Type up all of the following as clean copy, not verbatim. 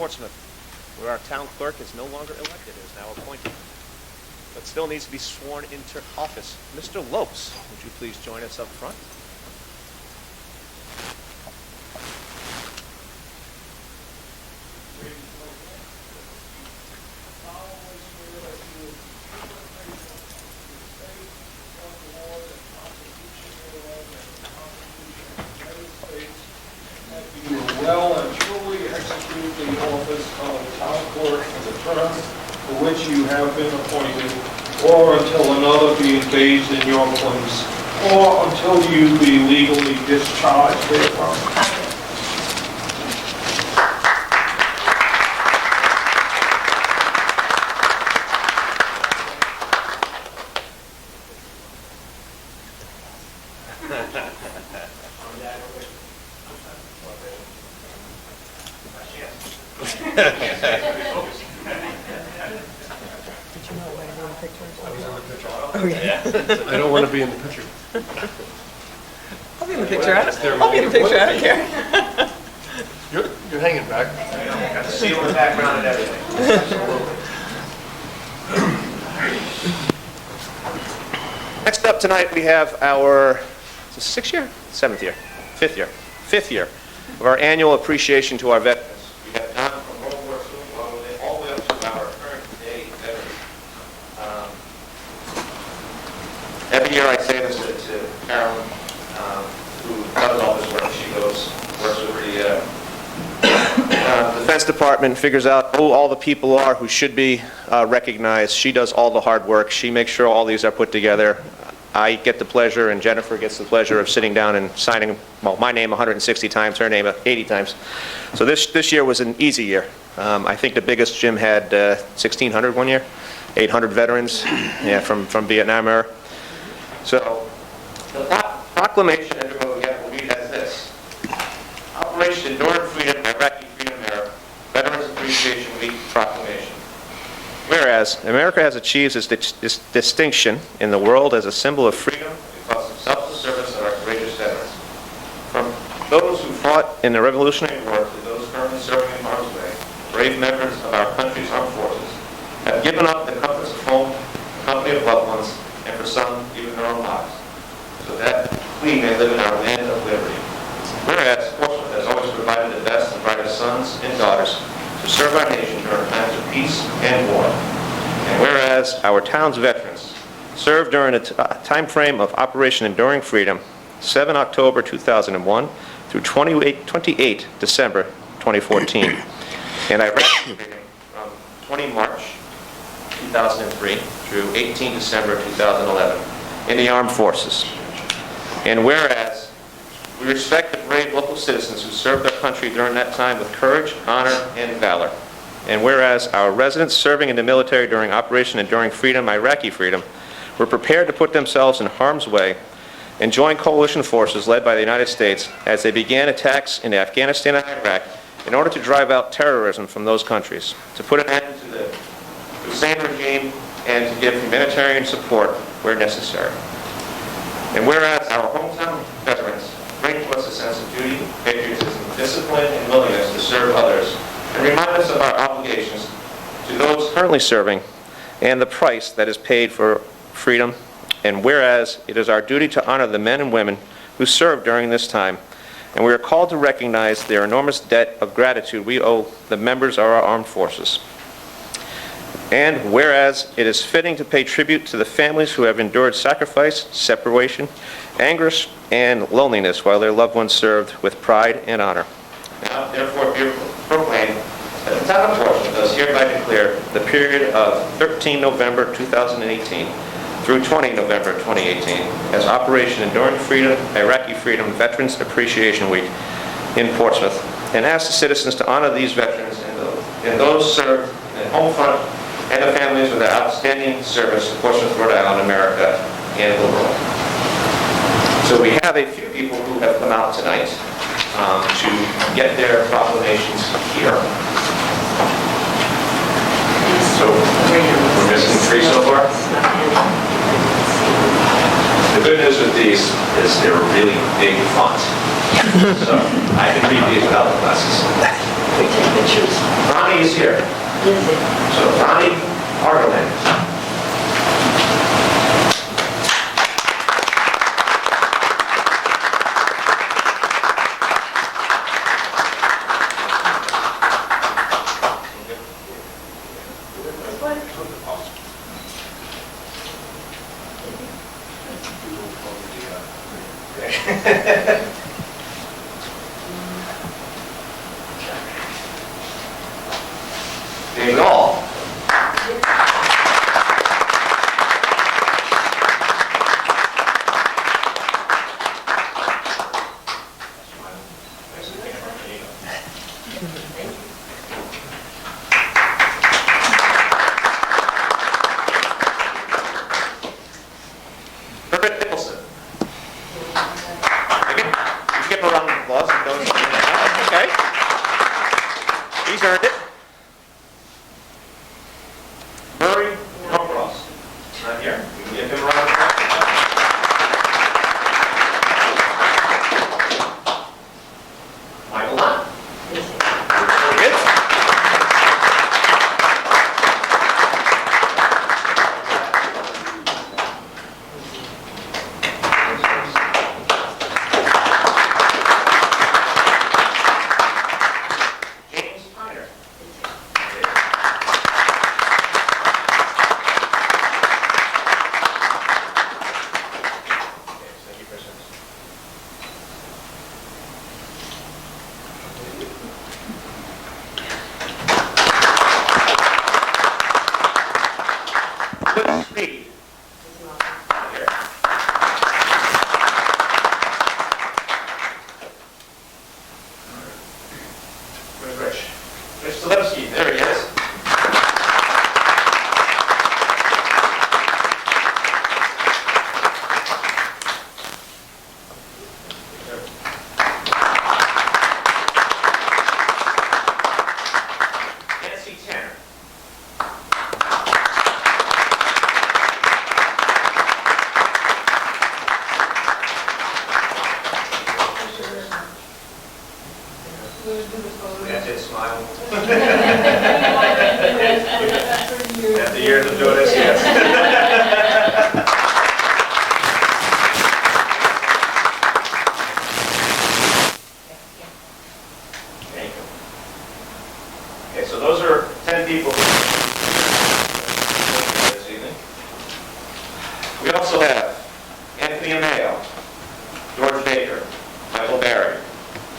Portsmouth, where our town clerk is no longer elected, is now appointed, but still needs to be sworn into office. Mr. Lopes, would you please join us up front? You will well and truly execute the office of town clerk for the term for which you have been appointed, or until another be engaged in your place, or until you be legally discharged therefrom. I don't want to be in the picture. I'll be in the picture. I'll be in the picture. I don't care. You're hanging back. Got the seal in the background and everything. Absolutely. Next up tonight, we have our sixth year, seventh year, fifth year of our annual appreciation to our veterans. We have gone from World War II all the way up to our current day veterans. Every year I say this to Carolyn, who does all this work. She works with the Defense Department, figures out who all the people are who should be recognized. She does all the hard work. She makes sure all these are put together. I get the pleasure, and Jennifer gets the pleasure of sitting down and signing, well, my name 160 times, her name 80 times. So this year was an easy year. I think the biggest gym had 1,600 one year, 800 veterans, yeah, from Vietnam era. So the proclamation everyone will get will read as this: Operation Enduring Freedom, Iraqi Freedom Era, Veterans Appreciation Week Proclamation. Whereas America has achieved this distinction in the world as a symbol of freedom because of selfless service of our courageous veterans. From those who fought in the Revolutionary War to those currently serving in harm's way, brave members of our country's armed forces have given up the comforts of home, the company of loved ones, and for some, even their own lives, so that we may live in our land of liberty. Whereas Portsmouth has always provided the best and brightest sons and daughters to serve our nation during times of peace and war. And whereas our town's veterans served during a time frame of Operation Enduring Freedom, 7 October 2001 through 28 December 2014, and Iraqi freedom from 20 March 2003 through 18 December 2011 in the armed forces. And whereas we respect the brave local citizens who served our country during that time with courage, honor, and valor. And whereas our residents serving in the military during Operation Enduring Freedom, Iraqi Freedom, were prepared to put themselves in harm's way and join coalition forces led by the United States as they began attacks in Afghanistan and Iraq in order to drive out terrorism from those countries, to put an end to the Hussein regime, and to give humanitarian support where necessary. And whereas our hometown veterans bring to us a sense of duty, patriotism, discipline, and willingness to serve others, and remind us of our obligations to those currently serving and the price that is paid for freedom. And whereas it is our duty to honor the men and women who served during this time, and we are called to recognize their enormous debt of gratitude we owe the members of our armed forces. And whereas it is fitting to pay tribute to the families who have endured sacrifice, separation, anguish, and loneliness while their loved ones served with pride and honor. Now, therefore, be proclaimed that the town of Portsmouth does hereby declare the period of 13 November 2018 through 20 November 2018 as Operation Enduring Freedom, Iraqi Freedom Veterans Appreciation Week in Portsmouth, and ask the citizens to honor these veterans and those served in home front and the families with their outstanding service in Portsmouth, Rhode Island, America, and the world. So we have a few people who have come out tonight to get their proclamations here. So we're missing 3 so far. The good news with these is they're really big font. So I can read these without the glasses. We take pictures. here. So Ronnie Argoland. There you go. Herbert Nicholson. Give him a round of applause. Okay. He's earned it. Murray Norcross. Not here. We can give him a round of applause. Michael Lott. Very good. James Piner. Thank you, President. Lewis Reed. Here. Where's Rich? Rich Zalewski, there he is. Nancy Tanner. That's it, smile. After years of doing this, yes. There you go. Okay, so those are 10 people this evening. We also have Anthony Ameo, George Baker, Michael Barry,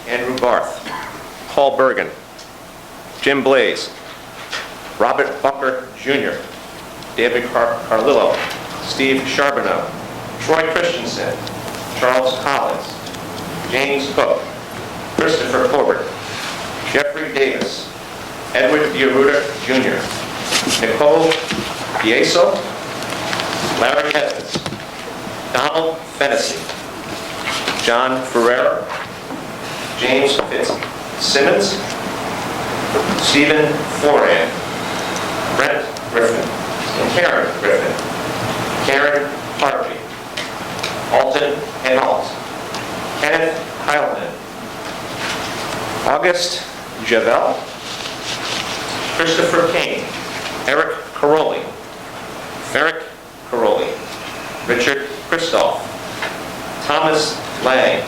Andrew Barth, Paul Bergen, Jim Blaze, Robert Bucker Jr., David Carlillo, Steve Charbonneau, Troy Christensen, Charles Collins, James Cook, Christopher Corbett, Jeffrey Davis, Edward Diaruda Jr., Nicole Bieso, Larry Evans, Donald Fennessy, John Ferrera, James Fitzsimmons, Stephen Foran, Brent Griffin, Karen Griffin, Karen Harvey, Alton Hinault, Kenneth Heilman, August Javel, Christopher Kane, Eric Caroli, Ferric Caroli, Richard Christoph, Thomas Lang,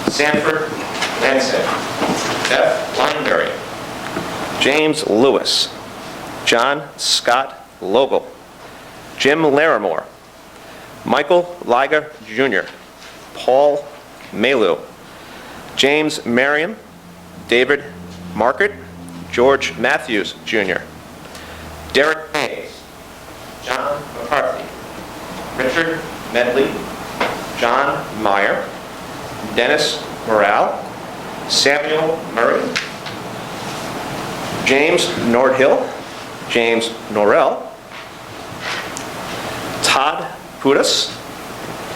Sanford Hansen, Beth Lineberry, James Lewis, John Scott Logal, Jim Larimore, Michael Liger Jr., Paul Malu, James Merriam, David Market, George Matthews Jr., Derek Hayes, John McCarthy, Richard Medley, John Meyer, Dennis Morale, Samuel Murray, James Nordhill, James Norrell, Todd Pudas,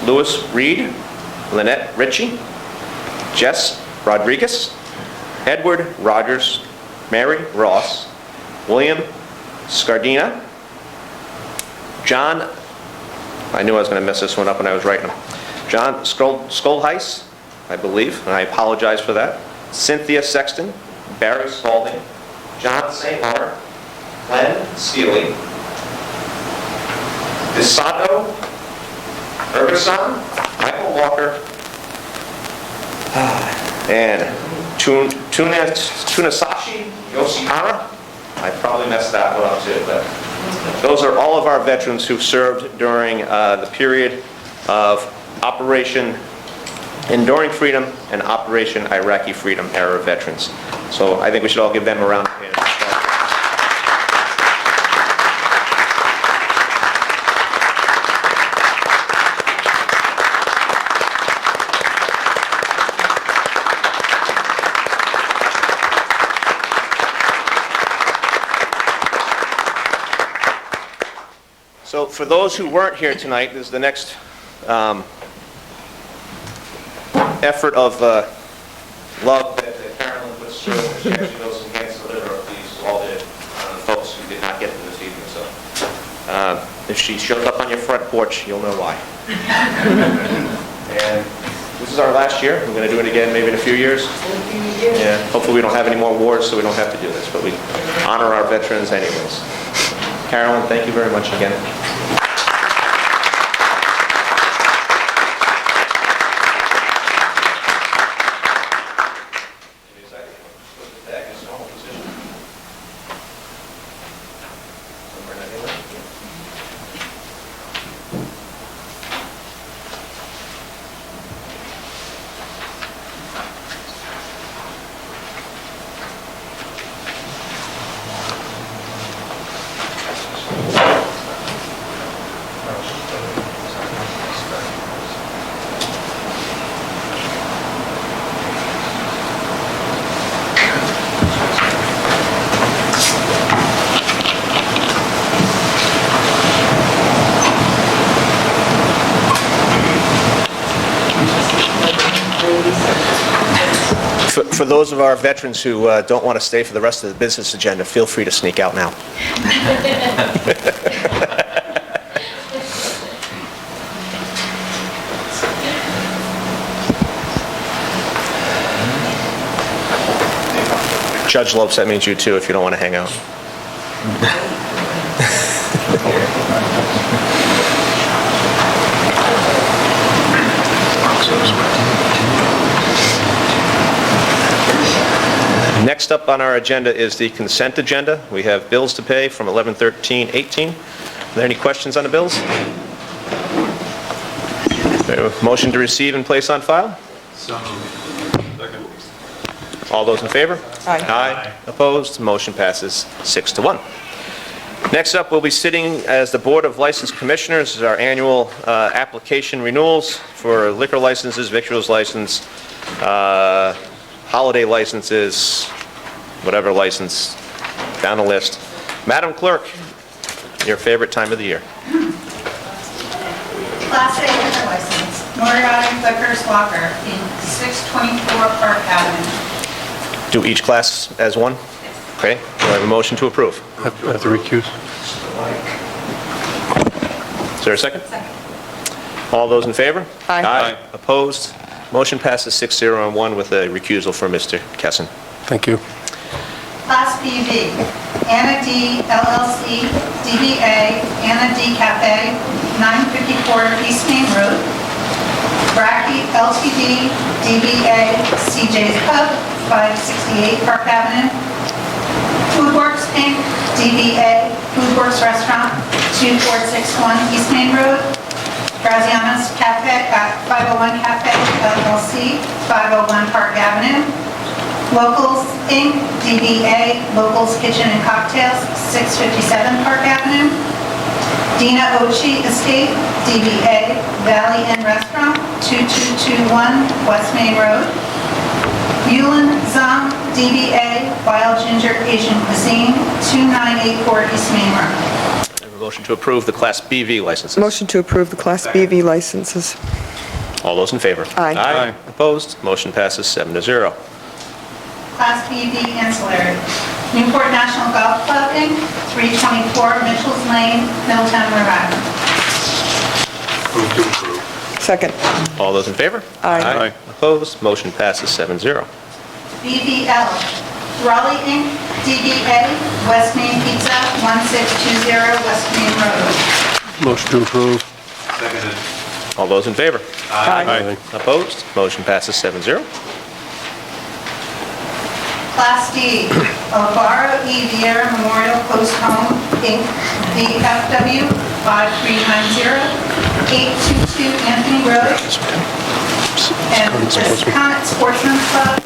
Louis Reed, Lynette Ritchie, Jess Rodriguez, Edward Rogers, Mary Ross, William Scardina, John, I knew I was going to mess this one up when I was writing them, John Skolheis, I believe, and I apologize for that, Cynthia Sexton, Barry Spalding, John St. Laurent, Glenn Steely, Desato Ergason, Michael Walker, and Tunasashi Yoshihara. I probably messed that one up too, but those are all of our veterans who served during the period of Operation Enduring Freedom and Operation Iraqi Freedom era veterans. So I think we should all give them a round of applause. So for those who weren't here tonight, this is the next effort of love that Carolyn puts through. She actually goes and hands deliver these to all the folks who did not get them this evening. So if she shows up on your front porch, you'll know why. And this is our last year. We're going to do it again maybe in a few years. Yeah. Hopefully we don't have any more wars, so we don't have to do this. But we honor our veterans anyways. Carolyn, thank you very much again. For those of our veterans who don't want to stay for the rest of the business agenda, feel free to sneak out now. Judge Lopes, that means you too if you don't want to hang out. Next up on our agenda is the consent agenda. We have bills to pay from 11/13/18. Are there any questions on the bills? Motion to receive and place on file? All those in favor? Aye. Aye. Opposed? Motion passes 6-1. Next up, we'll be sitting as the Board of License Commissioners. This is our annual application renewals for liquor licenses, victuals license, holiday licenses, whatever license, down the list. Madam Clerk, your favorite time of the year. Class A liquor license, Moriarty Liquors Walker, in 624 Park Avenue. Do each class as one? Okay, do I have a motion to approve? Have to recuse. Is there a second? Second. All those in favor? Aye. Aye. Opposed? Motion passes 6-0 and 1 with a recusal for Mr. Kessin. Thank you. Class BV, Anna D. LLC, DBA, Anna D. Cafe, 954 East Main Road. Bracky LTD, DBA, CJ's Pub, 568 Park Avenue. Foodworks Inc., DBA, Foodworks Restaurant, 2461 East Main Road. Graziano's Cafe, 501 Cafe LLC, 501 Park Avenue. Locals Inc., DBA, Locals Kitchen and Cocktails, 657 Park Avenue. Dina Ochi Estate, DBA, Valley Inn Restaurant, 2221 West Main Road. Yulin Zhang, DBA, Wild Ginger Asian Cuisine, 2984 East Main Road. I have a motion to approve the Class BV licenses. Motion to approve the Class BV licenses. All those in favor? Aye. Aye. Opposed? Motion passes 7-0. Class BV Ancillary, Newport National Golf Club Inc., 324 Mitchell's Lane, Middletown, Rhode Island. Move to approve. Second. All those in favor? Aye. Opposed? Motion passes 7-0. BVL, Raleigh Inc., DBA West Main Pizza, 1620 West Main Road. Motion to approve. Seconded. All those in favor? Aye. Opposed? Motion passes 7-0. Class D, Alvaro E. Vieira Memorial Post Home, Inc., VFW 5390, 822 Anthony Road, and Wisconsin Sportsman's Club.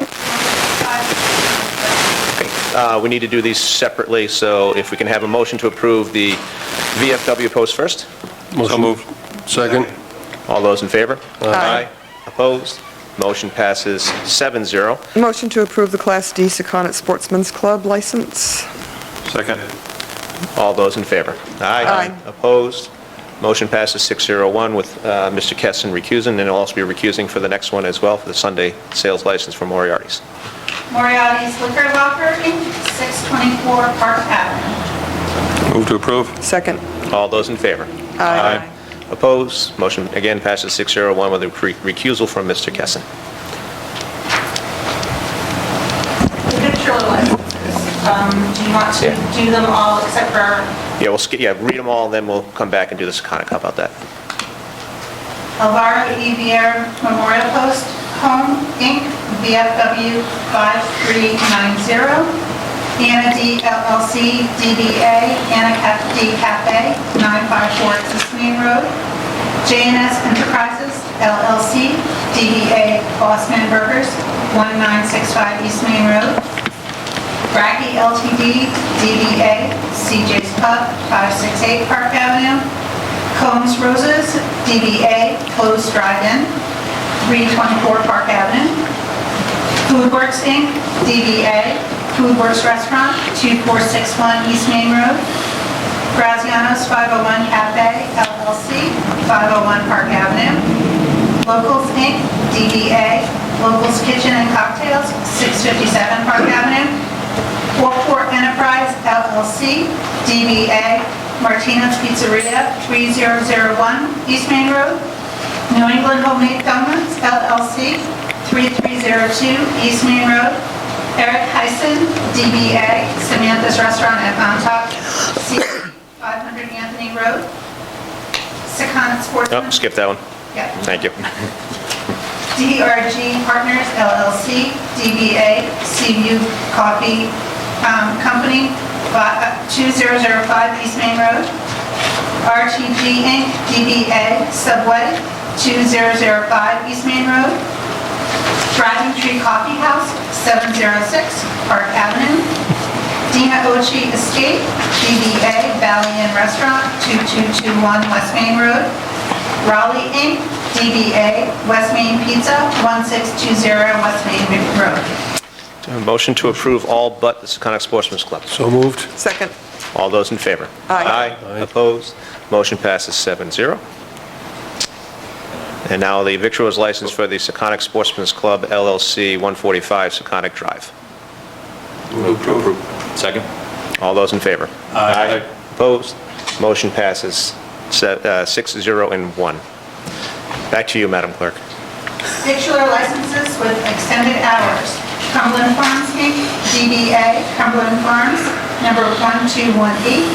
We need to do these separately, so if we can have a motion to approve the VFW post first? Motion moved. Second. All those in favor? Aye. Opposed? Motion passes 7-0. Motion to approve the Class D Secana Sportsman's Club license. Second. All those in favor? Aye. Opposed? Motion passes 6-0-1 with Mr. Kessin recusing, and he'll also be recusing for the next one as well, for the Sunday sales license for Moriarty's. Moriarty's Liquor Locker, Inc., 624 Park Avenue. Move to approve. Second. All those in favor? Aye. Opposed? Motion again passes 6-0-1 with a recusal from Mr. Kessin. The victual licenses, do you want to Yeah. do them all except for Yeah, read them all, and then we'll come back and do the Secana Cup about that. Alvaro E. Vieira Memorial Post Home, Inc., VFW 5390, Anna D. LLC, DBA, Anna D. Cafe, 954 East Main Road, J&S Enterprises, LLC, DBA Bossman Burgers, 1965 East Main Road, Bracky Ltd., DBA, CJ's Pub, 568 Park Avenue, Combs Roses, DBA, Closed Drive-In, 324 Park Avenue, Foodworks Inc., DBA, Foodworks Restaurant, 2461 East Main Road, Graziano's 501 Cafe, LLC, 501 Park Avenue, Locals Inc., DBA, Locals Kitchen and Cocktails, 657 Park Avenue, Fourport Enterprise, LLC, DBA, Martina's Pizzeria, 3001 East Main Road, New England Homemade Donuts, LLC, 3302 East Main Road, Eric Heisen, DBA, Samantha's Restaurant at Montauk, C 500 Anthony Road, Secana Sportsman. Oh, skip that one. Yeah. Thank you. DRG Partners, LLC, DBA, Seaview Coffee Company, 2005 East Main Road, RTG Inc., DBA, Subway, 2005 East Main Road, Driving Tree Coffee House, 706 Park Avenue, Dina Ochi Estate, DBA, Valley Inn Restaurant, 2221 West Main Road, Raleigh Inc., DBA, West Main Pizza, 1620 West Main Road. A motion to approve all but the Secana Sportsman's Club. So moved. Second. All those in favor? Aye. Aye. Opposed? Motion passes 7-0. And now the victuals license for the Secana Sportsman's Club LLC, 145 Secana Drive. Move to approve. Second. All those in favor? Aye. Opposed? Motion passes 6-0 and 1. Back to you, Madam Clerk. Victualler licenses with extended hours. Cumberland Farms Inc., DBA, Cumberland Farms, number 1218,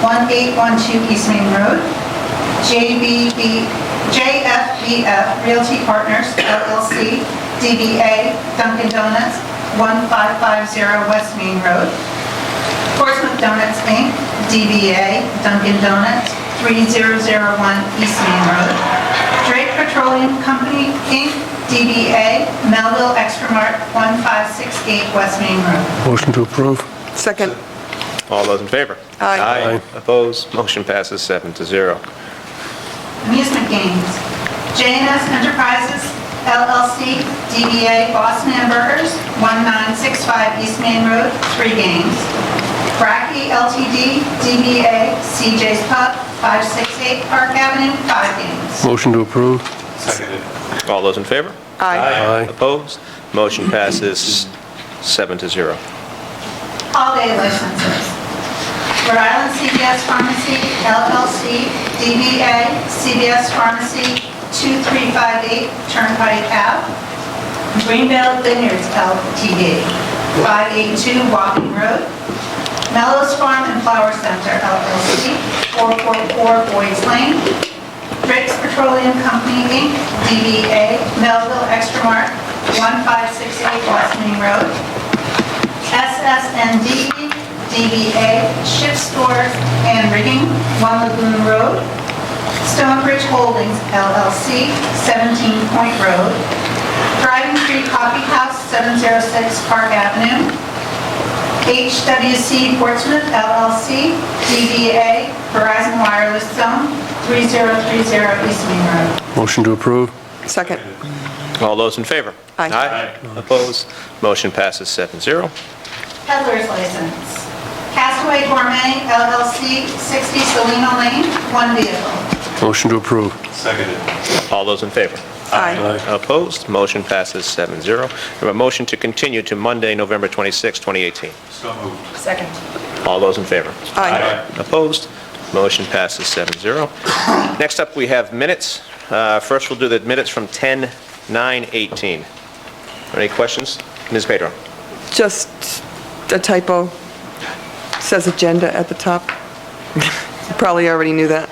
1812 East Main Road. JFBF Realty Partners, LLC, DBA, Dunkin' Donuts, 1550 West Main Road. Portsmouth Donuts Inc., DBA, Dunkin' Donuts, 3001 East Main Road. Drake Petroleum Company Inc., DBA, Melville Extramart, 1568 West Main Road. Motion to approve. Second. All those in favor? Aye. Opposed? Motion passes 7-0. Amusement games. J&S Enterprises, LLC, DBA, Boston Hamburgers, 1965 East Main Road, 3 games. Bracky Ltd., DBA, CJ's Pub, 568 Park Avenue, 5 games. Motion to approve. Seconded. All those in favor? Aye. Opposed? Motion passes 7-0. Holiday licenses. Rhode Island CVS Pharmacy, LLC, DBA, CVS Pharmacy, 2358 Turnpike Ave. Greenbelt Vineyards, Ltd., 582 Walking Road. Mellows Farm and Flower Center LLC, 444 Boyd's Lane. Rick's Petroleum Company, Inc., DBA Melville Extramark, 1568 West Main Road. SSND, DBA Ship Stores and Rigging, 1 Lagoon Road. Stonebridge Holdings LLC, 17 Point Road. Driving Tree Coffee House, 706 Park Avenue. HWC Portsmouth LLC, DBA Verizon Wireless Zone, 3030 East Main Road. Motion to approve? Second. All those in favor? Aye. Opposed? Motion passes 7-0. Peddler's license. Castaway Gourmet LLC, 60 Salino Lane, 1 vehicle. Motion to approve? Seconded. All those in favor? Aye. Opposed? Motion passes 7-0. We have a motion to continue to Monday, November 26, 2018. So moved. Second. All those in favor? Aye. Opposed? Motion passes 7-0. Next up, we have minutes. First, we'll do the minutes from 10/9/18. Any questions? Ms. Pedro? Just a typo. Says agenda at the top. You probably already knew that.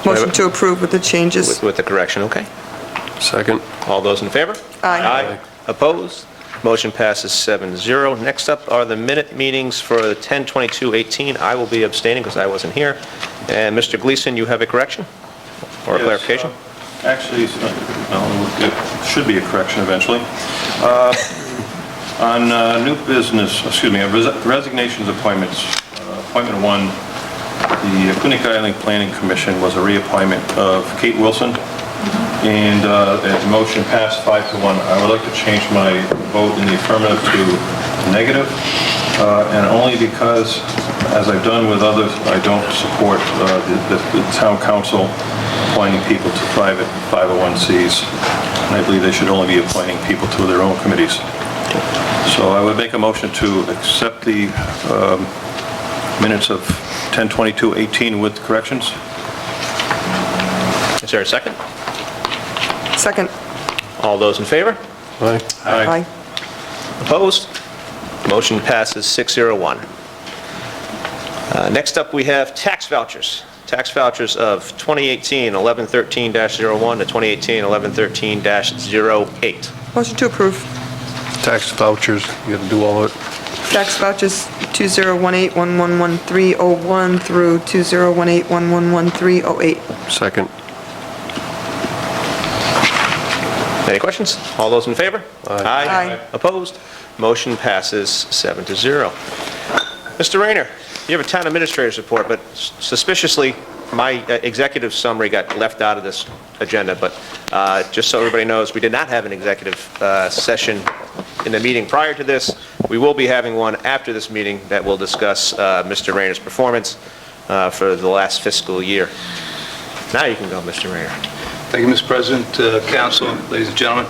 Motion to approve with the changes. With the correction, okay. Second? All those in favor? Aye. Opposed? Motion passes 7-0. Next up are the minute meetings for the 10/22/18. I will be abstaining because I wasn't here. And Mr. Gleason, you have a correction or a Yes, clarification? Actually, it should be a correction eventually. On new business, resignations appointments, appointment 1, the Quinnipiac Island Planning Commission was a reappointment of Kate Wilson, and the motion passed 5-1. I would like to change my vote in the affirmative to negative, and only because, as I've done with others, I don't support the town council appointing people to private 501Cs. And I believe they should only be appointing people to their own committees. So I would make a motion to accept the minutes of 10/22/18 with corrections. Is there a second? Second. All those in favor? Aye. Aye. Opposed? Motion passes 601. Next up, we have tax vouchers. Tax vouchers of 2018-1113-01 to 2018-1113-08. Motion to approve. Tax vouchers, you got to do all of it. Tax vouchers 2018-1113-01 through 2018-1113-08. Second? Any questions? All those in favor? Aye. Opposed? Motion passes 7-0. Mr. Rayner, you have a town administrator's report, but suspiciously, my executive summary got left out of this agenda, but just so everybody knows, we did not have an executive session in the meeting prior to this. We will be having one after this meeting that will discuss Mr. Rayner's performance for the last fiscal year. Now you can go, Mr. Rayner. Thank you, Mr. President, Council, ladies and gentlemen.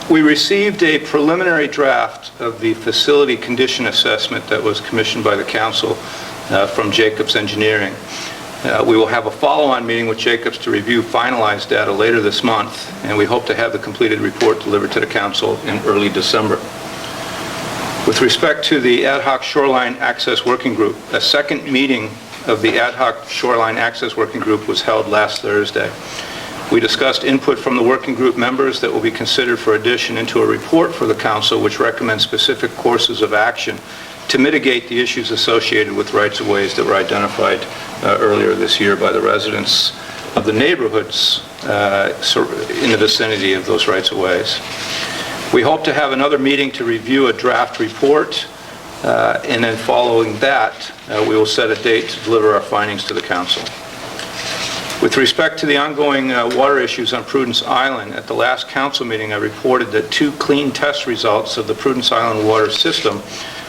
We received a preliminary draft of the facility condition assessment that was commissioned by the Council from Jacobs Engineering. We will have a follow-on meeting with Jacobs to review finalized data later this month, and we hope to have the completed report delivered to the Council in early December. With respect to the Ad hoc Shoreline Access Working Group, a second meeting of the Ad hoc Shoreline Access Working Group was held last Thursday. We discussed input from the working group members that will be considered for addition into a report for the Council which recommends specific courses of action to mitigate the issues associated with rights-of-ways that were identified earlier this year by the residents of the neighborhoods in the vicinity of those rights-of-ways. We hope to have another meeting to review a draft report, and then following that, we will set a date to deliver our findings to the Council. With respect to the ongoing water issues on Prudence Island, at the last Council meeting, I reported that 2 clean test results of the Prudence Island water system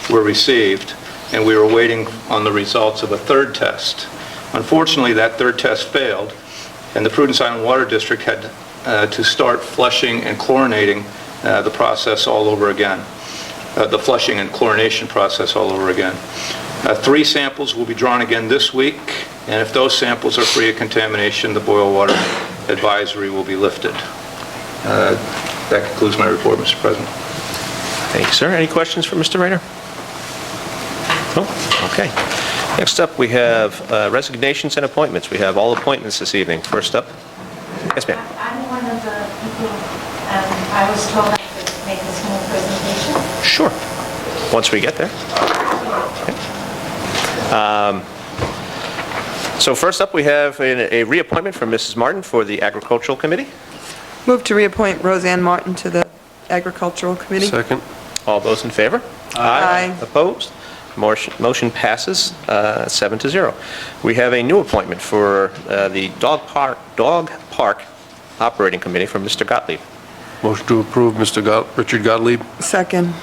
were received, and we were waiting on the results of a 3rd test. Unfortunately, that 3rd test failed, and the Prudence Island Water District had to start flushing and chlorinating the process all over again, the flushing and chlorination process all over again. 3 samples will be drawn again this week, and if those samples are free of contamination, the boil water advisory will be lifted. That concludes my report, Mr. President. Thank you, sir. Any questions for Mr. Rayner? No? Okay. Next up, we have resignations and appointments. We have all appointments this evening. First up, yes, ma'am. I'm one of the people, I was told I could make a small presentation. Sure. Once we get there. Okay. So first up, we have a reappointment from Mrs. Martin for the Agricultural Committee. Move to reappoint Roseanne Martin to the Agricultural Committee. Second. All those in favor? Aye. Opposed? Motion passes 7-0. We have a new appointment for the Dog Park Operating Committee from Mr. Gottlieb. Motion to approve Richard Gottlieb. Second.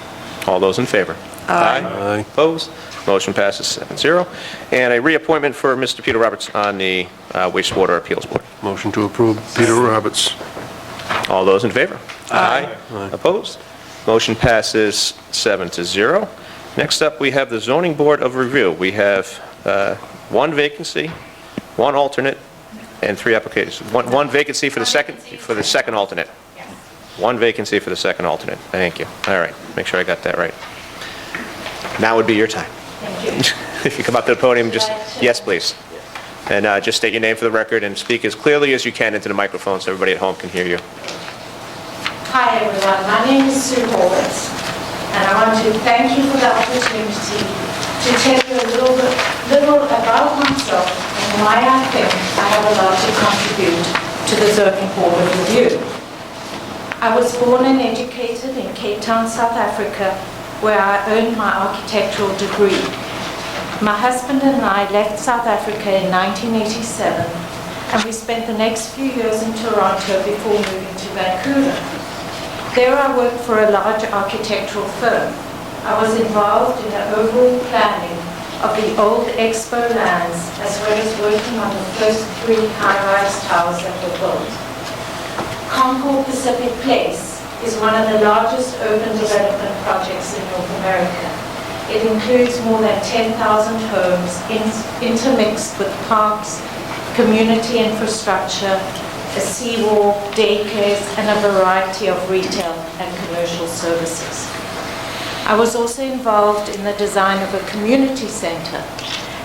All those in favor? Aye. Opposed? Motion passes 7-0. And a reappointment for Mr. Peter Roberts on the Wastewater Appeals Board. Motion to approve Peter Roberts. All those in favor? Aye. Opposed? Motion passes 7-0. Next up, we have the Zoning Board of Review. We have one vacancy, one alternate, and 3 applications. One vacancy for the second alternate. One vacancy for the second alternate. Thank you. All right, make sure I got that right. Now would be your time. Thank you. If you come up to the podium, just, yes, please. And just state your name for the record and speak as clearly as you can into the microphone so everybody at home can hear you. Hi everyone, my name is Sue Horwitz, and I want to thank you for the opportunity to tell you a little about myself and why I think I have a lot to contribute to the Zoning Board of Review. I was born and educated in Cape Town, South Africa, where I earned my architectural degree. My husband and I left South Africa in 1987, and we spent the next few years in Toronto before moving to Vancouver. There I worked for a large architectural firm. I was involved in the overall planning of the old Expo lands, as well as working on the first 3 high-rise towers that were built. Concord Pacific Place is one of the largest urban development projects in North America. It includes more than 10,000 homes intermixed with parks, community infrastructure, a seawall, daycares, and a variety of retail and commercial services. I was also involved in the design of a community center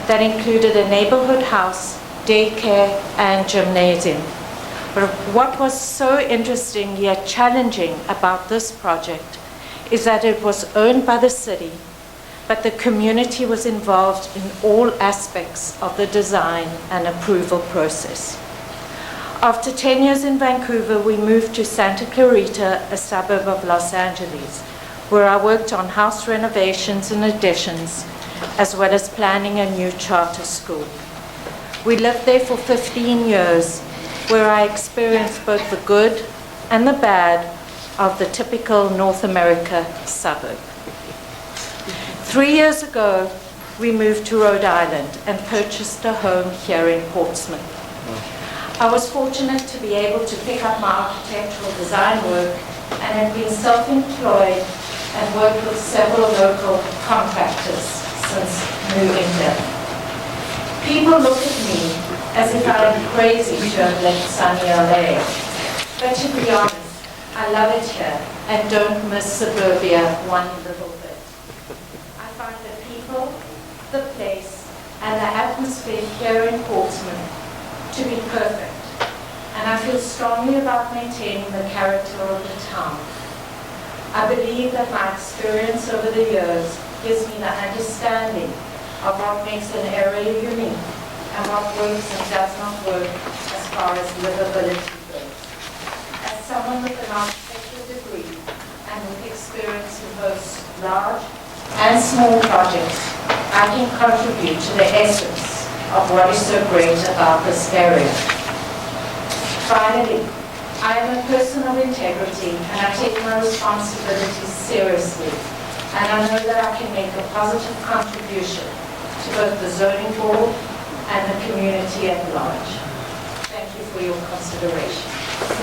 that included a neighborhood house, daycare, and gymnasium. But what was so interesting yet challenging about this project is that it was owned by the city, but the community was involved in all aspects of the design and approval process. After 10 years in Vancouver, we moved to Santa Clarita, a suburb of Los Angeles, where I worked on house renovations and additions, as well as planning a new charter school. We lived there for 15 years, where I experienced both the good and the bad of the typical North America suburb. 3 years ago, we moved to Rhode Island and purchased a home here in Portsmouth. I was fortunate to be able to pick up my architectural design work and have been self-employed and worked with several local contractors since moving here. People look at me as if I'm crazy to have left sunny LA. But to be honest, I love it here and don't miss suburbia one little bit. I find the people, the place, and the atmosphere here in Portsmouth to be perfect, and I feel strongly about maintaining the character of the town. I believe that my experience over the years gives me the understanding of what makes an area unique and what works and does not work as far as livability goes. As someone with an architectural degree and with experience in both large and small projects, I can contribute to the essence of what is so great about this area. Finally, I am a person of integrity and I take my responsibilities seriously, and I know that I can make a positive contribution to both the zoning board and the community at large. Thank you for your consideration.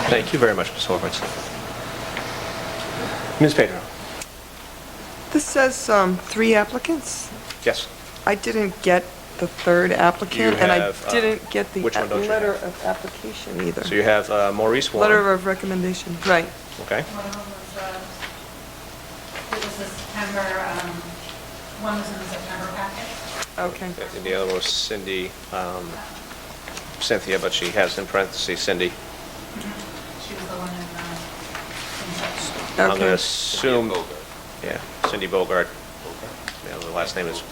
Thank you very much, Ms. Horwitz. Ms. Pedro? This says 3 applicants. Yes. I didn't get the third applicant, You and I have, didn't get the which one don't you letter have? of application either. So you have Maurice Warren. Letter of recommendation, right. Okay. One of them was, it was a September, one was in the September packet. Okay. And the other one was Cynthia, but she has in parentheses Cindy. She was the one in, I'm going to Okay. assume, yeah, Cindy Bogart. Yeah, the last name is,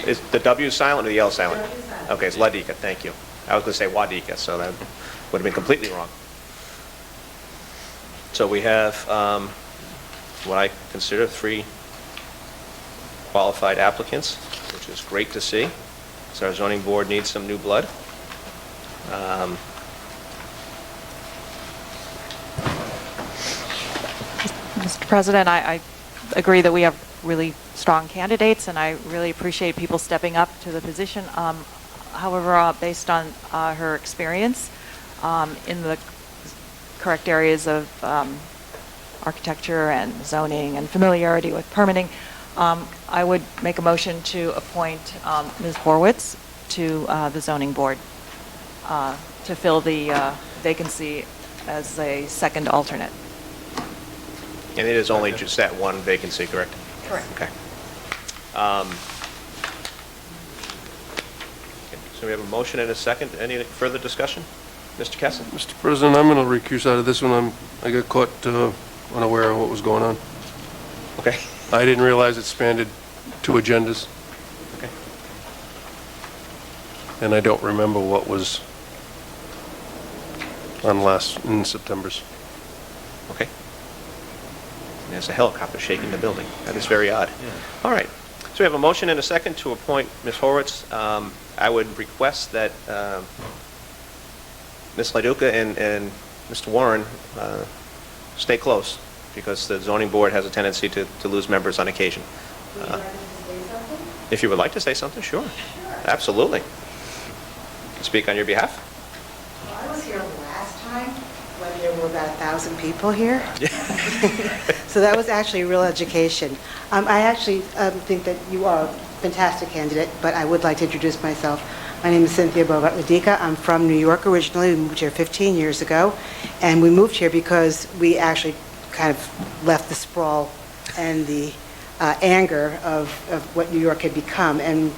is the W silent or the L silent? Okay, it's Ladika, thank you. I was going to say Wadika, so that would have been completely wrong. So we have what I consider 3 qualified applicants, which is great to see. So our zoning board needs some new blood. Mr. President, I agree that we have really strong candidates, and I really appreciate people stepping up to the position. However, based on her experience in the correct areas of architecture and zoning and familiarity with permitting, I would make a motion to appoint Ms. Horwitz to the zoning board to fill the vacancy as a second alternate. And it is only just that one vacancy, correct? Correct. Okay. So we have a motion and a second. Any further discussion? Mr. Kessel? Mr. President, I'm going to recuse out of this one. I got caught unaware of what was going on. Okay. I didn't realize it spanned 2 agendas, Okay. and I don't remember what was on in September's. Okay. There's a helicopter shaking the building. That is very odd. All right. So we have a motion and a second to appoint Ms. Horwitz. I would request that Ms. Leduca and Mr. Warren stay close, because the zoning board has a tendency to lose members on occasion. Would you like to say something? If you would like to say something, sure. Absolutely. Speak on your behalf. Well, I was here last time when there were about 1,000 people here. So that was actually a real education. I actually think that you are a fantastic candidate, but I would like to introduce myself. My name is Cynthia Bogart-Ladika. I'm from New York originally. We moved here 15 years ago, and we moved here because we actually kind of left the sprawl and the anger of what New York had become. And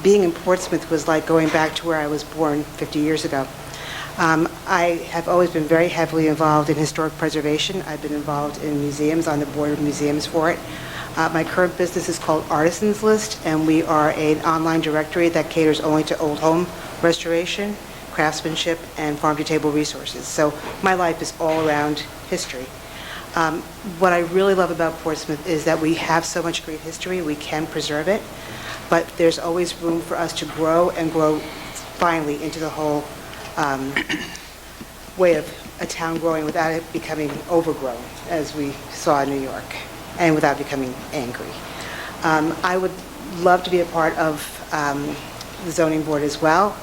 being in Portsmouth was like going back to where I was born 50 years ago. I have always been very heavily involved in historic preservation. I've been involved in museums, on the board of museums for it. My current business is called Artisans List, and we are an online directory that caters only to old home restoration, craftsmanship, and farm-to-table resources. So my life is all around history. What I really love about Portsmouth is that we have so much great history, we can preserve it, but there's always room for us to grow and grow finally into the whole way of a town growing without it becoming overgrown, as we saw in New York, and without becoming angry. I would love to be a part of the zoning board as well.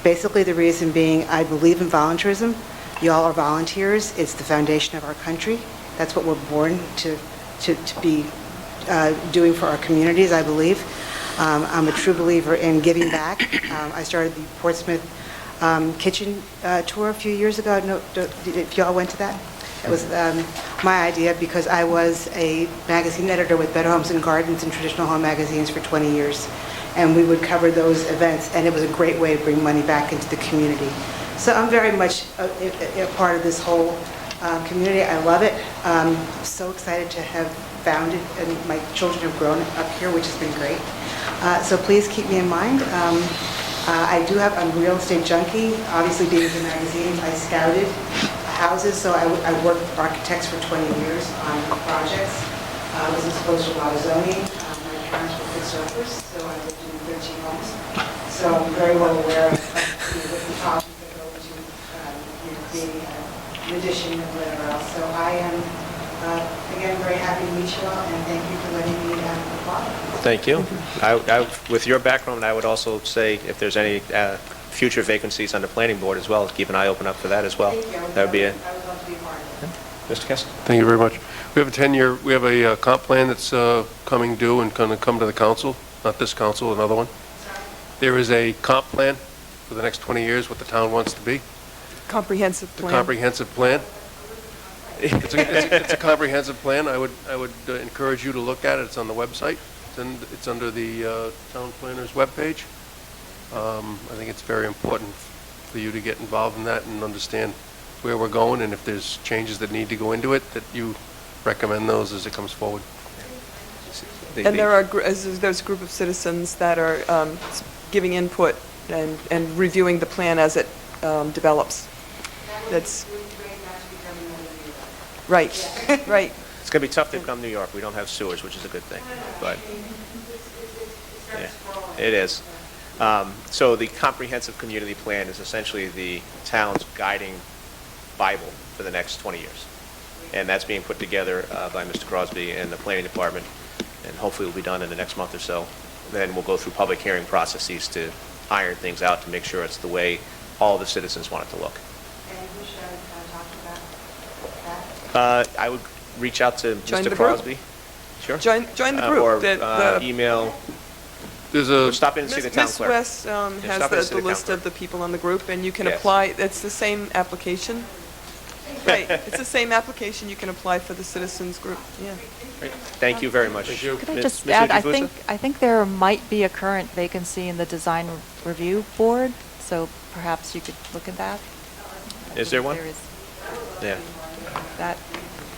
Basically, the reason being, I believe in volunteerism. Y'all are volunteers. It's the foundation of our country. That's what we're born to be doing for our communities, I believe. I'm a true believer in giving back. I started the Portsmouth kitchen tour a few years ago. If y'all went to that? It was my idea because I was a magazine editor with Better Homes and Gardens and Traditional Home magazines for 20 years. And we would cover those events, and it was a great way to bring money back into the community. So I'm very much a part of this whole community. I love it. I'm so excited to have found it, and my children have grown up here, which has been great. So please keep me in mind. I'm a real estate junkie. Obviously, being in the magazines, I scouted houses, so I worked with architects for 20 years on projects. I was exposed to a lot of zoning. My parents were fixer-uppers, so I lived in 13 homes. So I'm very well aware of the precautions that go into creating an addition and whatever else. So I am, again, very happy to meet you all, and thank you for letting me apply. Thank you. With your background, I would also say if there's any future vacancies on the planning board as well, keep an eye open up for that as well. Thank you. That would be it. I would love to be a part of it. Mr. Kessler? Thank you very much. We have a 10-year, we have a comp plan that's coming due and going to come to the council not this council, another one. There is a comp plan for the next 20 years, what the town wants to be. Comprehensive The plan. comprehensive plan. It's a comprehensive plan. I would encourage you to look at it. It's on the website. It's under the town planner's webpage. I think it's very important for you to get involved in that and understand where we're going, and if there's changes that need to go into it, that you recommend those as it comes forward. And there's a group of citizens that are giving input and reviewing the plan as it develops. That's right, right. It's going to be tough to come New York. We don't have sewers, which is a good thing, but yeah, it is. So the comprehensive community plan is essentially the town's guiding Bible for the next 20 years. And that's being put together by Mr. Crosby and the planning department, and hopefully will be done in the next month or so. Then we'll go through public hearing processes to iron things out to make sure it's the way all the citizens want it to look. And who should I talk about that? I would reach out to Join Mr. the group. Crosby. Sure. Join the group. Or email, There's a, stop in and see the town Ms. clerk. West stop in and has see the the list town of the people on the group, and you can Yes. apply, it's the same application. Right, it's the same application, you can apply for the citizens group, yeah. Great. Thank you very much. Thank you. Could I Ms. just Ms. add, Ujifusa? I think there might be a current vacancy in the design review board, so perhaps you could look at that. Is there one? There is. Yeah. That,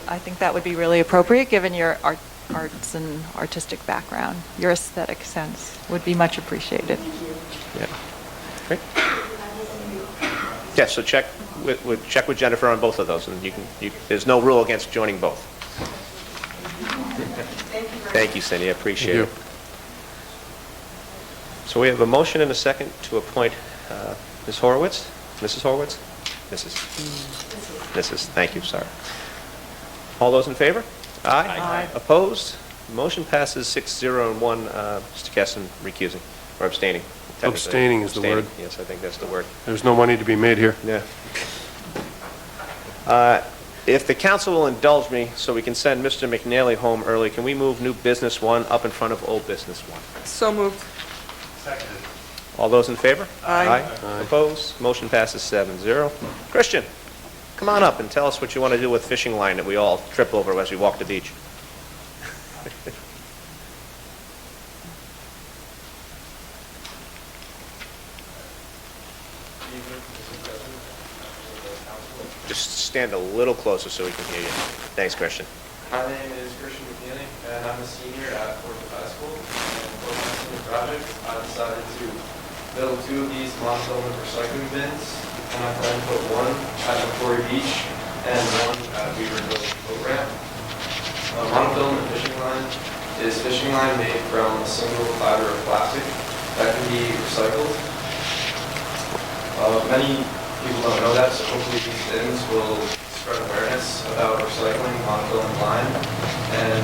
I think that would be really appropriate, given your arts and artistic background. Your aesthetic sense would be much appreciated. Yeah. Great. Yeah, so check with Jennifer on both of those, and there's no rule against joining both. Thank you, Cindy, I appreciate it. Thank So we have a motion and a second to appoint Ms. Horowitz, Mrs. Horowitz? Mrs., thank you, sorry. All those in favor? Aye. Opposed? Motion passes 6-0 and 1, Mr. Kessin recusing, or abstaining. technically. Abstaining is the word. Abstaining, yes, I think that's the word. there's no money to be made here. Yeah. If the council will indulge me, so we can send Mr. McNally home early, can we move new business 1 up in front of old business 1? So moved. All those in favor? Aye. Opposed? Motion passes 7-0. Christian, come on up and tell us what you want to do with fishing line that we all trip over as we walk the beach. Just stand a little closer so we can hear you. Thanks, Christian. My name is Christian McNeely, and I'm a senior at Portsmouth High School. And for my senior project, I decided to build 2 of these monofilament recycling bins, and I plan to put 1 at Macquarie Beach and 1 at Weaver Village Boat Ramp. Monofilament fishing line is fishing line made from a single fiber of plastic that can be recycled. Many people don't know that, so hopefully these bins will spread awareness about recycling monofilament line, and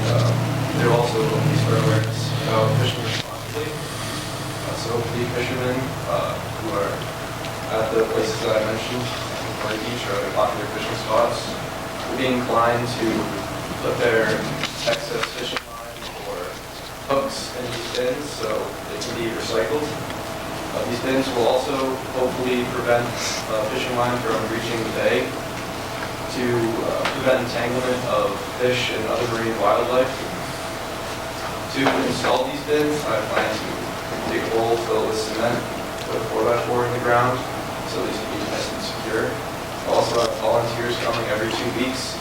there also will be spread awareness about fishing responsibly. So hopefully fishermen who are at the places that I mentioned, Macquarie Beach or other popular fishing spots, will be inclined to put their excess fishing line or hooks in these bins so they can be recycled. These bins will also hopefully prevent fishing line from reaching the bay to prevent entanglement of fish and other marine wildlife. To install these bins, I plan to dig a hole, fill it with cement, put a 4x4 in the ground so these can be nice and secure. I'll also have volunteers coming every 2 weeks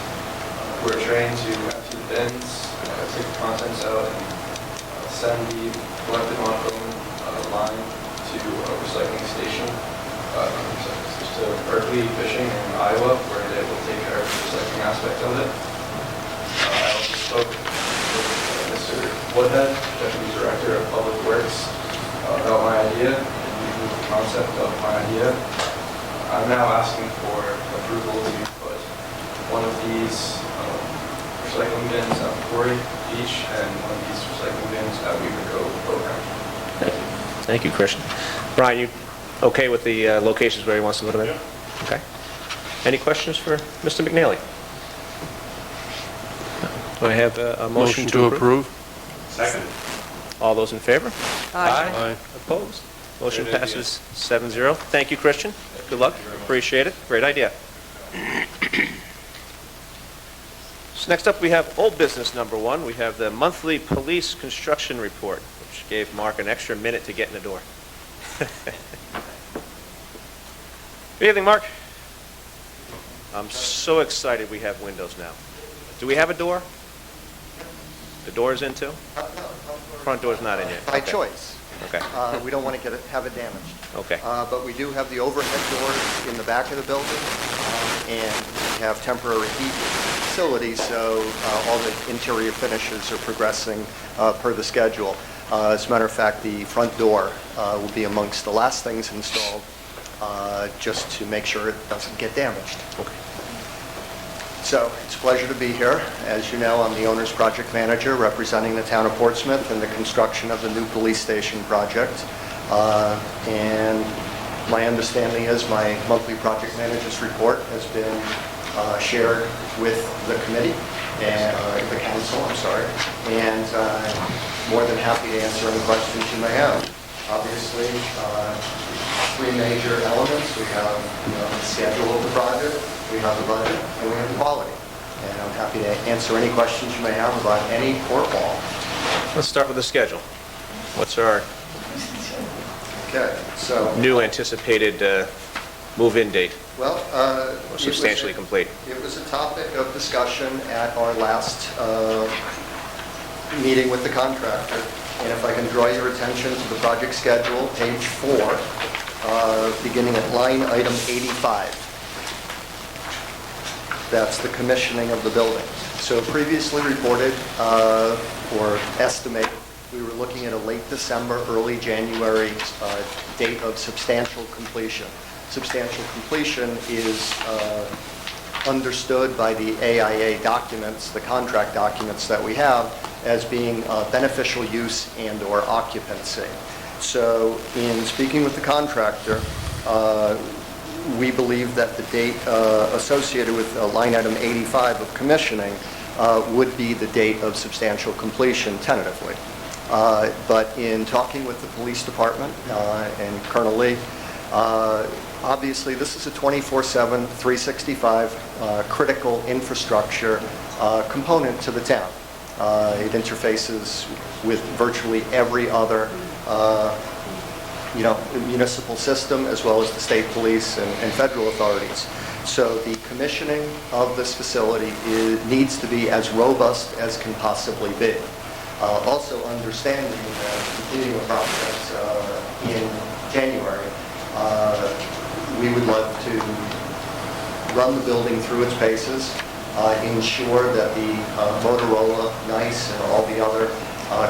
who are trained to empty the bins, take the contents out, and send the collected monofilament line to a recycling station, to Berkeley Fishing in Iowa, where they will take care of the recycling aspect of it. I also spoke with Mr. Woodhead, Deputy Director of Public Works, about my idea, and he moved the concept of my idea. I'm now asking for approval to put 1 of these recycling bins at Macquarie Beach and 1 of these recycling bins at Weaver Cove program. Thank you. Thank you, Christian. Brian, you okay with the locations where he wants to put them in? Yeah. Okay. Any questions for Mr. McNally? Do I have a motion to approve? Second. All those in favor? Aye. Opposed? Motion passes 7-0. Thank you, Christian. Good luck. Appreciate it. Great idea. So next up, we have old business number 1. We have the monthly police construction report, which gave Mark an extra minute to get in the door. Good evening, Mark. I'm so excited we have windows now. Do we have a door? The door is in too? Front door's not in yet. By Okay. choice. Okay. We don't want to have it damaged. Okay. But we do have the overhead doors in the back of the building, and we have temporary heat facilities, so all the interior finishes are progressing per the schedule. As a matter of fact, the front door will be amongst the last things installed, just to make sure it doesn't get damaged. Okay. So it's a pleasure to be here. As you know, I'm the owner's project manager representing the town of Portsmouth in the construction of the new police station project. And my understanding is my monthly project manager's report has been shared with the committee and the council, I'm sorry, and more than happy to answer any questions you may have. Obviously, 3 major elements. We have the schedule of the project, we have the budget, and we have the quality. And I'm happy to answer any questions you may have about any or all. Let's start with the schedule. What's our Okay, so... new anticipated move-in date, Well, or substantially complete? It was a topic of discussion at our last meeting with the contractor. And if I can draw your attention to the project schedule, page 4, beginning at line item 85. That's the commissioning of the building. So previously reported or estimated, we were looking at a late December, early January date of substantial completion. Substantial completion is understood by the AIA documents, the contract documents that we have, as being beneficial use and/or occupancy. So in speaking with the contractor, we believe that the date associated with line item 85 of commissioning would be the date of substantial completion tentatively. But in talking with the police department and Colonel Lee, obviously this is a 24/7, 365 critical infrastructure component to the town. It interfaces with virtually every other municipal system, as well as the state police and federal authorities. So the commissioning of this facility needs to be as robust as can possibly be. Also understanding that completing the process in January, we would love to run the building through its paces, ensure that the Motorola, NICE, and all the other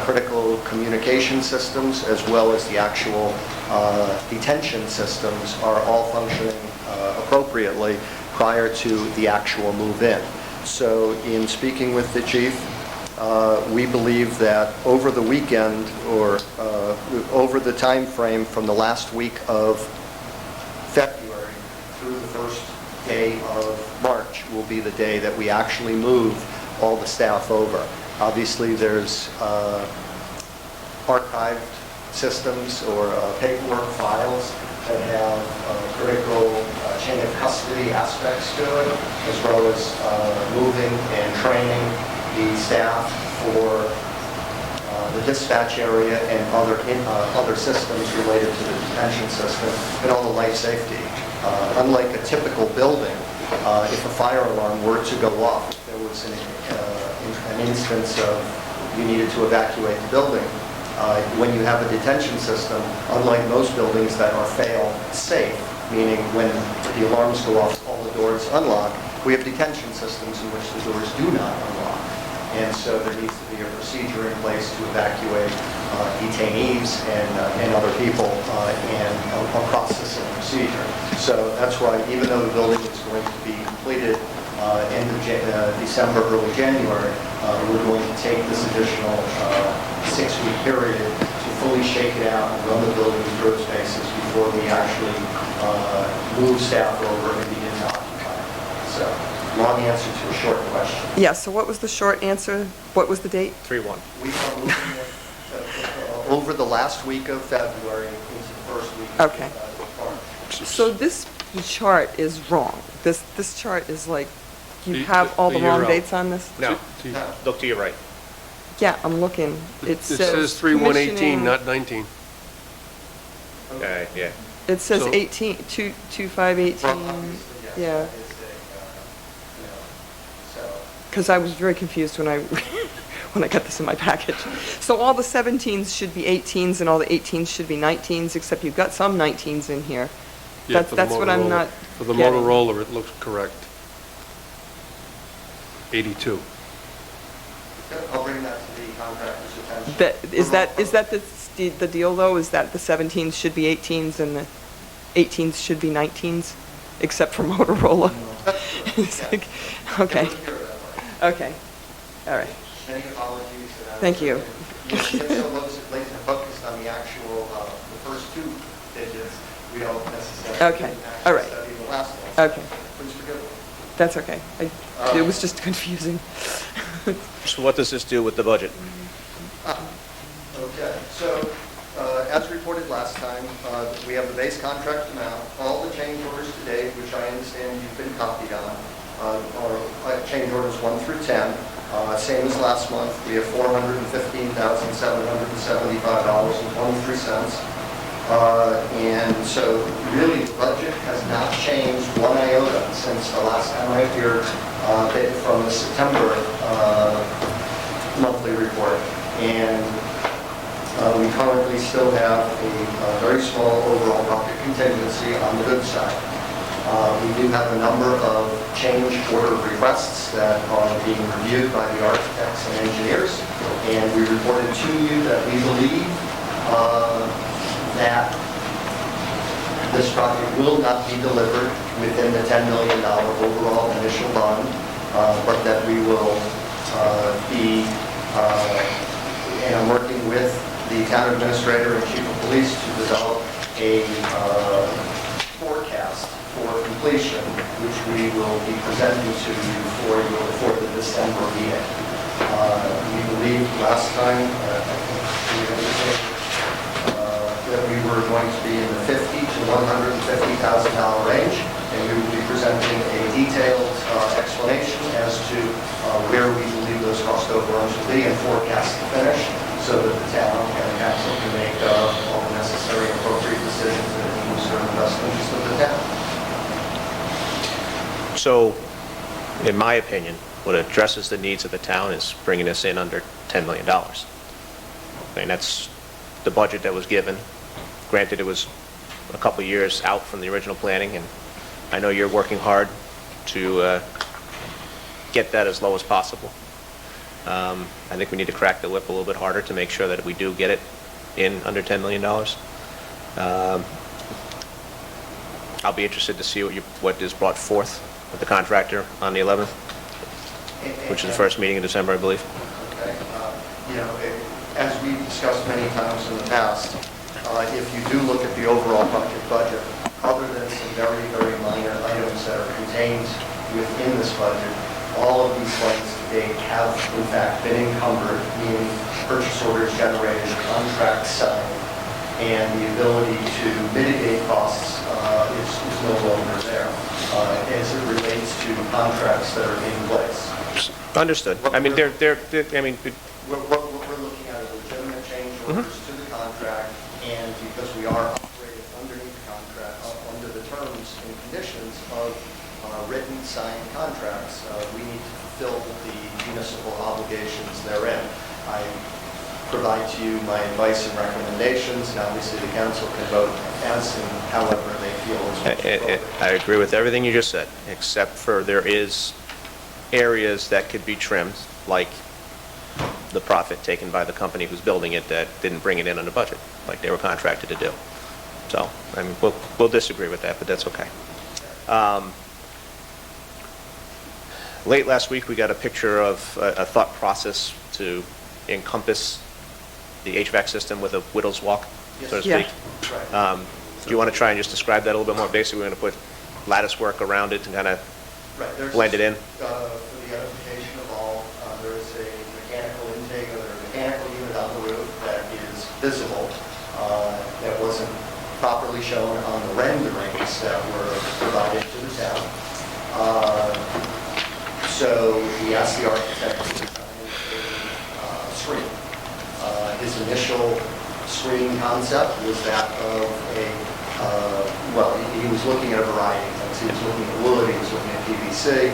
critical communication systems, as well as the actual detention systems, are all functioning appropriately prior to the actual move-in. So in speaking with the chief, we believe that over the weekend, or over the time frame from the last week of February through the first day of March will be the day that we actually move all the staff over. Obviously, there's archived systems or paperwork files that have critical chain of custody aspects to it, as well as moving and training the staff for the dispatch area and other systems related to the detention system and all the life safety. Unlike a typical building, if a fire alarm were to go off, if there was an instance of you needed to evacuate the building, when you have a detention system, unlike most buildings that are fail-safe, meaning when the alarms go off, all the doors unlock, we have detention systems in which the doors do not unlock. And so there needs to be a procedure in place to evacuate detainees and other people, and a process and procedure. So that's why, even though the building is going to be completed end of December, early January, we're going to take this additional 6-week period to fully shake it out and run the building through its paces before we actually move staff over and begin to occupy. So, long answer to a short question. Yeah, so what was the short answer? What was the date? 3/1. We are moving over the last week of February into the first week Okay. of March. So this chart is wrong. This chart is like, you The- have all the the wrong year out. dates on this? No, No. look to your right. Yeah, I'm looking. It says 3/118, commissioning- not 19. Yeah. It says So- 18, 2/5/18, yeah. Because I was very confused when I, when I got this in my package. So all the 17s should be 18s and all the 18s should be 19s, except you've got some 19s in here. Yeah, for the That's what I'm Motorola. not For the getting. Motorola, it looks correct. 82. I'll bring that to the contractor's attention. Is that the deal, though? Is that the 17s should be 18s and the 18s should be 19s, except for Motorola? It's like, okay, It would appear that way. okay, all right. Many apologies. Thank you. You get so focused on the actual, the first two digits, we don't necessarily. Okay, all right. Study the last one. Okay, Please forgive me. that's okay. It was just confusing. So what does this do with the budget? Okay, so as reported last time, we have the base contract amount. All the change orders to date, which I understand you've been copied on, are change orders 1 through 10. Same as last month, we have $415,775.23. And so really, the budget has not changed one iota since the last time I appeared from the September monthly report. And we currently still have a very small overall bucket contingency on the good side. We do have a number of change order requests that are being reviewed by the architects and engineers, and we reported to you that we believe that this project will not be delivered within the $10 million overall initial bond, but that we will be, and I'm working with the town administrator and chief of police to develop a forecast for completion, which we will be presenting to you for the December meeting. We believe last time that we were going to be in the $50,000 to $150,000 range, and we will be presenting a detailed explanation as to where we believe those cost overruns will be and forecast the finish, so that the town and council can make all the necessary appropriate decisions that will serve the best interest of the town. So, in my opinion, what addresses the needs of the town is bringing us in under $10 million. I mean, that's the budget that was given. Granted, it was a couple years out from the original planning, and I know you're working hard to get that as low as possible. I think we need to crack the whip a little bit harder to make sure that we do get it in under $10 million. I'll be interested to see what is brought forth with the contractor on the 11th, which is the first meeting in December, I believe. Okay. As we've discussed many times in the past, if you do look at the overall budget, other than some very, very minor items that are contained within this budget, all of these funds to date have in fact been encumbered, meaning purchase orders generated, contracts signed, and the ability to mitigate costs is no longer there as it relates to contracts that are in place. Understood. I mean, What we're looking at is legitimate change orders to the contract, and because we are operating underneath the contract, under the terms and conditions of written signed contracts, we need to fulfill the municipal obligations therein. I provide to you my advice and recommendations, and obviously the council can vote as and however they feel is appropriate. I agree with everything you just said, except for there is areas that could be trimmed, like the profit taken by the company who's building it that didn't bring it in on the budget, like they were contracted to do. So, I mean, we'll disagree with that, but that's okay. Late last week, we got a picture of a thought process to encompass the HVAC system with a widow's walk, so to Yeah. speak. Right. Do you want to try and just describe that a little bit more? Basically, we're going to put lattice work around it and kind of Right, there's blend it in. For the edification of all, there is a mechanical intake or a mechanical unit on the roof that is visible, that wasn't properly shown on the renderings that were provided to the town. So we asked the architect to design a screen. His initial screen concept was that of well, he was looking at a variety of things. He was looking at wood, he was looking at PVC,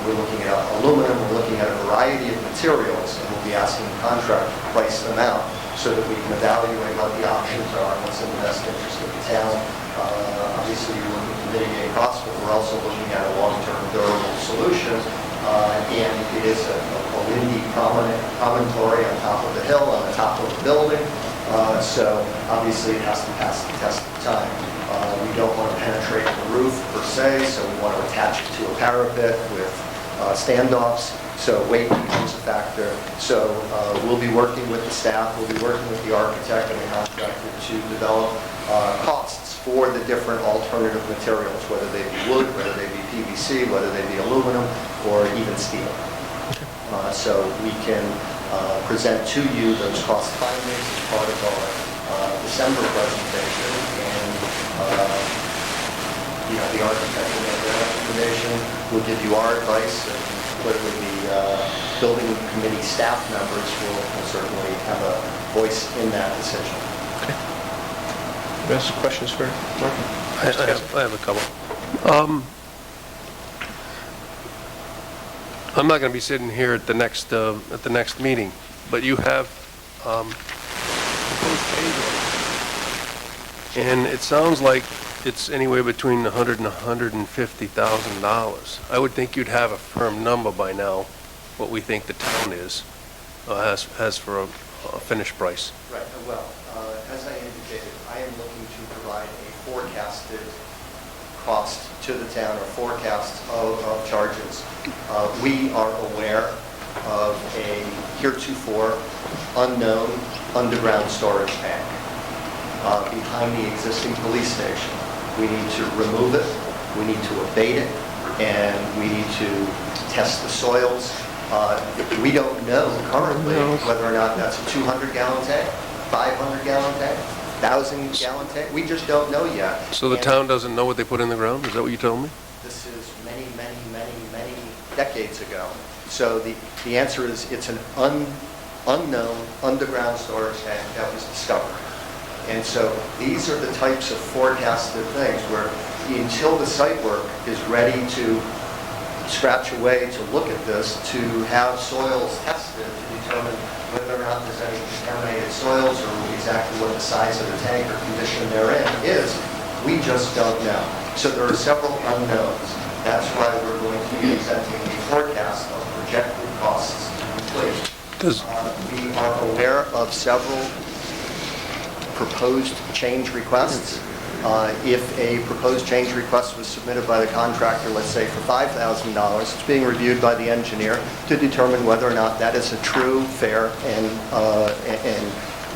we're looking at aluminum, we're looking at a variety of materials, and we'll be asking the contractor to price them out so that we can evaluate what the options are and what's in the best interest of the town. Obviously, we're looking to mitigate costs, but we're also looking at a long-term durable solution. And it is a windy promontory on top of the hill, on the top of the building. So obviously it has to pass the test of time. We don't want to penetrate the roof per se, so we want to attach it to a parapet with standoffs. So weight becomes a factor. So we'll be working with the staff, we'll be working with the architect and the contractor to develop costs for the different alternative materials, whether they be wood, whether they be PVC, whether they be aluminum, or even steel. So we can present to you those cost findings as part of our December presentation, and the architect will make their recommendation. We'll give you our advice, and clearly the building committee staff members will certainly have a voice in that decision. Yes, questions for Mark? I have a couple. I'm not going to be sitting here at the next meeting, but you have proposed pay raise, and it sounds like it's anywhere between $100,000 and $150,000. I would think you'd have a firm number by now, what we think the town is has for a finished price. Right. Well, as I indicated, I am looking to provide a forecasted cost to the town, or forecasts of charges. We are aware of a heretofore unknown underground storage tank behind the existing police station. We need to remove it, we need to abate it, and we need to test the soils. We don't know currently whether or not that's a 200-gallon tank, 500-gallon tank, 1,000-gallon tank. We just don't know yet. So the town doesn't know what they put in the ground? Is that what you told me? This is many decades ago. So the answer is it's an unknown underground storage tank that was discovered. And so these are the types of forecasted things where until the site work is ready to scratch away to look at this, to have soils tested to determine whether or not there's any contaminated soils or exactly what the size of the tank or condition they're in is, we just don't know. So there are several unknowns. That's why we're going to be presenting a forecast of projected costs to complete. We are aware of several proposed change requests. If a proposed change request was submitted by the contractor, let's say for $5,000, it's being reviewed by the engineer to determine whether or not that is a true, fair, and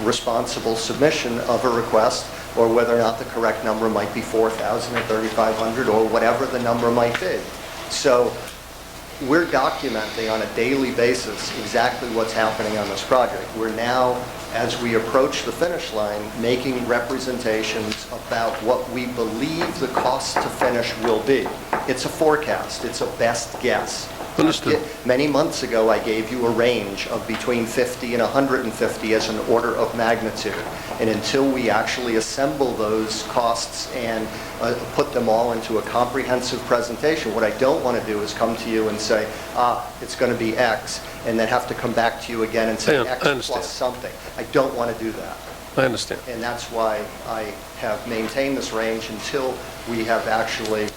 responsible submission of a request, or whether or not the correct number might be $4,000 or $3,500 or whatever the number might be. So we're documenting on a daily basis exactly what's happening on this project. We're now, as we approach the finish line, making representations about what we believe the cost to finish will be. It's a forecast. It's a best guess. Understood. Many months ago, I gave you a range of between 50 and 150 as an order of magnitude. And until we actually assemble those costs and put them all into a comprehensive presentation, what I don't want to do is come to you and say, it's going to be X, and then have to come back to you again and say X plus something. I don't want to do that. I understand. And that's why I have maintained this range until we have actually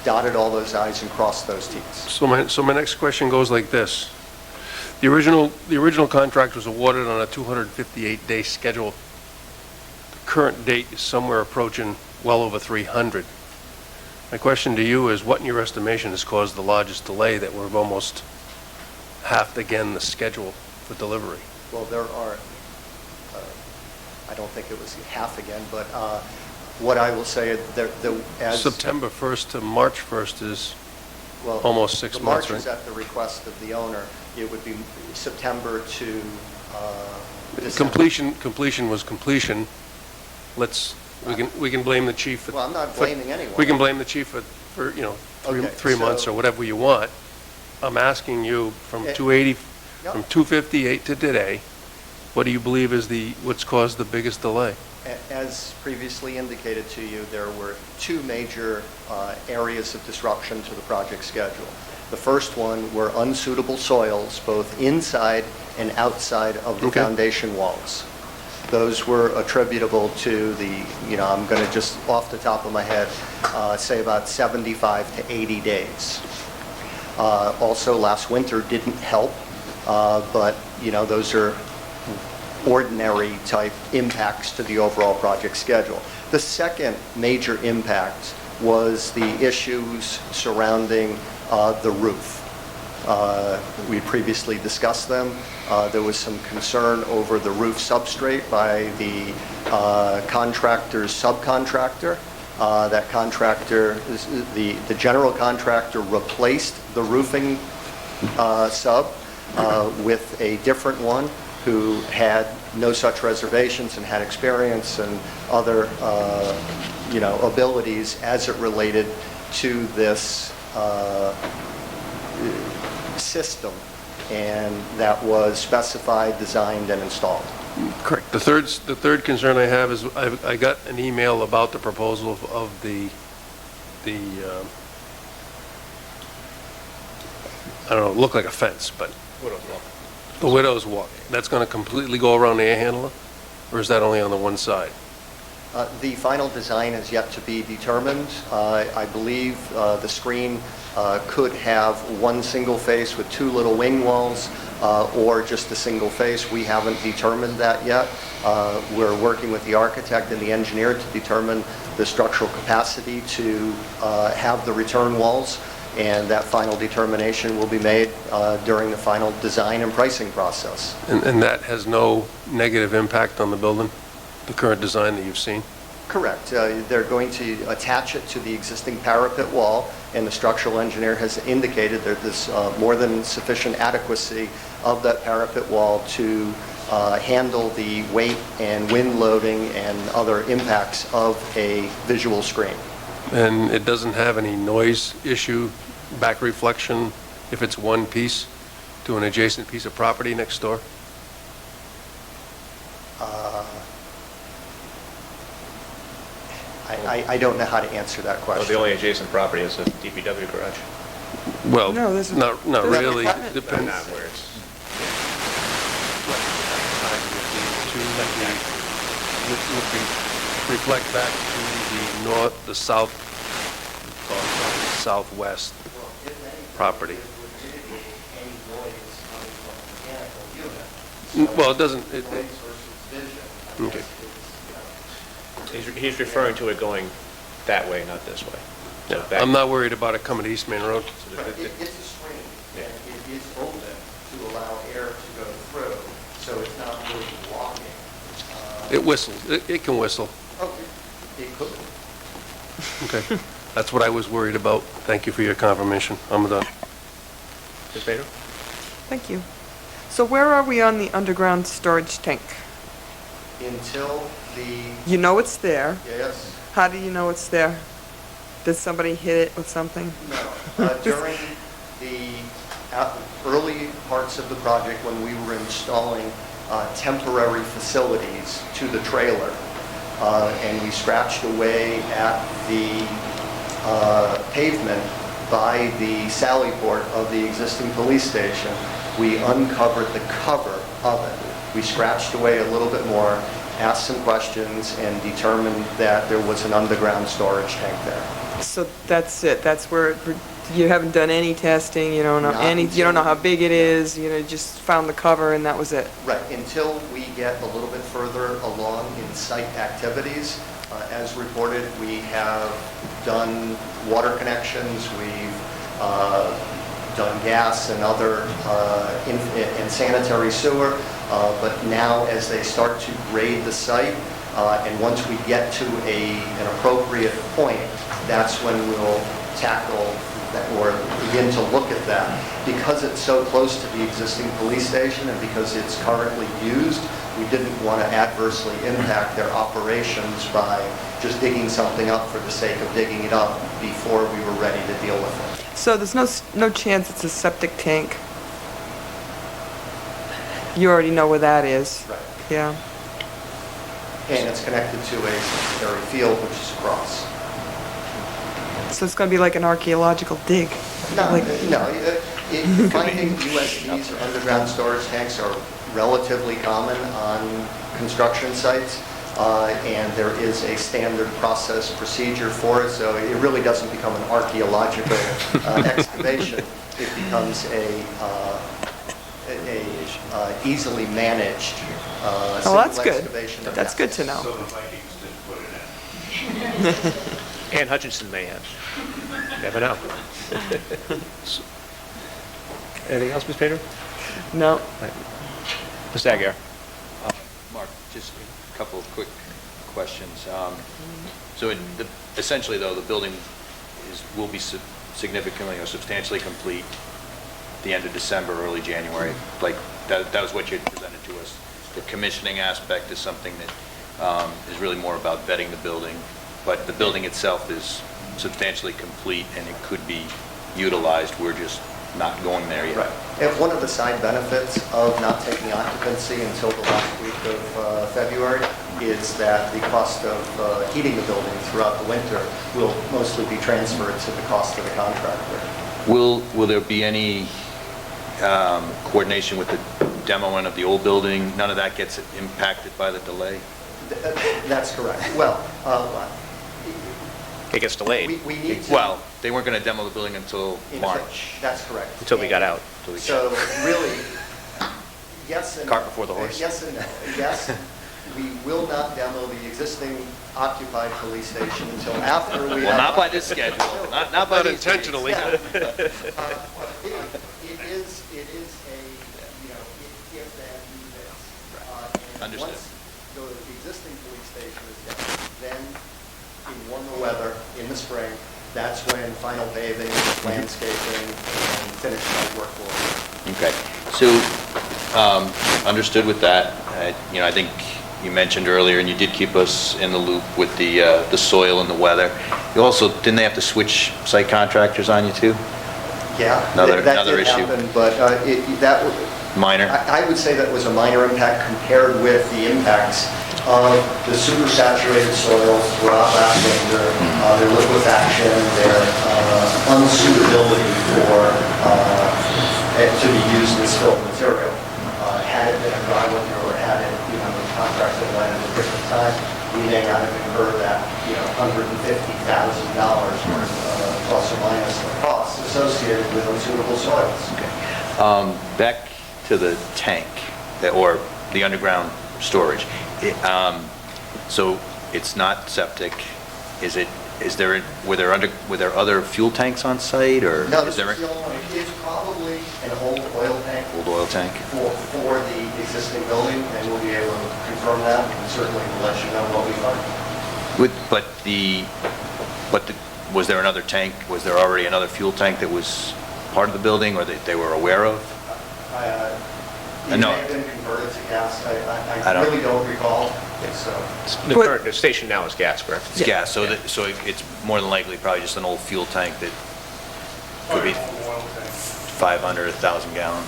dotted all those I's and crossed those T's. So my next question goes like this. The original contract was awarded on a 258-day schedule. The current date is somewhere approaching well over 300. My question to you is, what in your estimation has caused the largest delay that we've almost halved again the schedule for delivery? Well, there are, I don't think it was half again, but what I will say, as September 1st to March 1st is Well, almost 6 months, The March is right? at the request of the owner. It would be September to December. Completion was completion. We can blame the chief. Well, I'm not blaming anyone. We can blame the chief for Okay, three months so- or whatever you want. I'm asking you from 280, Yep. from 258 to today, what do you believe is what's caused the biggest delay? As previously indicated to you, there were two major areas of disruption to the project schedule. The first one were unsuitable soils, both inside and outside of the Okay. foundation walls. Those were attributable to I'm going to just off the top of my head, say about 75 to 80 days. Also, last winter didn't help, but, those are ordinary type impacts to the overall project schedule. The second major impact was the issues surrounding the roof. We previously discussed them. There was some concern over the roof substrate by the contractor's subcontractor. That contractor, the general contractor replaced the roofing sub with a different one who had no such reservations and had experience and other, abilities as it related to this system, and that was specified, designed, and installed. Correct. The third concern I have is I got an email about the proposal of the I don't know, look like a fence, but the Widow's Walk. That's going to completely go around the air handler, or is that only on the one side? The final design is yet to be determined. I believe the screen could have one single face with two little wing walls, or just a single face. We haven't determined that yet. We're working with the architect and the engineer to determine the structural capacity to have the return walls, and that final determination will be made during the final design and pricing process. And that has no negative impact on the building, the current design that you've seen? Correct. They're going to attach it to the existing parapet wall, and the structural engineer has indicated that there's more than sufficient adequacy of that parapet wall to handle the weight and wind loading and other impacts of a visual screen. And it doesn't have any noise issue, back reflection, if it's one piece to an adjacent piece of property next door? I don't know how to answer that Oh, question. the only adjacent property is the DPW garage. Well, No, there's a- not there's an really. apartment. Depends. Not where it's, Would reflect back to the north, the south, southwest property. Well, it doesn't, okay. he's referring to it going that way, not this way. So back- I'm not worried about it coming to East Main Road. It's a screen, and it is open to allow air to go through, so it's not really blocking. It whistles, it can whistle. Oh, it could. Okay. That's what I was worried about. Thank you for your confirmation. I'm done. Ms. Bader? Thank you. So where are we on the underground storage tank? Until the, You know it's there. yes, How do you know it's there? Did somebody hit it with something? no. During the early parts of the project, when we were installing temporary facilities to the trailer, and we scratched away at the pavement by the sally port of the existing police station, we uncovered the cover of it. We scratched away a little bit more, asked some questions, and determined that there was an underground storage tank there. So that's it, that's where, you haven't done any testing, you don't know Not any, you don't know how until- big it is, just found the cover and that was it? Right, until we get a little bit further along in site activities, as reported, we have done water connections, we've done gas and other, and sanitary sewer, but now as they start to grade the site, and once we get to an appropriate point, that's when we'll tackle or begin to look at that. Because it's so close to the existing police station and because it's currently used, we didn't want to adversely impact their operations by just digging something up for the sake of digging it up before we were ready to deal with it. So there's no chance it's a septic tank? You already know where that is? Right. Yeah. And it's connected to a secondary field, which is across. So it's going to be like an archaeological dig? No, Like- finding USDs or underground storage tanks are relatively common on construction sites, and there is a standard process procedure for it, so it really doesn't become an archaeological excavation. It becomes a easily managed Oh, single that's good. excavation. That's good to know. Ann Hutchinson may have. Never know. Anything else, Ms. Pedro? No. Mr. Aguirre? Mark, just a couple of quick questions. So essentially, though, the building will be significantly or substantially complete at the end of December, early January. Like, that was what you had presented to us. The commissioning aspect is something that is really more about vetting the building, but the building itself is substantially complete and it could be utilized. We're just not going there yet. Right. And one of the side benefits of not taking occupancy until the last week of February is that the cost of heating the building throughout the winter will mostly be transferred to the cost of the contractor. Will there be any coordination with the demoing of the old building? None of that gets impacted by the delay? That's correct. Well, It gets delayed. we need to... Well, they weren't going to demo the building until March. That's correct. Until we got out. So really, yes and no. Cart before the horse. Yes and no. Yes, we will not demo the existing occupied police station until after we have... Well, not by this schedule, not by these dates. intentionally. It is a, if that, do this. And Understood. once the existing police station is down, then in warmer weather, in the spring, that's when final paving, landscaping, and finished work will occur. Okay, so, understood with that. I think you mentioned earlier, and you did keep us in the loop with the soil and the weather. You also, didn't they have to switch site contractors on you too? Yeah, Another that did issue. happen, but Minor? I would say that was a minor impact compared with the impacts of the supersaturated soils throughout last winter, their liquefaction, their unsuitability to be used as fill material. Had it been a dry winter or had it, the contract had landed at a different time, we may not have incurred that, $150,000 worth plus or minus the costs associated with unsuitable soils. Okay. Back to the tank, or the underground storage. So it's not septic. Were there other fuel tanks on site, or? No, is this there is the only one. It's probably an old oil tank. Old oil tank? For the existing building, and we'll be able to confirm that, and certainly we'll let you know what we find. Was there another tank, was there already another fuel tank that was part of the building, or they were aware of? It No. may have been converted to gas. I I don't- really don't recall. The station now is gas, correct? It's gas, so it's more than likely probably just an old fuel tank that could be 500, 1,000 gallon.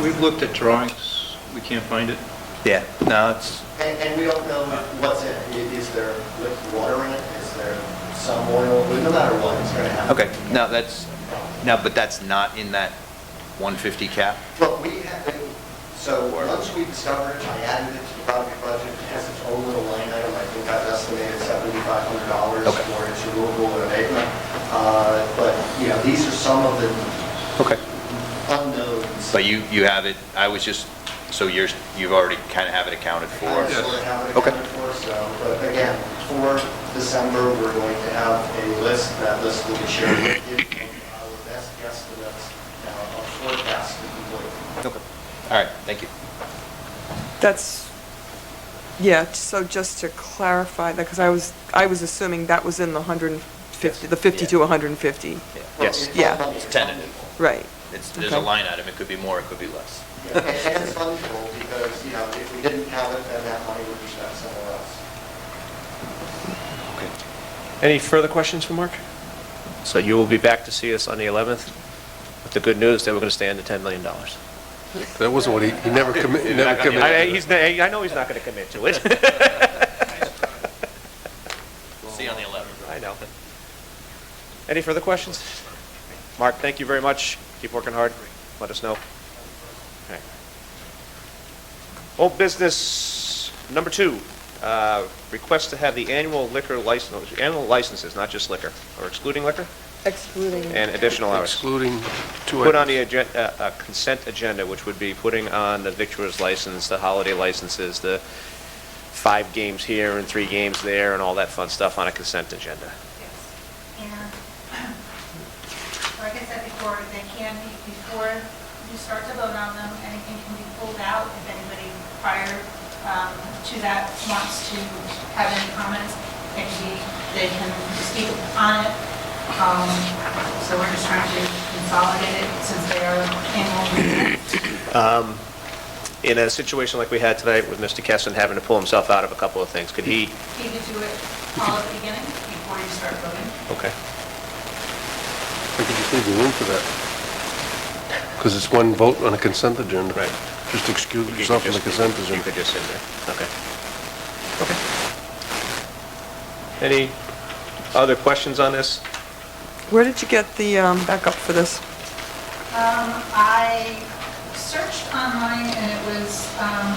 We've looked at drawings, we can't find it. Yeah, no, it's, And we don't know what's in it. Is there liquid water in it? Is there some oil? No matter what, it's going to happen. okay, but that's not in that 150 cap? Well, so once we discovered it, I added it to the project budget. It has its own little line item. I think I've estimated $7,500 Okay. for its removal and abatement. But, these are some of the Okay. unknowns. But you have it, so you've already kind of have it accounted for? I sort of have it Okay. accounted for, but again, for December, we're going to have a list. That list will be shared with you. Our best guesstimates, our forecast to complete. Okay. All right, thank you. So just to clarify that, because I was assuming that was in the $150,000 50, the 50 to 150. Yes. Yeah, It's tentative. right. There's a Okay. line item, it could be more, it could be less. Yeah, and it's fungible because, if we didn't have it, then that money would be spent somewhere else. Any further questions for Mark? So you will be back to see us on the 11th with the good news that we're going to stay under $10 million. That wasn't what he never committed. I know he's not going to commit to it. We'll see you on the 11th. I know. Any further questions? Mark, thank you very much. Keep working hard. Let us know. Okay. Old business number 2, request to have the annual licenses, not just liquor, or excluding liquor, Excluding, and additional hours. Excluding two Put on items. the consent agenda, which would be putting on the victuals license, the holiday licenses, the 5 games here and 3 games there, and all that fun stuff on a consent agenda. And like I said before, they can be, before you start to vote on them, anything can be pulled out. If anybody prior to that wants to have any comments, they can speak on it. So we're just trying to consolidate it since they are annual. In a situation like we had tonight with Mr. Kessin having to pull himself out of a couple of things, could he? You could do it all at the beginning before you start voting. Okay. I could just leave the room for that. Because it's one vote on a consent agenda. Right. Just excuse yourself from the consent You agenda. could just sit there. Okay. Okay. Any other questions on this? where did you get the backup for this? I searched online and it was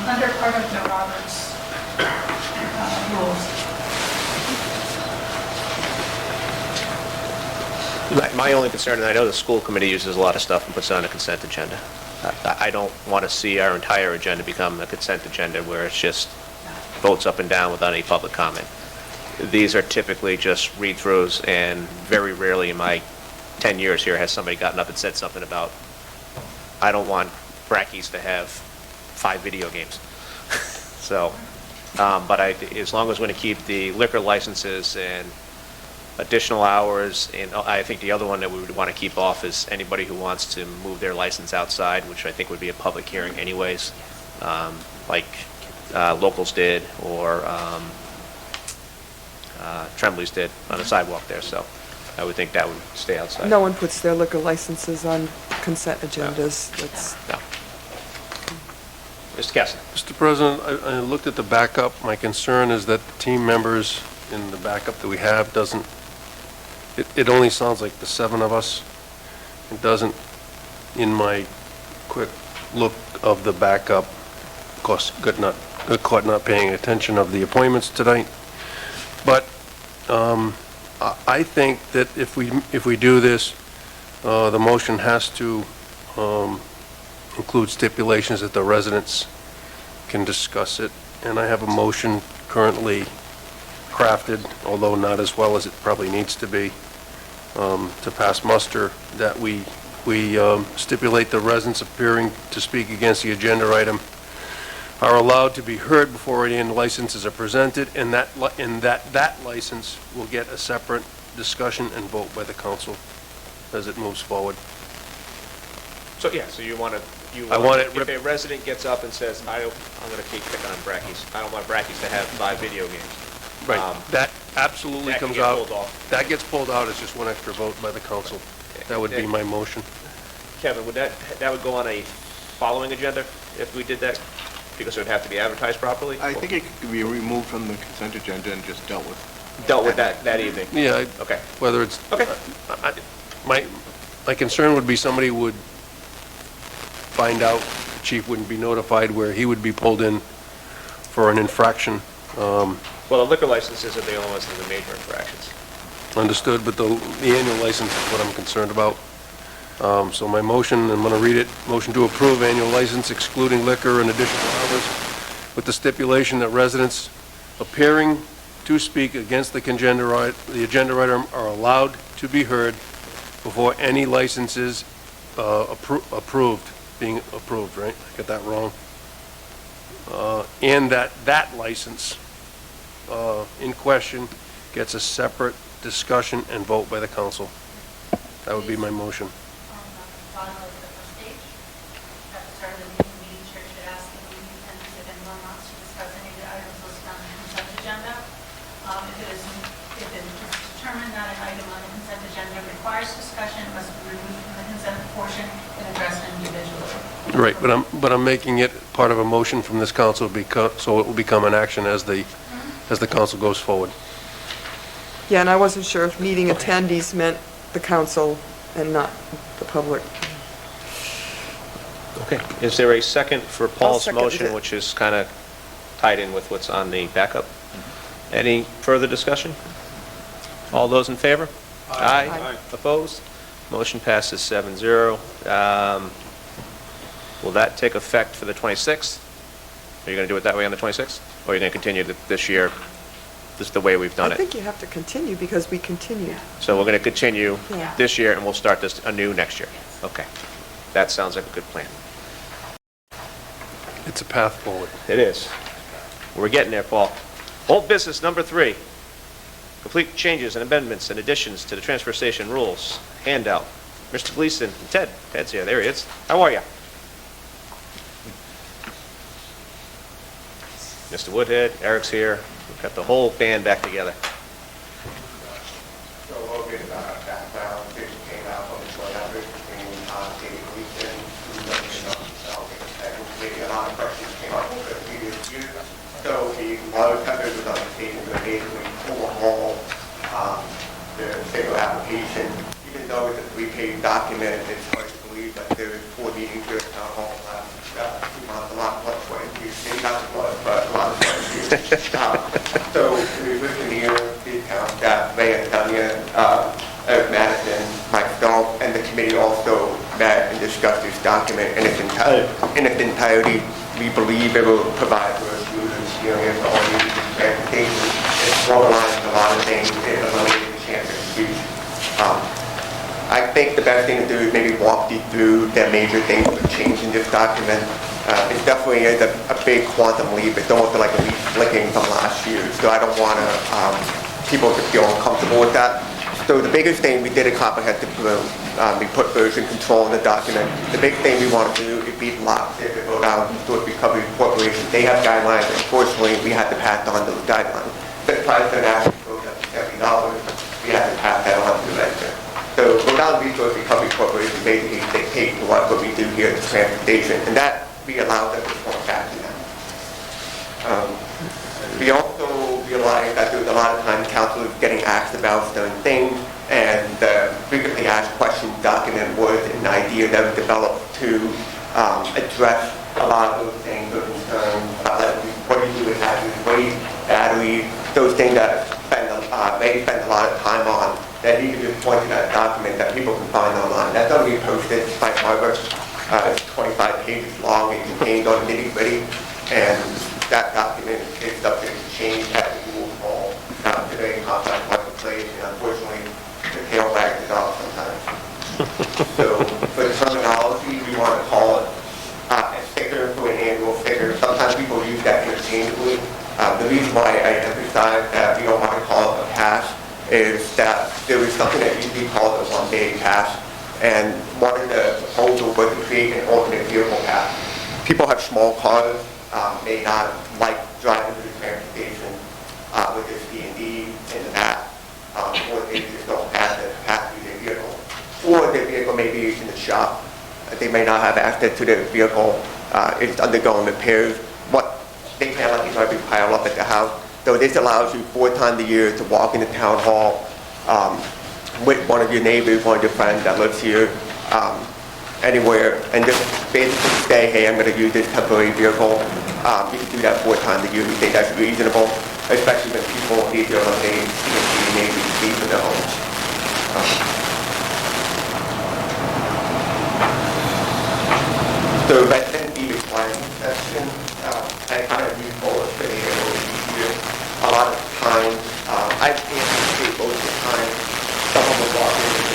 under part of the Roberts rules. My only concern, and I know the school committee uses a lot of stuff and puts it on a consent agenda. I don't want to see our entire agenda become a consent agenda where it's just votes up and down without any public comment. These are typically just read-throughs, and very rarely in my 10 years here has somebody gotten up and said something about, I don't want Brackies to have 5 video games. So, but as long as we're going to keep the liquor licenses and additional hours, and I think the other one that we would want to keep off is anybody who wants to move their license outside, which I think would be a public hearing anyways, like Locals did, or Tremblay's did on the sidewalk there, so I would think that would stay outside. No one puts their liquor licenses on consent agendas. That's, No. Mr. Kessin? Mr. President, I looked at the backup. My concern is that the team members in the backup that we have doesn't, it only sounds like the 7 of us. It doesn't, in my quick look of the backup, of course, got caught not paying attention of the appointments tonight. But I think that if we do this, the motion has to include stipulations that the residents can discuss it. And I have a motion currently crafted, although not as well as it probably needs to be, to pass muster, that we stipulate the residents appearing to speak against the agenda item are allowed to be heard before any licenses are presented, and that license will get a separate discussion and vote by the council as it moves forward. So, yeah, so you want to, I want it if a resident gets up and says, I'm going to keep picking on Brackies, I don't want Brackies to have 5 video games. Right, that absolutely that can comes get out. pulled off. That gets pulled out, it's just one extra vote by the council. That would be my motion. Kevin, would that would go on a following agenda if we did that? Because it would have to be advertised properly? I think it could be removed from the consent agenda and just dealt with. Dealt with that evening? Yeah, Okay. whether it's, Okay. my concern would be somebody would find out, the chief wouldn't be notified, where he would be pulled in for an infraction. Well, the liquor licenses are the only ones that are major infractions. Understood, but the annual license is what I'm concerned about. So my motion, I'm going to read it, motion to approve annual license excluding liquor and additional hours with the stipulation that residents appearing to speak against the agenda item are allowed to be heard before any licenses being approved, right? I got that wrong. And that license in question gets a separate discussion and vote by the council. That would be my motion. Bottom of the first page, at the start of the meeting, chair should ask the meeting attendants if anyone wants to discuss any of the items listed on the consent agenda. If it is determined that an item on the consent agenda requires discussion, it must be removed from the consent portion and addressed individually. Right, but I'm making it part of a motion from this council so it will become an action as the council goes forward. Yeah, and I wasn't sure if meeting attendees meant the council and not the public. Okay. Is there a second for Paul's second motion, it. which is kind of tied in with what's on the backup? Any further discussion? All those in favor? Aye. Aye. Opposed? Motion passes 7-0. Will that take effect for the 26th? Are you going to do it that way on the 26th? Or are you going to continue this year, this is the way we've done I it? think you have to continue because we continued. So we're going to continue Yeah. this year, and we'll start this anew next year? Okay. That sounds like a good plan. It's a path forward. It is. We're getting there, Paul. Old business number 3. Complete changes and amendments and additions to the transfer station rules. Handout. Mr. Gleason and Ted. Ted's here. There he is. How are you? Mr. Woodhead, Eric's here. We've got the whole band back together. So a little bit about background, this came out from the collaboration between David Gleason, who represented himself, and maybe a lot of questions came up over the previous years. So the water tenders was undertaken to basically overhaul the single application. Even though it's a 3-page document, it's hard to believe that there was 4 meetings here at Town Hall last 2 months, a lot of blood, sweat, and tears. Maybe not the blood, but a lot of sweat and tears. So we were near the town staff, Mayor Tanya, Eric Madison, myself, and the committee also met and discussed this document in its entirety. We believe it will provide for a smooth experience for all users of transportation. It formalized a lot of things. It eliminated the chance of confusion. I think the best thing to do is maybe walk you through the major things that change in this document. It definitely is a big quantum leap. It's almost like a leaf flicking from last year. So I don't want people to feel uncomfortable with that. So the biggest thing, we did a comprehensive review. We put version control in the document. The big thing we want to do is beat lots if it Rhode Island Resource Recovery Corporation. They have guidelines, and unfortunately, we had to pass on those guidelines. The price of an average goes up to $70. We had to pass that on to the resident. So Rhode Island Resource Recovery Corporation basically dictates what we do here at the transfer station, and that we allow them to perform back to them. We also realized that there was a lot of times council was getting asked about certain things, and the frequently asked questions document was an idea that was developed to address a lot of those things or concerns. What do you do with hazardous waste, batteries, those things that they spend a lot of time on, that you can just point to that document that people can find online. That's going to be posted by Margaret. It's 25 pages long. It contains all the nitty-gritty, and that document is subject to change as we move along. Today, outside marketplace, and unfortunately, the tail wags it off sometimes. So, for the terminology, we want to call it a sticker to an annual sticker. Sometimes people use that interchangeably. The reason why I emphasize that we don't want to call it a pass is that there is something that usually called a one-day pass, and one of the proposals was to create an alternate vehicle pass. People have small cars, may not like driving to the transportation with their C&D in the back, or they just don't have the capacity of their vehicle. Or their vehicle may be used in the shop. They may not have access to their vehicle. It's undergoing repairs. What they can't let the garbage pile up at the house. So this allows you 4 times a year to walk into town hall with one of your neighbors, one of your friends that lives here, anywhere, and just basically say, hey, I'm going to use this temporary vehicle. You can do that 4 times a year. We think that's reasonable, especially when people need their own days to see neighbors leave in their homes. So resident fee requirement section, I kind of use forward for the year. A lot of times, I've seen it most of the time, someone will walk into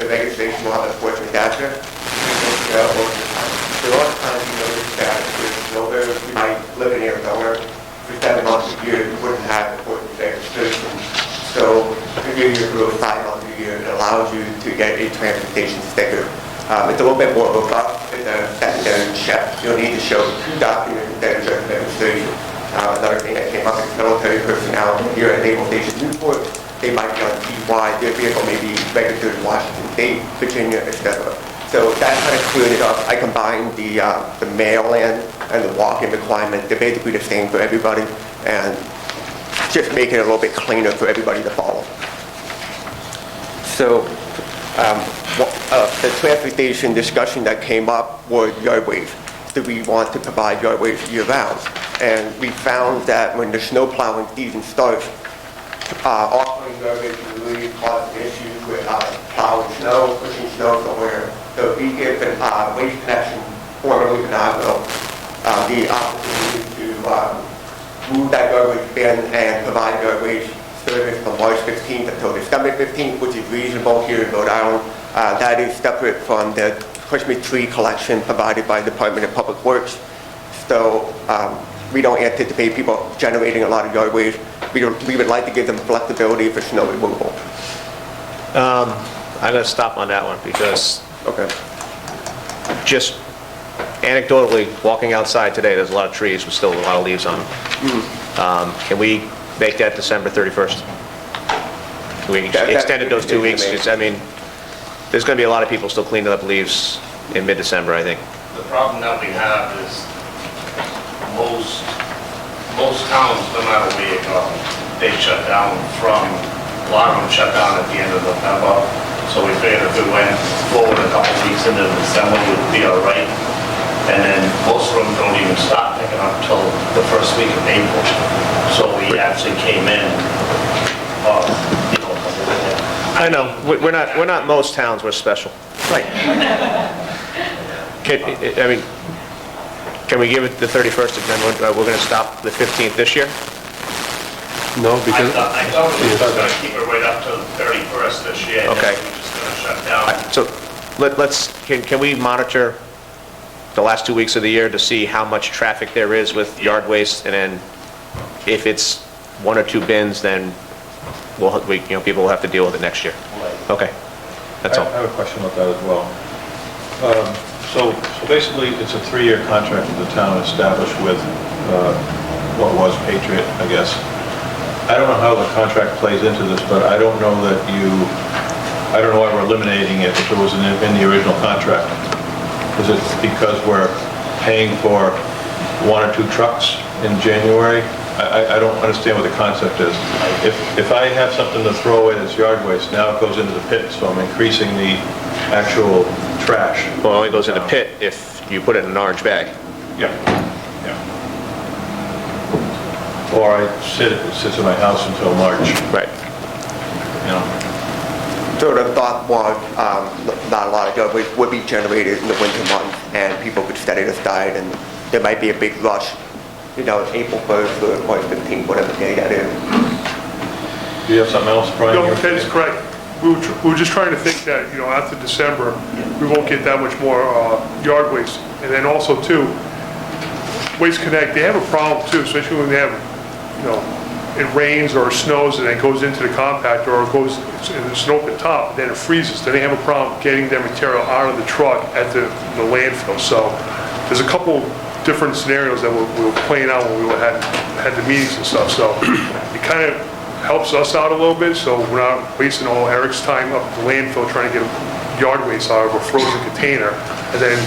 the registration will have a portrait capture. Most of the time. There are times you notice that there's snowbirds who might live in Arizona for 7 months a year who wouldn't have a portrait registration. So road sign on the year, it allows you to get a transportation sticker. It's a little bit more robust. It's a secondary check. You'll need to show 2 documents instead of just demonstration. Another thing that came up is military personnel here at Naval Station Newport. They might be on TY. Their vehicle may be registered in Washington State, Virginia, etc. So that kind of cleared it up. I combined the mail-in and the walk-in requirement. They're basically the same for everybody, and just making it a little bit cleaner for everybody to follow. So the transportation discussion that came up was yardways. Do we want to provide yardways year-round? And we found that when the snow plowing season starts, offering yardways can really cause issues with plowing snow, pushing snow somewhere. So we give Waste Connection, formerly Canaville, the opportunity to move that yardways bin and provide yardways service from March 15th until December 15th, which is reasonable here in Rhode Island. That is separate from the Christmas tree collection provided by the Department of Public Works. So we don't anticipate people generating a lot of yardways. We would like to give them flexibility for snow removal. I'm going to stop on that one because just anecdotally, walking outside today, there's a lot of trees with still a lot of leaves on them. Can we make that December 31st? Can we extend it those 2 weeks? I mean, there's going to be a lot of people still cleaning up leaves in mid-December, I think. The problem that we have is most towns, no matter where you go, they shut down a lot of them shut down at the end of November. So we figured if we went forward a couple weeks into December, we'd be all right. And then most of them don't even start picking up until the first week of April. So we actually came in, I know, we're not most towns, we're special. Right. Can we give it the 31st and then we're going to stop the 15th this year? No, because... I thought we were just going to keep it right up to the 31st this year. Okay. And then we're just going to shut down. So can we monitor the last 2 weeks of the year to see how much traffic there is with yard waste, and then if it's 1 or 2 bins, then people will have to deal with it next year? Okay, that's all. I have a question about that as well. So basically, it's a 3-year contract that the town established with what was Patriot, I guess. I don't know how the contract plays into this, but I don't know why we're eliminating it if it was in the original contract. Is it because we're paying for 1 or 2 trucks in January? I don't understand what the concept is. If I have something to throw away that's yard waste, now it goes into the pit, so I'm increasing the actual trash. Well, it only goes in the pit if you put it in an orange bag. Yeah. Or it sits in my house until March. Right. So the thought was not a lot of yard waste would be generated in the winter months, and people could set it aside, and there might be a big rush, April 1st or March 15th, whatever day that is. Do you have something else, Brian? No, that is correct. We were just trying to think that, after December, we won't get that much more yard waste. And then also, too, Waste Connect, they have a problem, too, especially when they have, it rains or snows and it goes into the compactor, or it goes, it's an open top, and then it freezes. Then they have a problem getting their material out of the truck at the landfill. So there's a couple different scenarios that we were playing out when we had the meetings and stuff. So it kind of helps us out a little bit, so we're not wasting all Eric's time up at the landfill trying to get yard waste out of a frozen container. And then,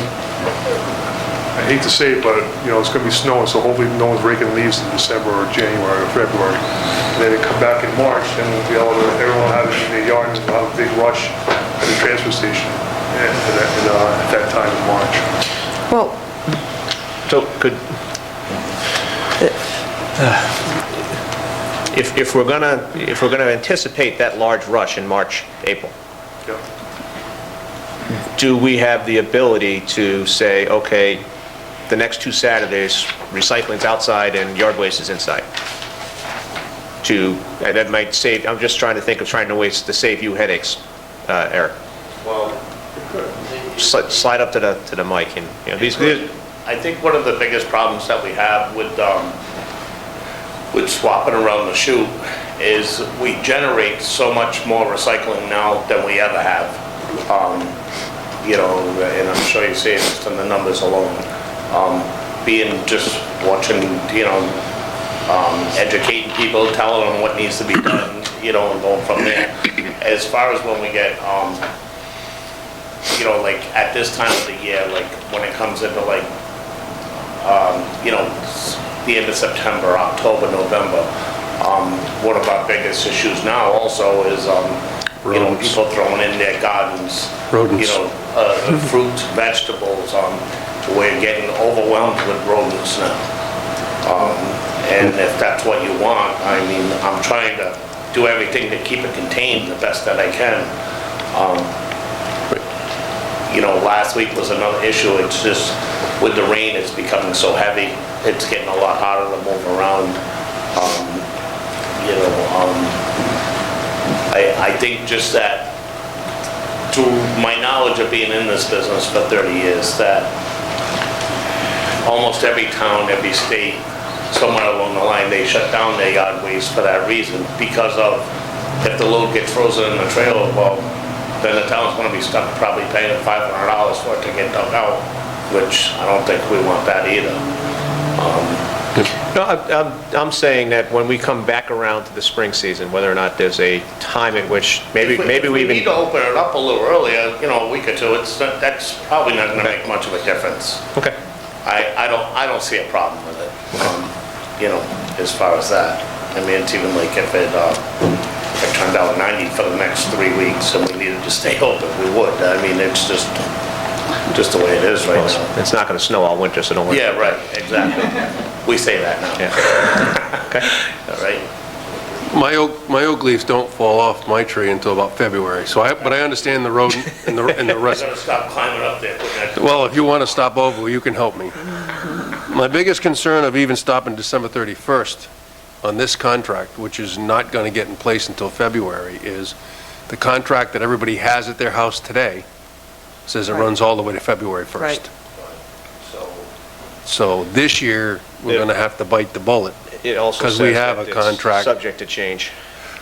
I hate to say it, but it's going to be snowing, so hopefully no one's raking leaves in December or January or February. And then they come back in March, and we'll be able to, everyone will have it in their yard, and we'll have a big rush at the transfer station at that time in March. Well, So if we're gonna anticipate that large rush in March, April, Yeah. do we have the ability to say, okay, the next 2 Saturdays, recycling's outside and yard waste is inside? That might save, I'm just trying to ways to save you headaches, Eric. Well, Slide up to the mic, and these. I think one of the biggest problems that we have with swapping around the chute is we generate so much more recycling now than we ever have. You know, and I'm sure you see it just in the numbers alone. Being just watching, you know, educating people, telling them what needs to be done, you know, and going from there. As far as when we get, you know, like at this time of the year, like when it comes into like, you know, the end of September, October, November, one of our biggest issues now also is, you know, people throwing in their gardens, you know, fruits, vegetables, we're getting overwhelmed with rodents now. And if that's what you want, I mean, I'm trying to do everything to keep it contained the best that I can. You know, last week was another issue. It's just with the rain, it's becoming so heavy. It's getting a lot harder to move around. You know, I think just that, through my knowledge of being in this business for 30 years, that almost every town, every state, somewhere along the line, they shut down their yard waste for that reason, because of, if the load gets frozen in the trailer, well, then the town's gonna be stuck probably paying $500 for it to get dug out, which I don't think we want that either. No, I'm saying that when we come back around to the spring season, whether or not there's a time at which, maybe we If we even... need to open it up a little earlier, you know, a week or two, that's probably not gonna make much of a difference. Okay. I don't see a problem with it, you know, as far as that. I mean, it's even like if it turned out 90 for the next 3 weeks and we needed to stay open, we would. I mean, it's just the way it is right now. It's not going to snow all winter, so don't worry. Yeah, right, exactly. We say that now. Yeah. Okay. All right. My oak leaves don't fall off my tree until about February, so but I understand the rodent and the rest. I'm gonna stop climbing up there. Well, if you want to stop over, you can help me. My biggest concern of even stopping December 31st on this contract, which is not going to get in place until February, is the contract that everybody has at their house today says it runs all the way to February 1st. Right. So this year, we're going to have to bite the bullet. It also Because says we have that a it's Contract. subject to change.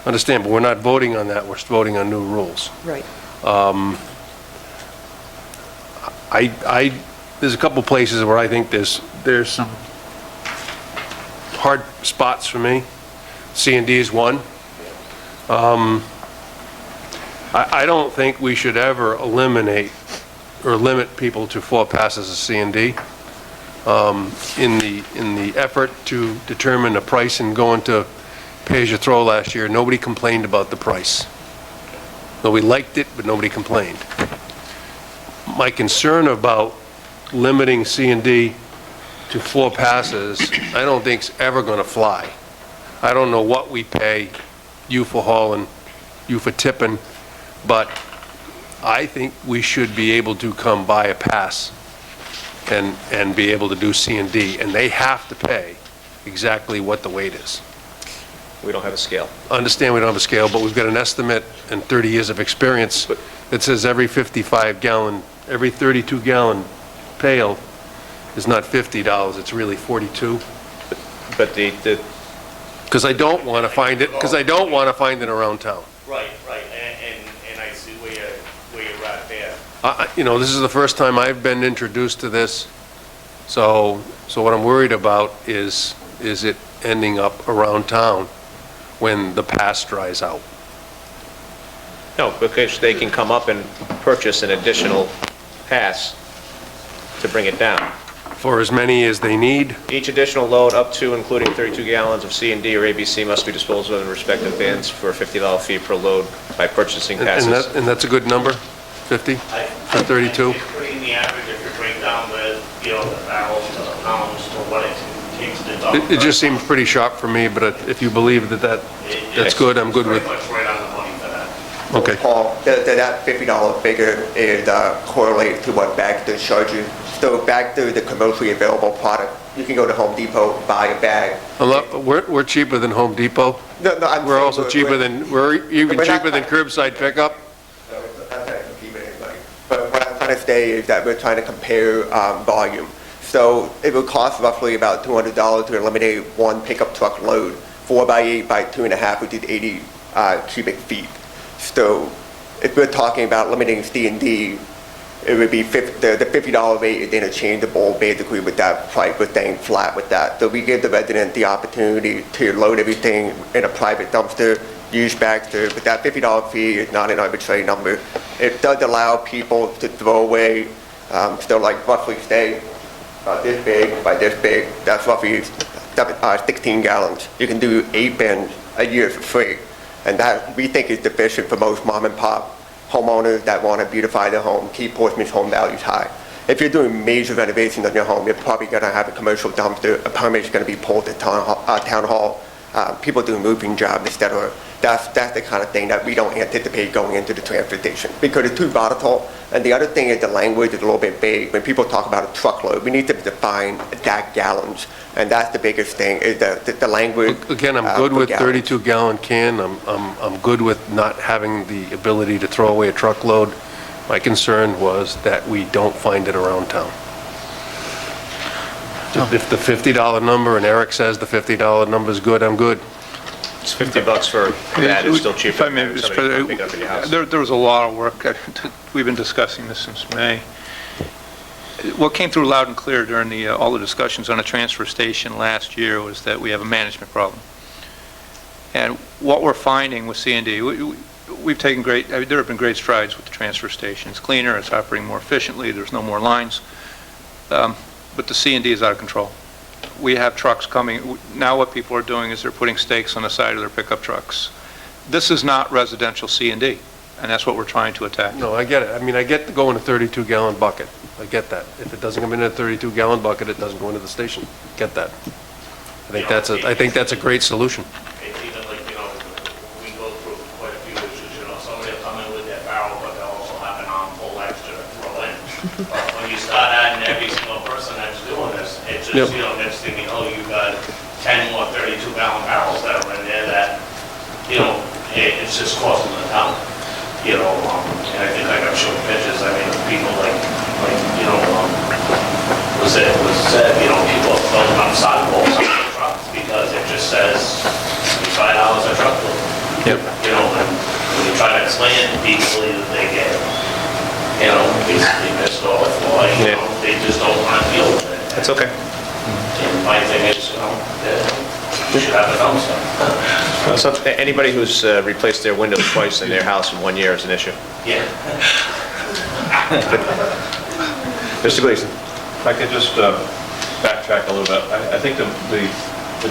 Understand, but we're not voting on that, we're voting on new rules. Right. There's a couple places where I think there's some hard spots for me. C&D is one. I don't think we should ever eliminate or limit people to 4 passes of C&D. In the effort to determine the price and going to pay-as-you-throw last year, nobody complained about the price. Nobody liked it, but nobody complained. My concern about limiting C&D to 4 passes, I don't think is ever going to fly. I don't know what we pay you for hauling, you for tipping, but I think we should be able to come buy a pass and be able to do C&D, and they have to pay exactly what the weight is. We don't have a scale. Understand we don't have a scale, but we've got an estimate and 30 years of experience that says every 55-gallon, every 32-gallon pail is not $50, it's really $42. But the Because I don't want to find it, around town. Right, and I see where you're at there. You know, this is the first time I've been introduced to this, so what I'm worried about is it ending up around town when the pass dries out. No, because they can come up and purchase an additional pass to bring it down. For as many as they need. Each additional load up to including 32 gallons of C&D or ABC must be disposed of in respective bins for a $50 fee per load by purchasing passes. And that's a good number, 50 for 32? It's pretty in the average if you break down the barrels to the pounds to what it takes to dump. It just seems pretty sharp for me, but if you believe that's good, I'm good with. Pretty much right on the money for that. Okay. Paul, that $50 figure is correlated to what bags they charge you. So back to the commercially available product, you can go to Home Depot, buy a bag. We're cheaper than Home Depot. No, we're also cheaper than curbside pickup. But what I'm trying to say is that we're trying to compare volume. So it would cost roughly about $200 to eliminate one pickup truck load 4 by 8 by 2.5, which is 80 cubic feet. So if we're talking about limiting C&D, it would be the $50 rate is interchangeable basically with that price. We're staying flat with that. So we give the resident the opportunity to load everything in a private dumpster, use Bagster, but that $50 fee is not an arbitrary number. It does allow people to throw away, still like roughly say, this big by this big, that's roughly 16 gallons. You can do 8 bins a year for free. And that we think is sufficient for most mom and pop homeowners that want to beautify their home, keep Portsmouth's home values high. If you're doing major renovations on your home, you're probably going to have a commercial dumpster, a permit is going to be pulled at town hall, people doing roofing jobs, etc. That's the kind of thing that we don't anticipate going into the transfer station because it's too volatile. And the other thing is the language is a little bit vague. When people talk about a truckload, we need to define exact gallons. And that's the biggest thing, is the language. Again, I'm good with 32-gallon can. I'm good with not having the ability to throw away a truckload. My concern was that we don't find it around town. If the $50 number, and Eric says the $50 number is good, I'm good. It's $50 for that, it's still cheaper. If I may, than Mr. somebody President, pick up at your house. there was a lot of work. We've been discussing this since May. What came through loud and clear during all the discussions on the transfer station last year was that we have a management problem. And what we're finding with C&D, we've taken there have been great strides with the transfer station. It's cleaner, it's operating more efficiently, there's no more lines. But the C&D is out of control. We have trucks coming. Now what people are doing is they're putting stakes on the side of their pickup trucks. This is not residential C&D, and that's what we're trying to attack. No, I get it. I mean, I get going a 32-gallon bucket. I get that. If it doesn't come in a 32-gallon bucket, it doesn't go into the station. Get that. I think that's a great solution. It's even like, we go through quite a few issues, somebody will come in with their barrel, but they'll also have an armful extra to throw in. But when you start adding every single person that's doing this, it's just, next thing you know, you've got 10 more 32-gallon barrels that are in there that, it's just costing the town. And I think I got showed pictures, I mean, people was said, people are filling up sidewalks on their trucks because it just says $5 a truckload. Yep. And when you try to explain it to people, either they get, basically pissed off or, they just don't want to deal with it. That's okay. And my thing is, we should have a dumpster. So anybody who's replaced their windows twice in their house in 1 year is an issue. Yeah. Mr. Gleason. If I could just backtrack a little bit. I think the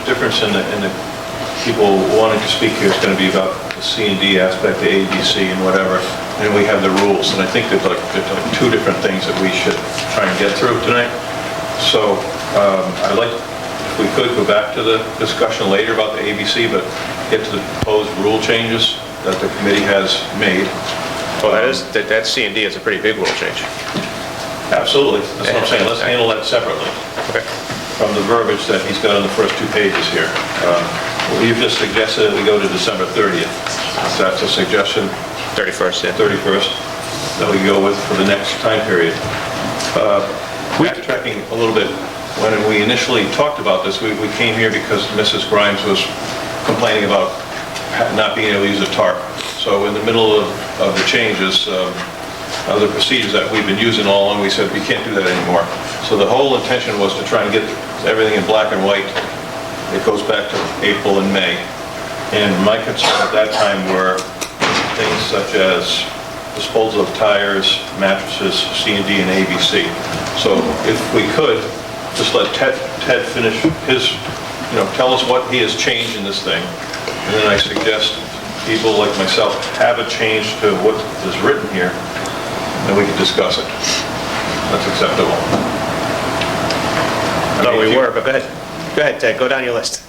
difference in the people wanting to speak here is going to be about the C&D aspect, the ABC and whatever, and we have the rules. And I think there's like two different things that we should try and get through tonight. So I'd like, if we could, go back to the discussion later about the ABC, but get to the proposed rule changes that the committee has made. Well, that C&D is a pretty big rule change. Absolutely. That's what I'm saying. Let's handle that separately. Okay. From the verbiage that he's got on the first 2 pages here. You've just suggested that we go to December 30th. That's a suggestion. 31st, yeah. 31st that we go with for the next time period. Backtracking a little bit, when we initially talked about this, we came here because Mrs. Grimes was complaining about not being able to use a tarp. So in the middle of the changes, of the procedures that we've been using all along, we said we can't do that anymore. So the whole intention was to try and get everything in black and white. It goes back to April and May. And my concern at that time were things such as disposal of tires, mattresses, C&D, and ABC. So if we could, just let Ted finish his, tell us what he has changed in this thing. And then I suggest people like myself have a change to what is written here, and we can discuss it. That's acceptable. No, we were, but go ahead. Go ahead, Ted, go down your list.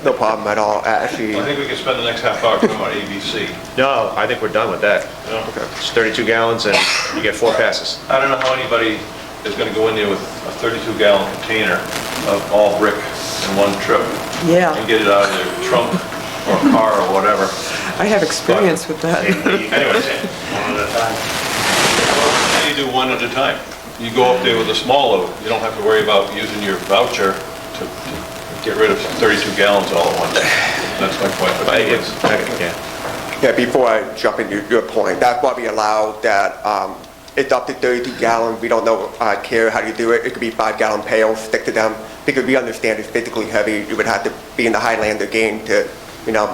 No problem at all, actually. I think we could spend the next half hour talking about ABC. No, I think we're done with that. Yeah. Okay. It's 32 gallons and you get 4 passes. I don't know how anybody is going to go in there with a 32-gallon container of all brick in one trip. Yeah. And get it out of their trunk or car or whatever. I have experience with that. Anyways, One at a time. how do you do one at a time? You go up there with a small load. You don't have to worry about using your voucher to get rid of 32 gallons all at once. That's my point. But anyways. Yeah, before I jump into your point, that's why we allow that it's up to 32 gallons. We don't know, care how you do it. It could be 5-gallon pails, stick to them, because we understand it's physically heavy. You would have to be in the Highlander game to,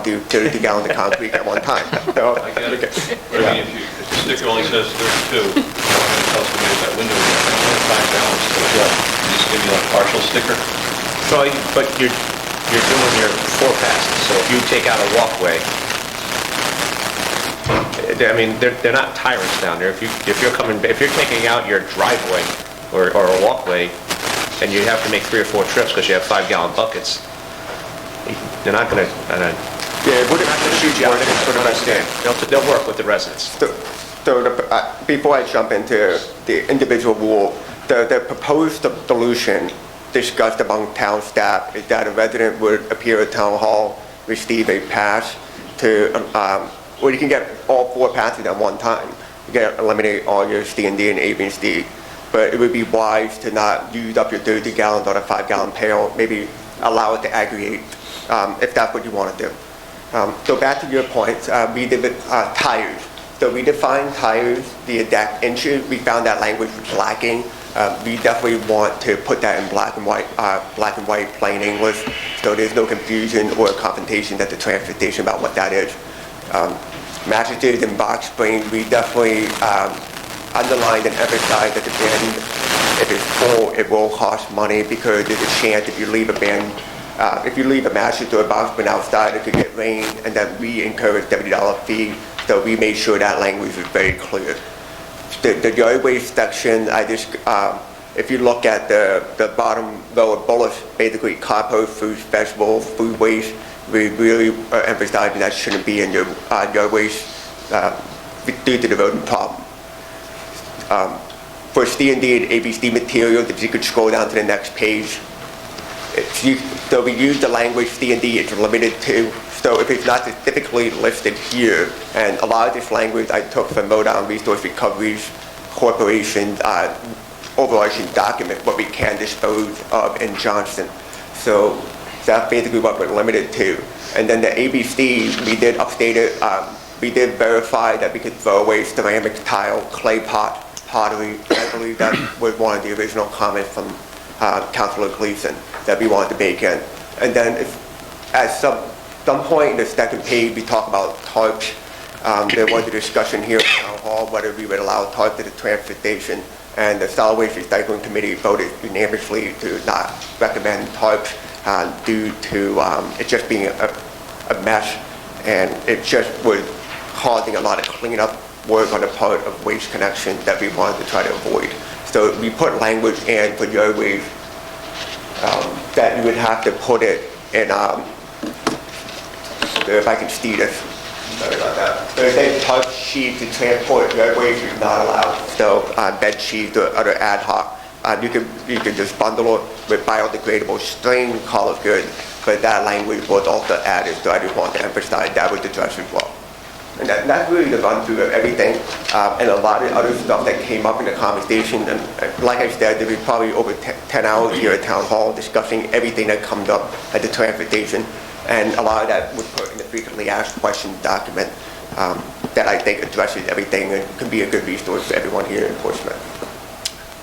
do 32 gallons of concrete at one time. So, I get it. But I mean, if the sticker only says 32, you don't have to customize that window. It's 5 gallons. So you just give me like a partial sticker. So, but you're doing your forecast, so if you take out a walkway, I mean, they're not tyrants down there. If you're taking out your driveway or a walkway, and you have to make 3 or 4 trips because you have 5-gallon buckets, they're not going to shoot you out for the resident. They'll work with the residents. So before I jump into the individual rule, the proposed solution discussed among town staff is that a resident would appear at town hall, receive a pass to, or you can get all 4 passes at one time. You can eliminate all your C&D and A, B, and C. But it would be wise to not use up your 30 gallons on a 5-gallon pail. Maybe allow it to aggregate if that's what you want to do. So back to your point, we did tires. So we defined tires, the exact inches. We found that language was lacking. We definitely want to put that in black and white plain English, so there's no confusion or confrontation at the transfer station about what that is. Mattresses and box springs, we definitely underlined and emphasized at the bin, if it's full, it will cost money because there's a chance if you leave a bin, if you leave a mattress or a box spring outside, it could get rain, and then we incur a $70 fee. So we made sure that language was very clear. The yard waste section, if you look at the bottom row of bullets, basically compost, fruits, vegetables, food waste, we really are emphasizing that shouldn't be in your yard waste due to the rodent problem. For C&D and ABC materials, if you could scroll down to the next page, so we use the language C&D, it's limited to. So if it's not specifically listed here, and a lot of this language I took from Rhode Island Resource Recovery Corporation's overarching document, what we can dispose of in Johnston. So that's basically what we're limited to. And then the ABC, we did update it. We did verify that we could throw away ceramic tile, clay pot, pottery. I believe that was one of the original comments from Councilor Gleason that we wanted to bake in. And then at some point in the second page, we talk about tarps. There was a discussion here at Town Hall whether we would allow tarps at the transfer station, and the Solid Waste Recycling Committee voted unanimously to not recommend tarps due to it just being a mess, and it just was causing a lot of cleanup work on the part of Waste Connection that we wanted to try to avoid. So we put language in for yard waste that you would have to put it in, if I can see this, sorry about that. There's a tarp sheet to transport yard waste is not allowed. So bed sheets or other ad hoc. You can just bundle it with biodegradable string, call it good, but that language was also added, so I just want to emphasize that was addressed as well. And that's really the run through of everything, and a lot of other stuff that came up in the conversation. And like I said, there was probably over 10 hours here at Town Hall discussing everything that comes up at the transfer station, and a lot of that was put in the frequently asked questions document that I think addresses everything and can be a good resource for everyone here in Portsmouth.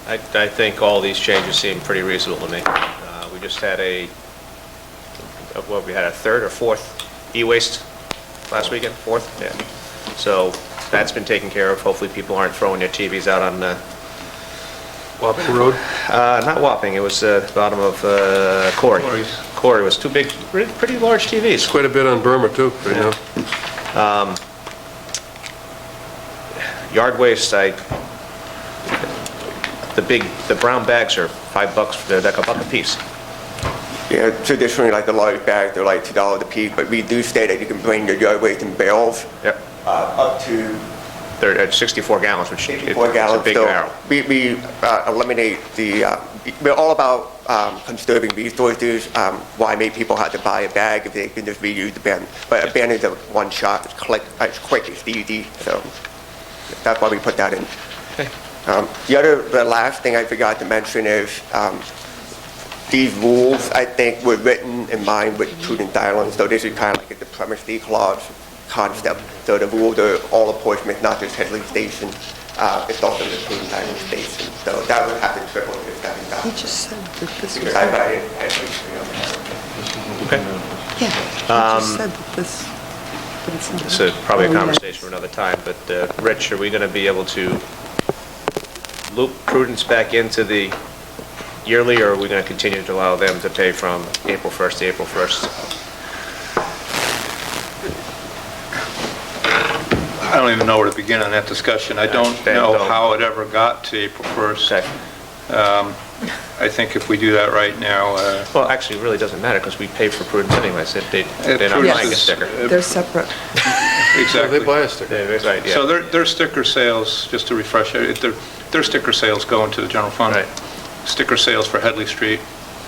I think all these changes seem pretty reasonable to me. We just had we had a third or fourth e-waste last weekend, fourth? Yeah. So that's been taken care of. Hopefully people aren't throwing their TVs out on Wapping Road? Not Wapping, it was the bottom of Corey. Corey was two big, pretty large TVs. Quite a bit on Burma too, right now. Yard waste, the brown bags are $5, they're like $1 a piece. Yeah, traditionally, like the large bags, they're like $2 a piece, but we do say that you can bring your yard waste in barrels up to 64 gallons, which is a big so barrel. We eliminate we're all about conserving resources. Why make people have to buy a bag if they can just reuse the bin? But a bin is a one shot, it's quick, it's easy, so that's why we put that in. Okay. The last thing I forgot to mention is these rules, I think, were written in mind with Prudence Island, so this is kind of like a supremacy clause concept. So the rules are all of Portsmouth, not just Headley Station, it's also the Prudence Island Station. So that would have to triple the second He document. just said that this was... Because I write it Headley. Okay. Yeah, he just said that this, but it's not. This is probably a Oh, yeah. conversation for another time, but Rich, are we going to be able to loop Prudence back into the yearly, or are we going to continue to allow them to pay from April 1st to April 1st? I don't even know where to begin on that discussion. I don't know don't. how it ever got to April 1st. Okay. I think if we do that right now, Well, actually, it really doesn't matter, because we pay for Prudence anyways. They're not Prudence buying a is- sticker. They're separate. exactly. They buy a sticker. Right, yeah. So their sticker sales, just to refresh, their sticker sales go into the general fund. Right. Sticker sales for Headley Street,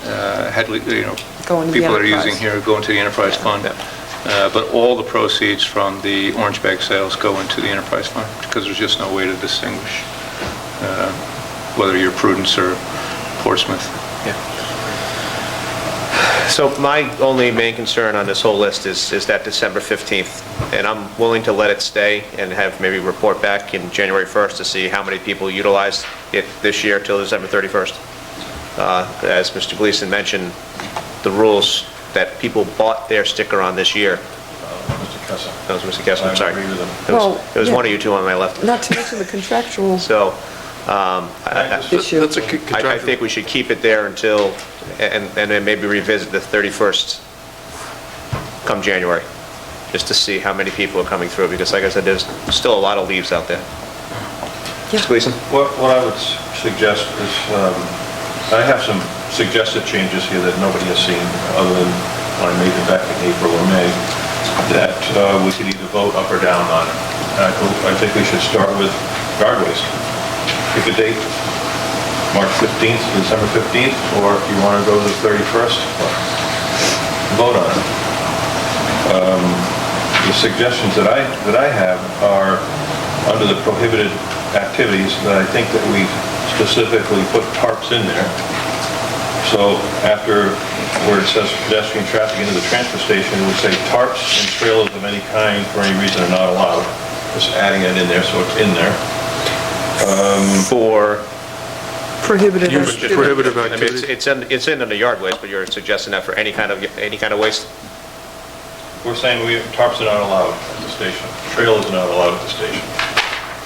Headley, Go into the people that are enterprise. using here go into the enterprise fund. But all the proceeds from the orange bag sales go into the enterprise fund, because there's just no way to distinguish whether you're Prudence or Portsmouth. So my only main concern on this whole list is that December 15th, and I'm willing to let it stay and have maybe report back in January 1st to see how many people utilized it this year till December 31st. As Mr. Gleason mentioned, the rules that people bought their sticker on this year. Mr. Kessler. That was Mr. Kessler, I'm sorry. I agree with him. It was Well, one of yeah. you two on my left. Not to mention the contractual So, issue. That's a I contractual. think we should keep it there until, and then maybe revisit the 31st come January, just to see how many people are coming through, because like I said, there's still a lot of leaves out there. Mr. Gleason? What I would suggest is, I have some suggested changes here that nobody has seen, other than when I made them back in April or May, that we could either vote up or down on. I think we should start with guardrails. Pick a date, March 15th, December 15th, or if you want to go to the 31st, vote on it. The suggestions that I have are under the prohibited activities, that I think that we specifically put tarps in there. So after where it says pedestrian traffic into the transfer station, it would say tarps and trailers of any kind for any reason are not allowed. Just adding it in there so it's in there. For Prohibited. Prohibitive I mean, activities. it's in the yard waste, but you're suggesting that for any kind of waste? We're saying tarps are not allowed at the station. Trailers are not allowed at the station.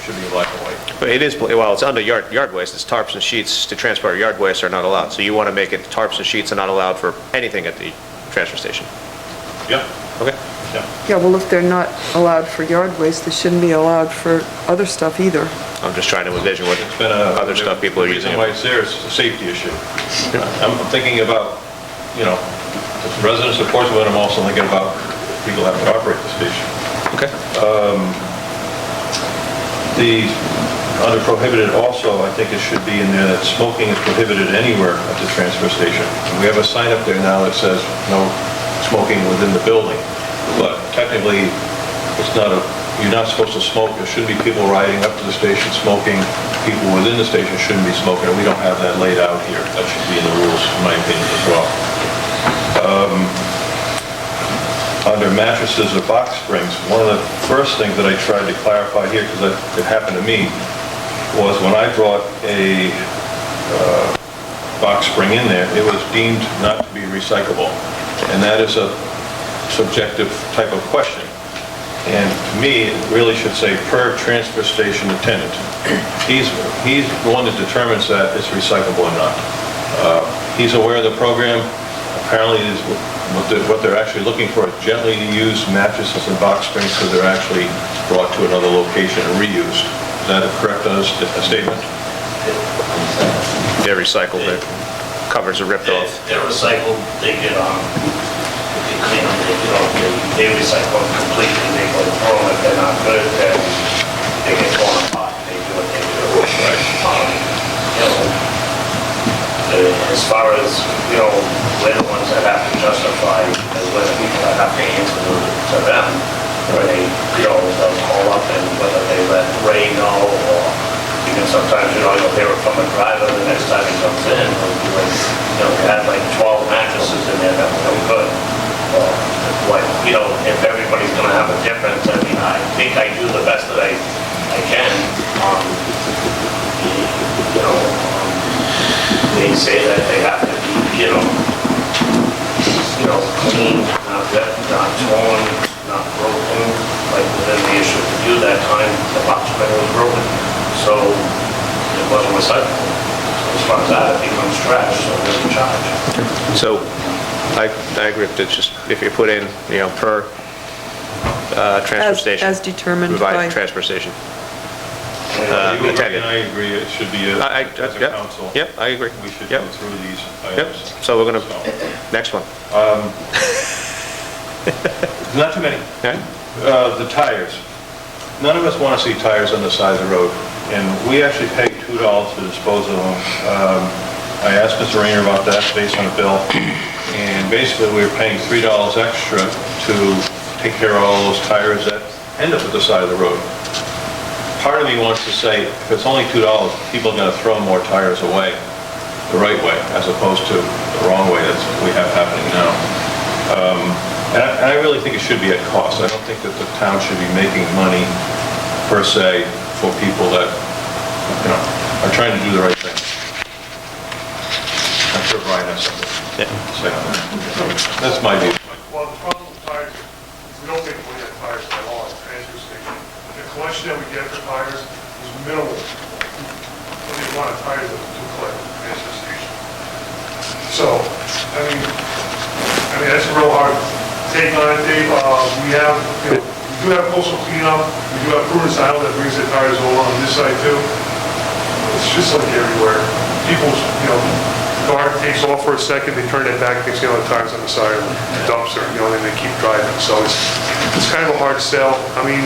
Should be black and white. But it is, well, it's under yard waste, it's tarps and sheets to transport yard waste are not allowed. So you want to make it tarps and sheets are not allowed for anything at the transfer station? Yeah. Okay. Yeah. Yeah, well, if they're not allowed for yard waste, they shouldn't be allowed for other stuff either. I'm just trying to envision what It's been a... other stuff people are The using. reason why it's there is a safety issue. I'm thinking about, the residents of Portsmouth, I'm also thinking about people that would operate the station. Okay. Under prohibited also, I think it should be in there that smoking is prohibited anywhere at the transfer station. We have a sign up there now that says no smoking within the building, but technically, you're not supposed to smoke. There shouldn't be people riding up to the station smoking. People within the station shouldn't be smoking, and we don't have that laid out here. That should be in the rules, in my opinion, as well. Under mattresses or box springs, one of the first things that I tried to clarify here, because it happened to me, was when I brought a box spring in there, it was deemed not to be recyclable. And that is a subjective type of question. And to me, it really should say per transfer station attendant. He's the one that determines that it's recyclable or not. He's aware of the program. Apparently, what they're actually looking for is gently used mattresses and box springs, because they're actually brought to another location and reused. Is that a correct statement? They're recycled, their covers are ripped off. They're recycled, they get, they clean them, they recycle them completely, they go throw them if they're not good, then they get torn apart, they do what they do. As far as, we're the ones that have to justify, as we're the people that have to answer to them, where they, they'll call up and whether they let Ray know, or even sometimes, you'll hear it from a driver the next time he comes in, or you had like houses in there that were no good. What, you know, if everybody's gonna have a difference, I mean, I think I do the best that I can. You know, they say that they have to be, you know, clean, not wet, not torn, not broken, like within the issue of review that time, the box spring was broken, so it wasn't recyclable. So as far as that, it becomes trash, so there's a charge. So I agree with it, just if you put in, you know, per transfer station. As determined by... Provided transfer station. And I agree, it should be as a yep, council. Yep, I agree. We should Yep. go through these Yep, items. so we're gonna, next one. Not too many. Okay. The tires. None of us want to see tires on the side of the road, and we actually pay $2 to dispose of them. I asked Mr. Rayner about that based on a bill, and basically we were paying $3 extra to take care of all those tires that end up at the side of the road. Part of me wants to say, if it's only $2, people are going to throw more tires away the right way, as opposed to the wrong way that we have happening now. And I really think it should be at cost. I don't think that the town should be making money, per se, for people that, you know, are trying to do the right thing. I'm sure Brian has something to say on that. That's my view. Well, the problem with tires is we don't make money on tires at all at the transfer station. The collection that we get for tires is minimal. What do you want of tires to collect at the transfer station? So, I mean, that's a real hard take on it, Dave. We have, you know, we do have coastal cleanup. We do have Prudence Island that brings their tires over on this side too. It's just like everywhere. People's, you know, car takes off for a second, they turn it back, they see all the tires on the side of the dumpster, you know, and they keep driving. So it's kind of a hard sell. I mean,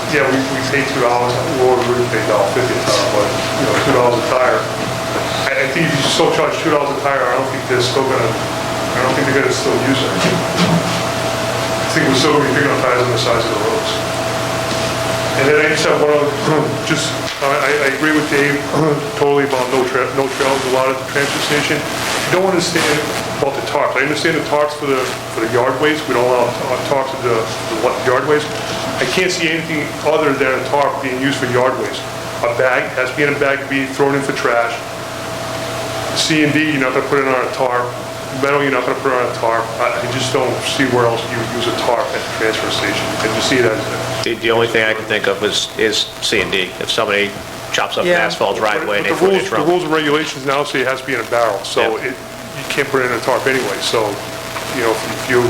yeah, we pay $2, or we would pay $1.50 a tire, but, you know, $2 a tire. I think if you still charge $2 a tire, I don't think they're gonna still use it. I think we're still gonna be picking up tires on the sides of the roads. And then I just have one other, I agree with Dave totally about no trails a lot at the transfer station. I don't understand about the tarps. I understand the tarps for the yardways. We don't allow tarps at the yardways. I can't see anything other than a tarp being used for yardways. A bag has to be in a bag to be thrown in for trash. C and D, you're not gonna put it on a tarp. Metal, you're not gonna put it on a tarp. I just don't see where else you would use a tarp at the transfer station. I just see that as The only thing I can think of is C and D. If somebody chops up an Yeah. asphalt driveway and they But put it in the front. rules and regulations now say it has to be in a barrel, so Yeah. you can't put it in a tarp anyway. So, you know, if you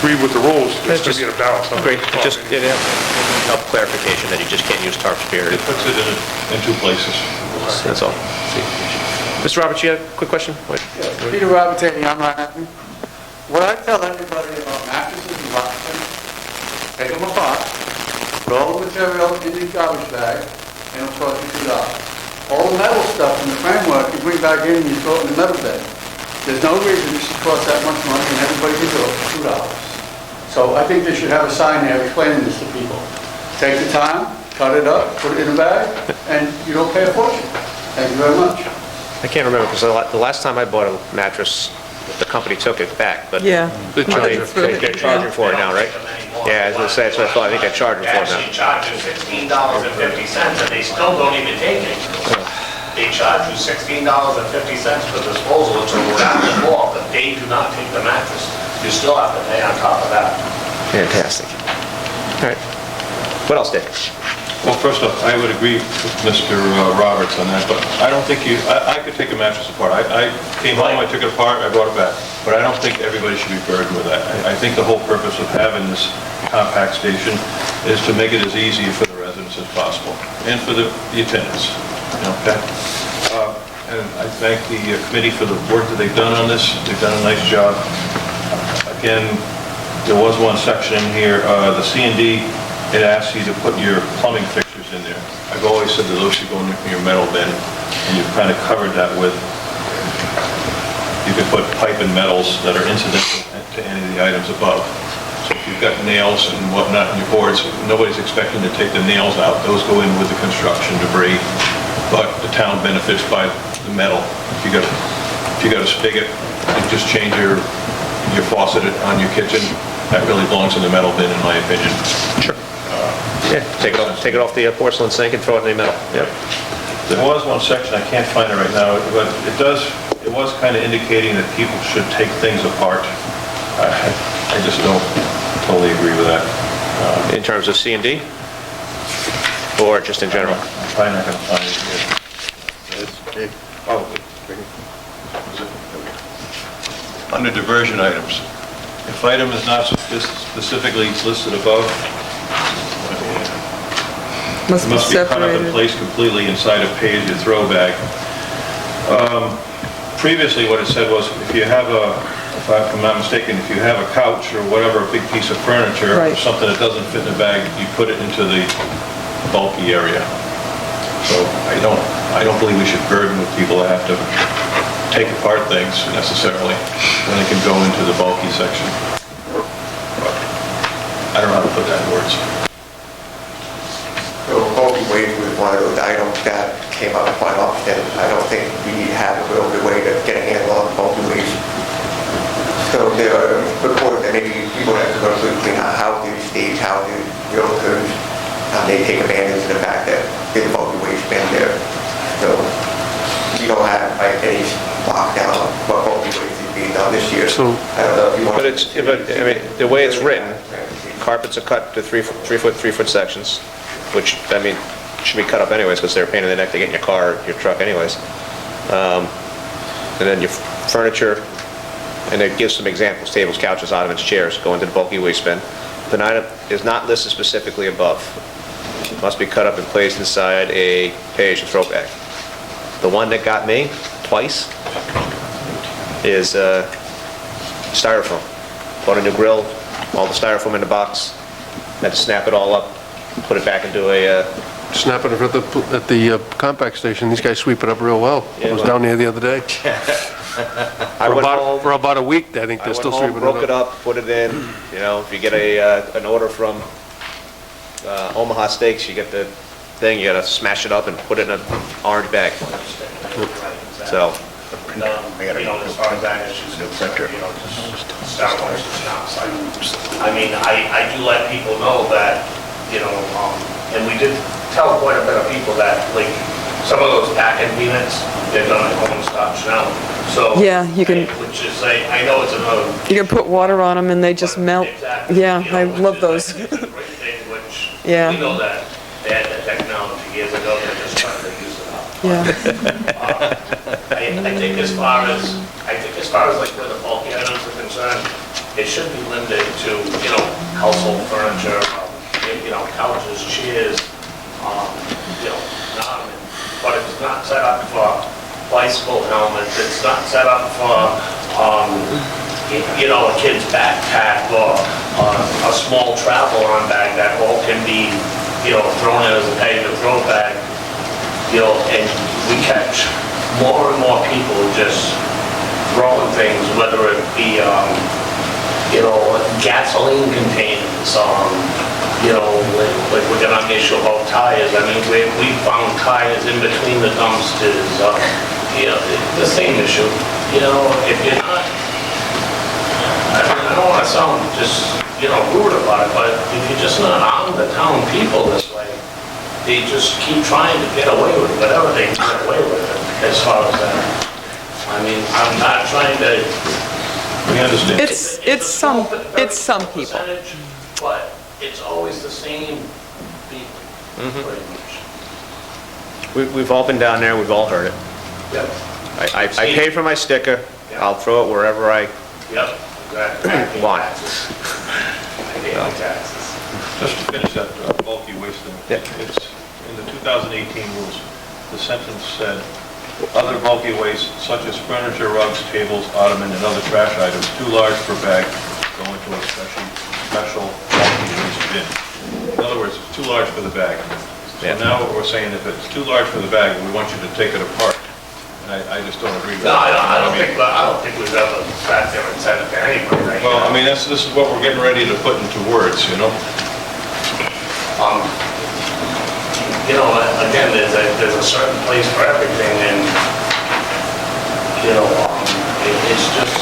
agree with the rules, it's gonna be in a barrel. It's not Great, in a tarp just, anyway. it help clarification that you just can't use tarps, period. It puts it in two places. That's all. Mr. Roberts, you had a quick question? Wait. Peter Robertini, I'm not happy. What I tell everybody about mattresses and boxes, take them apart, roll the material in the garbage bag, and it'll cost you $2. All the metal stuff in the framework, you bring back in and you throw it in the metal bin. There's no reason it should cost that much money and everybody can do it for $2. So I think they should have a sign there explaining this to people. Take the time, cut it up, put it in a bag, and you don't pay a fortune. Thank you very much. I can't remember, because the last time I bought a mattress, the company took it back, but... Yeah. They're charging for it now, right? Yeah, as I say, that's what I thought, I think they're charging for it They now. actually charge you $16.50, and they still don't even take it. They charge you $16.50 for disposal, it's around the floor, but they do not take the mattress. You still have to pay on top of that. Fantastic. All right. What else, Dick? Well, first off, I would agree with Mr. Roberts on that, but I don't think I could take a mattress apart. I came home, I took it apart, I brought it back. But I don't think everybody should be burdened with that. I think the whole purpose of having this compact station is to make it as easy for the residents as possible, and for the attendants, okay? And I thank the committee for the work that they've done on this. They've done a nice job. Again, there was one section in here, the C&D, it asks you to put your plumbing fixtures in there. I've always said that those should go in your metal bin, and you've kind of covered that with, you could put pipe and metals that are incidental to any of the items above. So if you've got nails and whatnot in your boards, nobody's expecting to take the nails out. Those go in with the construction debris, but the town benefits by the metal. If you got if you got a spigot, and just change your faucet on your kitchen, that really belongs in the metal bin, in my opinion. Sure. Yeah, take it off the porcelain sink and throw it in the middle. Yep. There was one section, I can't find it right now, but it was kind of indicating that people should take things apart. I just don't totally agree with that. In terms of C&D? Or just in general? I'm probably not going to find it here. Under diversion items, if item is not specifically listed above, Must be must be cut up and separated. placed completely inside a page or throw bag. Previously, what it said was, if you have if I'm not mistaken, if you have a couch or whatever, a big piece of furniture, or Right. something that doesn't fit in the bag, you put it into the bulky area. So I don't believe we should burden with people that have to take apart things necessarily, when they can go into the bulky section. But I don't know how to put that in words. So bulky waste was one of those items that came up quite often. I don't think we have a real good way to get a handle on bulky waste. So there are reports that maybe people that go to clean out houses, stage houses, realtors, they take advantage of the fact that there's a bulky waste bin there. So we don't have like any lockdown on what bulky waste is being done this year. So- I don't know if you want. But I mean, the way it's written, carpets are cut to 3-foot sections, which, I mean, should be cut up anyways, because they're a pain in the neck to get in your car, or your truck anyways. And then your furniture, and it gives some examples, tables, couches, ottomans, chairs, go into the bulky waste bin. If an item is not listed specifically above, it must be cut up and placed inside a page and throw bag. The one that got me twice is styrofoam. Bought a new grill, all the styrofoam in the box, had to snap it all up, put it back into a, Snap it at the compact station. These guys sweep it up real well. I was down there the other day. For about a week, I think I they're went still home, sweeping broke it it up. up, put it in, you know, if you get an order from Omaha Steaks, you get the thing, you gotta smash it up and put it in an orange bag. So, You know, as far as that issue is concerned, you know, just Star Wars is not like, I mean, I do let people know that, you know, and we did tell quite a bit of people that, like, some of those packing units, they're done at home starch now, so. Yeah, you can- Which is, I know it's another. You can put water on them and they just melt. Exactly. Yeah, You know, I which love is, those. think, it's a great thing, which, Yeah. we know that they had the technology years ago, they're just trying to use it up. Yeah. I think as far as like where the bulky items are concerned, it should be limited to, you know, household furniture, you know, couches, chairs, you know, an ottoman. But it's not set up for bicycle helmets, it's not set up for, you know, a kid's backpack or a small travel-on bag that all can be, you know, thrown in as a pay to throw bag. You know, and we catch more and more people just throwing things, whether it be, you know, gasoline containers, you know, like we're gonna issue about tires. I mean, we found tires in between the dumpsters, you know, the same issue. You know, if you're not, I mean, I don't wanna sound just, you know, rude about it, but if you're just not on the town people this way, they just keep trying to get away with whatever they can get away with as far as that. I mean, I'm not trying to... We understand. It's some people. percentage, but it's always the same people, pretty much. we've all been down there, we've all heard it. Yep. I pay for my sticker, I'll throw it wherever I Yep, exactly. I pay want. taxes. I pay my taxes. Just to finish that bulky waste thing, it's, in the 2018 rules, the sentence said, other bulky waste such as furniture, rugs, tables, ottoman, and other trash items too large for bag go into a special bulky waste bin. In other words, it's too large for the bag. So now what we're saying, if it's too large for the bag, we want you to take it apart. And I just don't agree with No, that. I don't think we've ever sat there and said it to anybody. Right? Well, I mean, this is what we're getting ready to put into words, you know? You know, again, there's a certain place for everything, and, you know, It's just,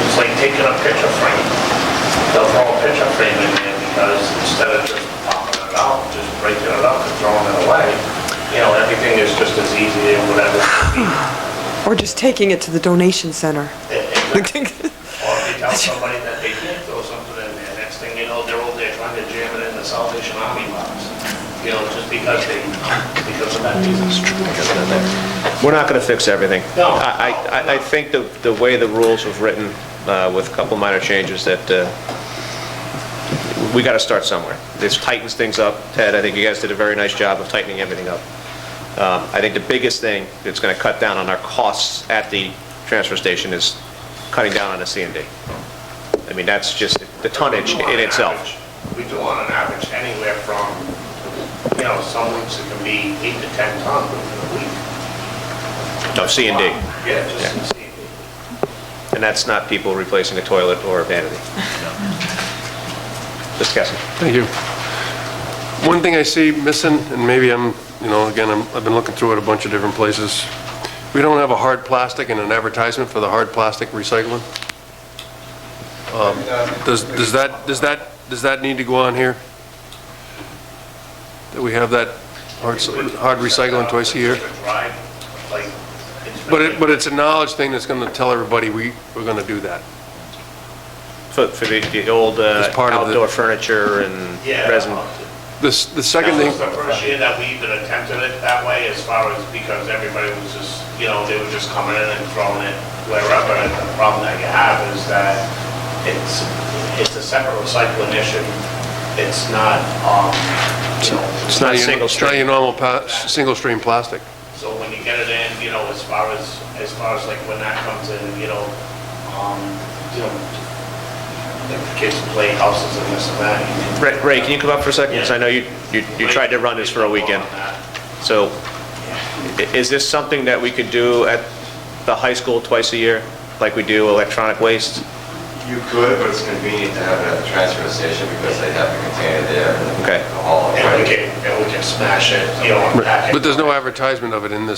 it's like taking a picture frame. They'll throw a picture frame in there because instead of just popping it out, just breaking it up and throwing it away, everything is just as easy and whatever it could be. Or just taking it to the donation center. Or if you tell somebody that they can't throw something in there, next thing you know, they're over there trying to jam it in the Salvation Army box. Just because of that reason. We're not going to fix everything. No. I think the way the rules was written, with a couple minor changes, that we got to start somewhere. This tightens things up. Ted, I think you guys did a very nice job of tightening everything up. I think the biggest thing that's going to cut down on our costs at the transfer station is cutting down on the C&D. I mean, that's just the tonnage in itself. We do on an average anywhere from, some weeks it can be 8 to 10 tons within a week. No, C&D. Yeah, just in C&D. And that's not people replacing a toilet or a vanity. Mr. Kessler. Thank you. One thing I see missing, and maybe I've been looking through it a bunch of different places. We don't have a hard plastic and an advertisement for the hard plastic recycling. Does that need to go on here? That we have that hard recycling twice a year? But it's a knowledge thing that's going to tell everybody we're going to do that. For the old outdoor furniture and resin. The second thing. That was the first year that we even attempted it that way, as far as, because everybody was just, they were just coming in and throwing it wherever. And the problem that you have is that it's a separate recycling issue. It's not, it's not single stream. It's not your normal single stream plastic. So when you get it in, as far as like when that comes in, the kids play houses and this and that. Ray, can you come up for a second? Because I know you tried to run this for a weekend. So is this something that we could do at the high school twice a year, like we do electronic waste? You could, but it's convenient to have it at the transfer station because they have the container there. Okay. And we can smash it, pack it. But there's no advertisement of it in the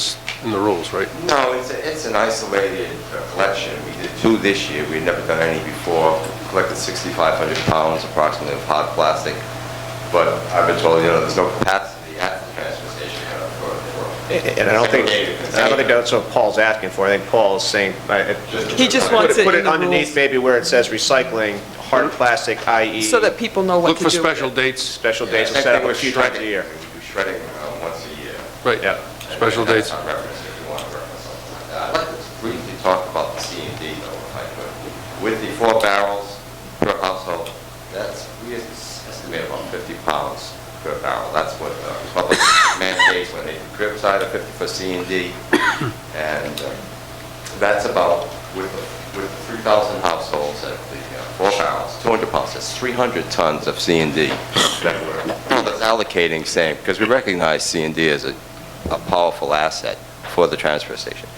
rules, right? No, it's an isolated collection. We did 2 this year. We'd never done any before. Collected 6,500 pounds approximately of hard plastic. But I've been told, there's no capacity at the transfer station And I don't think that's what Paul's asking for. I think Paul is saying, he just wants it put in it the underneath rules. maybe where it says recycling, hard plastic, i.e. So that people know what Look to for do. special dates. Special dates are set up a few times a year. We do shredding once a year. Right. Yeah. Special dates. That's on reference if you want to reference something like that. I'd like to briefly talk about the C&D though, if I could. With the 4 barrels per household, we estimate about 50 pounds per barrel. That's what Republic mandates when they do curbside, 50 for C&D. And that's about, with 3,000 households at the 4 barrels, 200 pounds, that's 300 tons of C&D that we're allocating, saying, because we recognize C&D as a powerful asset for the transfer station.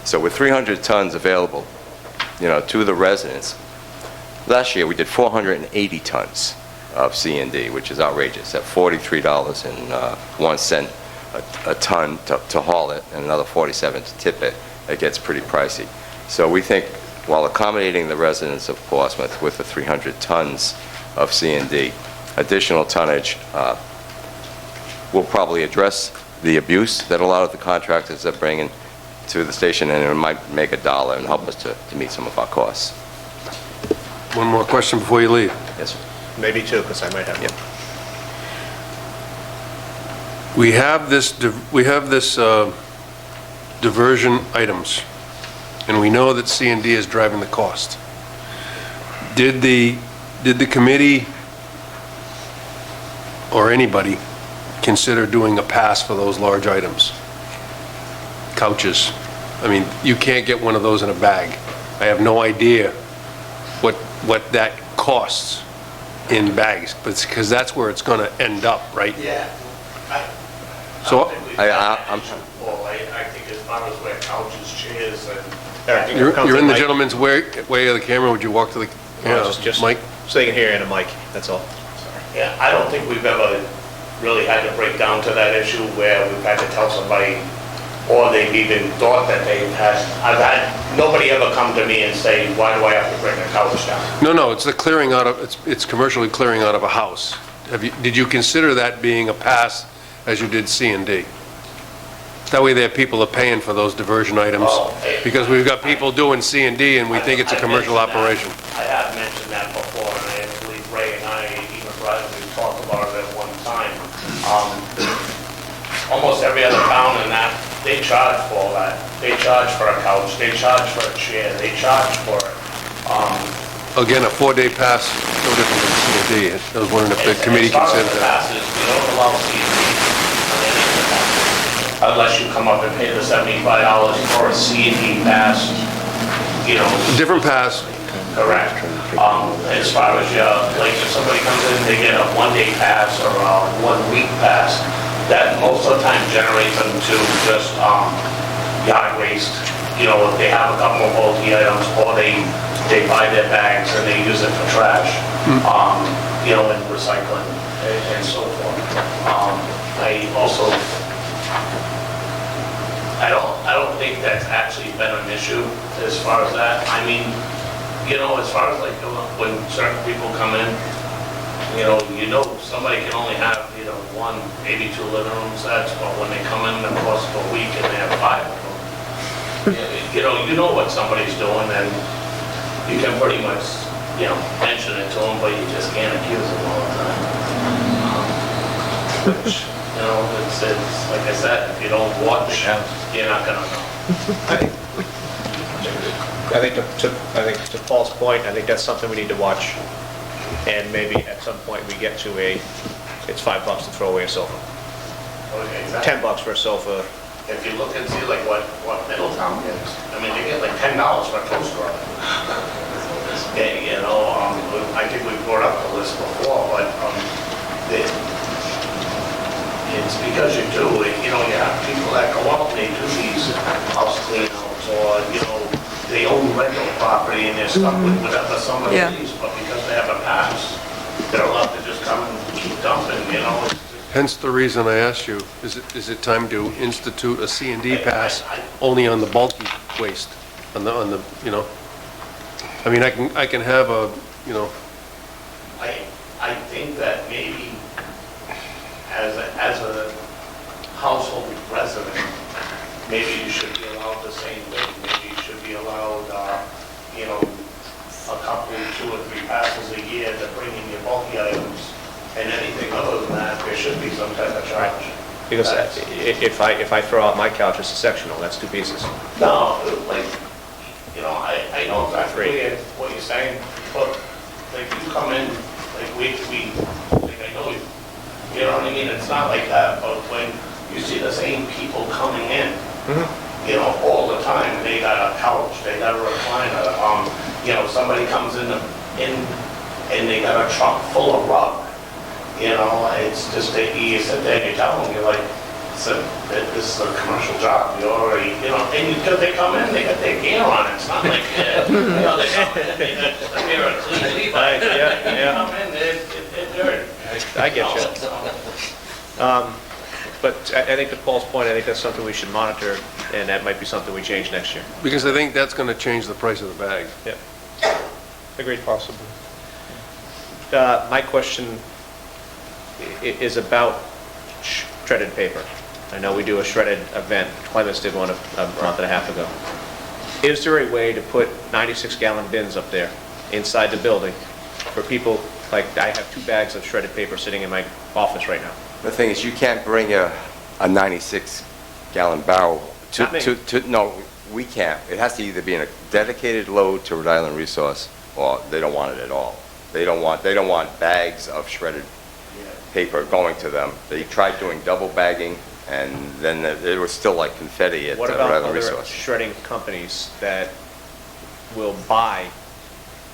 So with 300 tons available, to the residents, last year we did 480 tons of C&D, which is outrageous, at $43.01 a ton to haul it, and another 47 to tip it. It gets pretty pricey. So we think, while accommodating the residents of Portsmouth with the 300 tons of C&D, additional tonnage will probably address the abuse that a lot of the contractors are bringing to the station, and it might make $1 and help us to meet some of our costs. One more question before you leave. Yes, sir. Maybe 2, because I might have one. We have this diversion items, and we know that C&D is driving the cost. Did the committee or anybody consider doing a pass for those large items? Couches. I mean, you can't get one of those in a bag. I have no idea what that costs in bags, but it's because that's where it's going to end up, right? Yeah. So I think as far as where couches, chairs, and... You're in the gentleman's way of the camera. Would you walk to the just mic? So they can hear you in a mic, that's all. Yeah, I don't think we've ever really had to break down to that issue where we've had to tell somebody, or they've even thought that they've had, I've had, nobody ever come to me and say, why do I have to bring a couch down? No, it's the clearing out of, it's commercially clearing out of a house. Did you consider that being a pass as you did C and D? That way there people are paying for those diversion items, because we've got people doing C and D and we think it's a commercial operation. I have mentioned that before, and I believe Ray and I, even Brian, we talked about it at one time. Almost every other town in that, they charge for all that. They charge for a couch, they charge for a chair, they charge for it. Again, a 4-day pass, no different than C and D. I was wondering if the committee considered that. As far as the passes, we don't allow C&D on any of the passes, unless you come up and pay the $75 for a C&D pass, you know. Different pass. Correct. As far as, like, if somebody comes in, they get a 1-day pass or a 1-week pass, that most of the time generates them to just yard waste. You know, if they have a couple of bulky items, or they buy their bags and they use it for trash, you know, and recycling and so forth. I also, I don't think that's actually been an issue as far as that. I mean, you know, as far as like when certain people come in, you know somebody can only have, you know, 1, maybe 2 living room sets, but when they come in, of course, for a week and they have 5 of them, you know what somebody's doing, and you can pretty much, you know, mention it to them, but you just can't accuse them all the time. Which, you know, it's like I said, if you don't watch, you're not gonna know. I think to Paul's point, I think that's something we need to watch. And maybe at some point we get to it's $5 to throw away a sofa. Okay, exactly. $10 for a sofa. If you look and see like what Middletown gets, I mean, they get like $10 for a toaster oven. Yeah, you know, I think we brought up the list before, but it's because you do it, you know, you have people that go out and they do these house cleanouts, or, you know, they own rental property and they're stuck with whatever somebody leaves, but because they have a pass, they're allowed to just come and keep dumping, you know. Hence the reason I asked you, is it time to institute a C and D pass only on the bulky waste, on the, you know? I mean, I can have a, you know. I think that maybe as a household resident, maybe you should be allowed the same thing. Maybe you should be allowed, you know, a couple, 2 or 3 passes a year to bring in your bulky items. And anything other than that, there should be some type of charge. Because if I throw out my couch, it's a sectional, that's 2 pieces. No, like, you know, I know exactly what you're saying, but like you come in, like like I know you know what I mean? It's not like that, but when you see the same people coming in, you know, all the time, they got a couch, they got a recliner, you know, somebody comes in and they got a truck full of rug. You know, it's just that you sit there and you tell them, you're like, this is a commercial job, you already, you know, and because they come in, they got their gear on, it's not like, you know, they come in, they got a pair of clean Levi's, they come in, they're dirty. I get you. But I think to Paul's point, I think that's something we should monitor, and that might be something we change next year. Because I think that's going to change the price of the bag. Yeah. Agreed. Possibly. My question is about shredded paper. I know we do a shredded event. Clemens did one a month and a half ago. Is there a way to put 96-gallon bins up there inside the building for people, like I have 2 bags of shredded paper sitting in my office right now? The thing is, you can't bring a 96-gallon barrel no, we can't. It has to either be in a dedicated load to Rhode Island Resource, or they don't want it at all. They don't want bags of shredded paper going to them. They tried doing double bagging, and then there was still like confetti at Rhode Island What about Resource. other shredding companies that will buy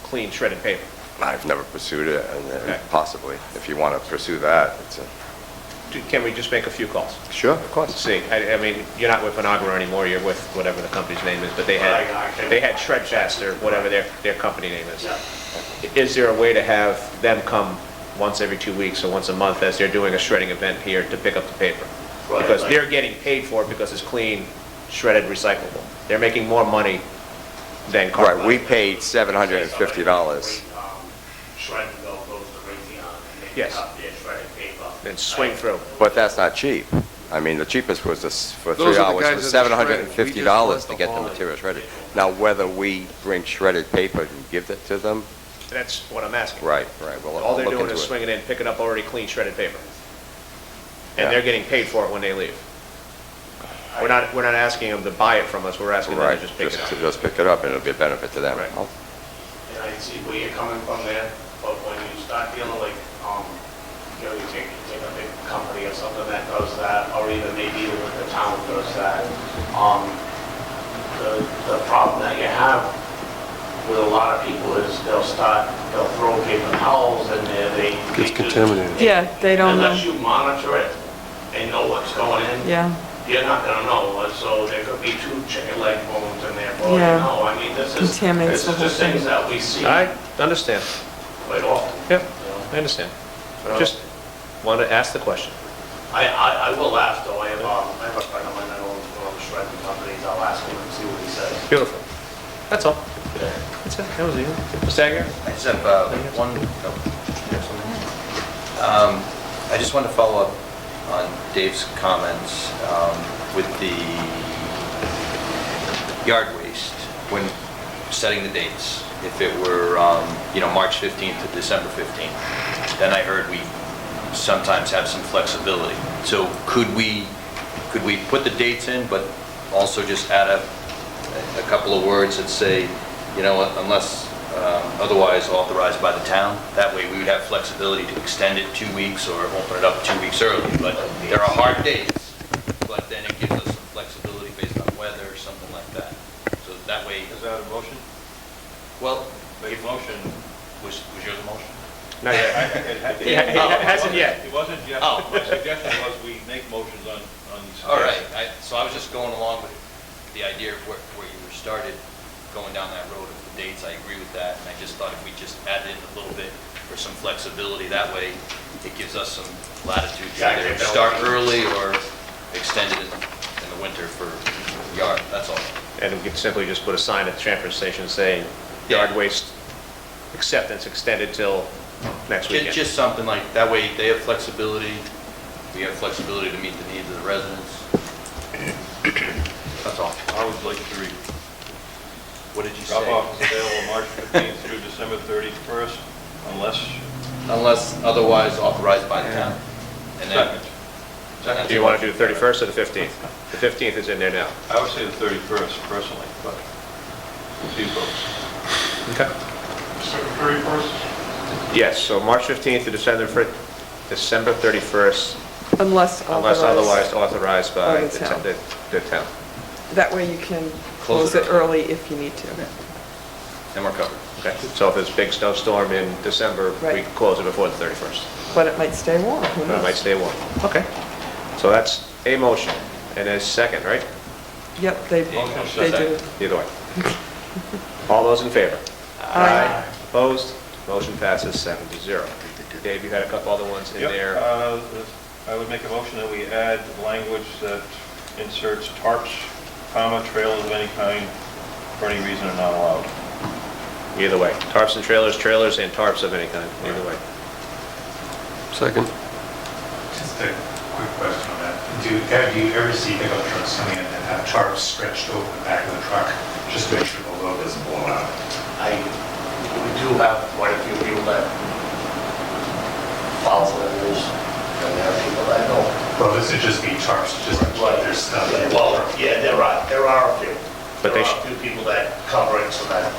clean shredded paper? I've never pursued it, and possibly, if you want to pursue that, Can we just make a few calls? Sure, of course. See, I mean, you're not with Vinagro anymore, you're with whatever the company's name is, but they had Shredfest or whatever their company name is. Is there a way to have them come once every 2 weeks or once a month as they're doing a shredding event here to pick up the paper? Because they're getting paid for it because it's clean, shredded recyclable. They're making more money than Carquest. Right, we paid $750. Shred and go goes to Raytheon, and they Yes. pick up their shredded paper. And swing through. But that's not cheap. I mean, the cheapest was this, for Those 3 are the hours, guys was that are shredded. We just $750 want to the get the haul. material shredded. Now, whether we bring shredded paper and give it to them, That's what I'm asking. right, well, All I'll they're look doing into is it. swinging in, picking up already clean shredded paper. Yeah. And they're getting paid for it when they leave. We're not asking them to buy it from us, we're asking them Right, to just pick it up. to just pick it up, and it'll be a benefit to them. Right. I'll- And I see where you're coming from there, but when you start dealing like, you know, you take a big company or something that does that, or even maybe even the town does that, the problem that you have with a lot of people is they'll throw paper towels in there, Gets contaminated. Yeah, they don't know. Unless you monitor it and know what's going in. Yeah, You're not gonna know, so there could be 2 chicken leg bones in there, for all you Yeah. know. I mean, this is Contaminates the whole just things thing. that we see I understand. quite often. Yep, I understand. Just wanted to ask the question. I will ask though, I have a friend of mine that owns one of the shredding companies, I'll ask him and see what he says. Beautiful. That's all. That's it, that was it. Mr. Aguirre? I just have one, I just want to follow up on Dave's comments with the yard waste, when setting the dates. If it were, March 15th to December 15th, then I heard we sometimes have some flexibility. So could we put the dates in, but also just add a couple of words that say, unless otherwise authorized by the town? That way we would have flexibility to extend it 2 weeks or open it up 2 weeks early. But there are hard dates, but then it gives us some flexibility based on weather or something like that. So that way. Is that a motion? Well, Make motion. was yours a motion? Not yet. It hasn't yet. It wasn't yet. Oh. My suggestion was we make motions on these. All right, so I was just going along with the idea of where you were started, going down that road of the dates. I agree with that, and I just thought if we just added in a little bit for some flexibility, that way it gives us some latitude to Yeah, either yeah. start early or extend it in the winter for yard, that's all. And we could simply just put a sign at the transfer station saying, yard waste acceptance extended till next weekend. Just something like, that way they have flexibility, we have flexibility to meet the needs of the residents. That's all. I would like to read. What did you say? Drop-off is available March 15th through December 31st, Unless otherwise aughorized by the town. And then. Do you want to do the 31st or the 15th? The 15th is in there now. I would say the 31st personally, but see you folks. Okay. December 31st? Yes, so March 15th to December 31st, unless unless otherwise authorized. authorized by By the town. the town. That way you can Close close it it early if you need to. And we're covered. Okay, so if there's a big snowstorm in December, we Right. can close it before the 31st. But it might stay warm, who But knows? it might stay warm. Okay. So that's a motion, and a second, right? Yep, they do. Either way. All those in favor? Aye. Opposed? Motion passes 7-0. Dave, you had a couple other ones in Yep, there. I would make a motion that we add language that inserts tarps, trailers of any kind, for any reason are not allowed. Either way. Tarps and trailers, trailers and tarps of any kind, either way. Second. Just a quick question on that. Have you ever seen pickup trucks coming in and have tarps stretched over the back of the truck just to make sure the load doesn't blow out? We do have quite a few people that follow the rules, and there are people that don't. Well, this would just be tarps, just to keep their stuff. Yeah, well, yeah, there are a few. But There they are a few people that cover it so that,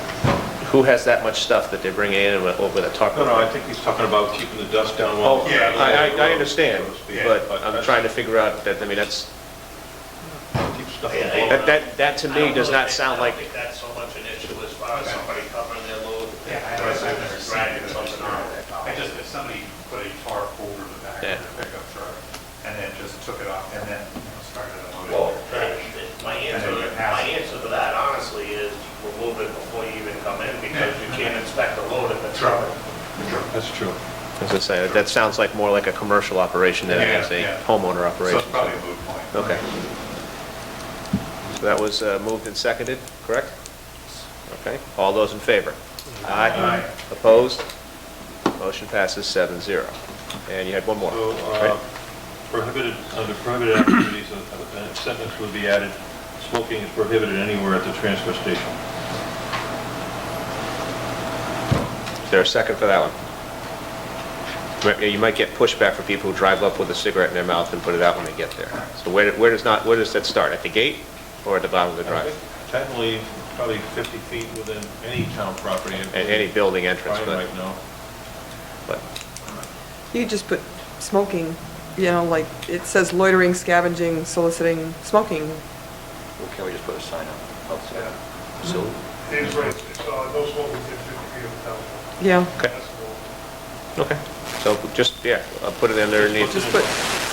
Who has that much stuff that they're bringing in over the tarp? No, I think he's talking about keeping the dust down. Oh, while- I understand, Yeah, but I'm trying to figure out that, I mean, that's, Keep stuff in the boat. that to me does not sound like, I don't think that's so much an issue as far as somebody covering their load. Yeah, I've never seen it. I just, if somebody put a tarp over the back of their pickup truck and then just took it off and then started unloading Well, their trash. my answer to that honestly is remove it before you even come in because you can't inspect the load if it's rubber. That's true. as I say, that sounds like more like a commercial operation than it is a homeowner So operation. it's probably a moot point. Okay. So that was moved and seconded, correct? Okay, all those in favor? Aye. Opposed? Motion passes 7-0. And you had one more, So, right? prohibited, under prohibited activities, a sentence would be added, smoking is prohibited anywhere at the transfer station. Is there a second for that one? You might get pushback from people who drive up with a cigarette in their mouth and put it out when they get there. So where does that start? At the gate or at the bottom of the drive? Technically, probably 50 feet within any town property. And any building entrance, Probably but, right now. but You just put smoking, like, it says loitering, scavenging, soliciting, smoking. Well, can we just put a sign up outside? So, Dave's right, it's, no smoking within 50 feet of the town. Yeah. Okay. Okay. So just, put it underneath. Just put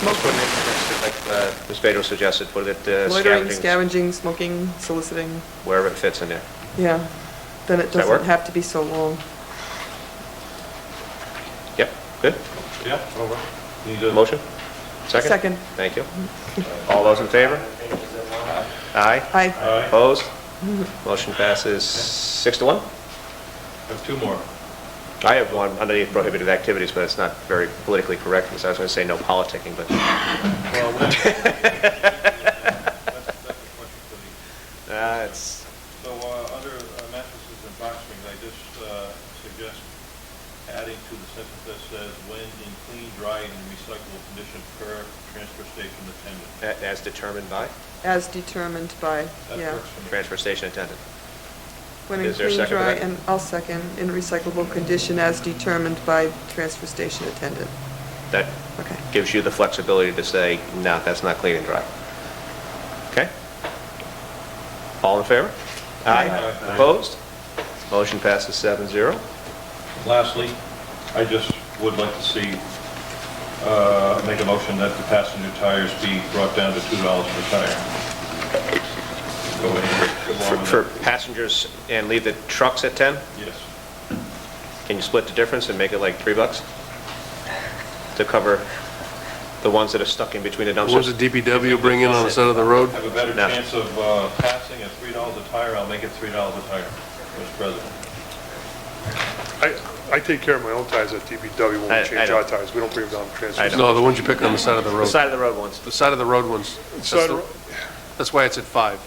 Put it like Ms. Pedro suggested, put it loitering, scavenging, scavenging, smoking, soliciting. wherever it fits in there. Yeah. Then it that work? doesn't have to be so long. Yep, good. Yeah, over. Need a Motion? Second? Second. Thank you. All those in favor? Aye. Aye. Aye. Opposed? Motion passes 6-1. Have two more. I have one underneath prohibited activities, but it's not very politically correct, because I was going to say no politicking, but Well, that's a question for the... it's, So, under mattresses and box springs, I just suggest adding to the sentence that says, when in clean, dry, and recyclable condition per transfer station attendant. as determined by As determined by, That yeah. works for me. transfer station attendant. When in Is there a clean, second for dry, that? and I'll second, in recyclable condition as determined by transfer station attendant. That Okay. gives you the flexibility to say, no, that's not clean and dry. Okay? All in favor? Aye. Aye. Opposed? Motion passes 7-0. Lastly, I just would like to see, make a motion that the passenger tires be brought down to $2 per tire. Go ahead. Go on with For it. passengers, and leave the trucks at 10? Yes. Can you split the difference and make it like $3 to cover the ones that are stuck in between the The ones dumpsters? that DPW bring in on the side of the road? Have a better No. chance of passing at $3 a tire, I'll make it $3 a tire, Mr. President. I take care of my own tires at DPW when I we change know. our tires. We don't bring them down to transfer. I know. No, the ones you pick on the side of the The road. side of the road ones. The side of the road ones. Side of- That's why it's at 5.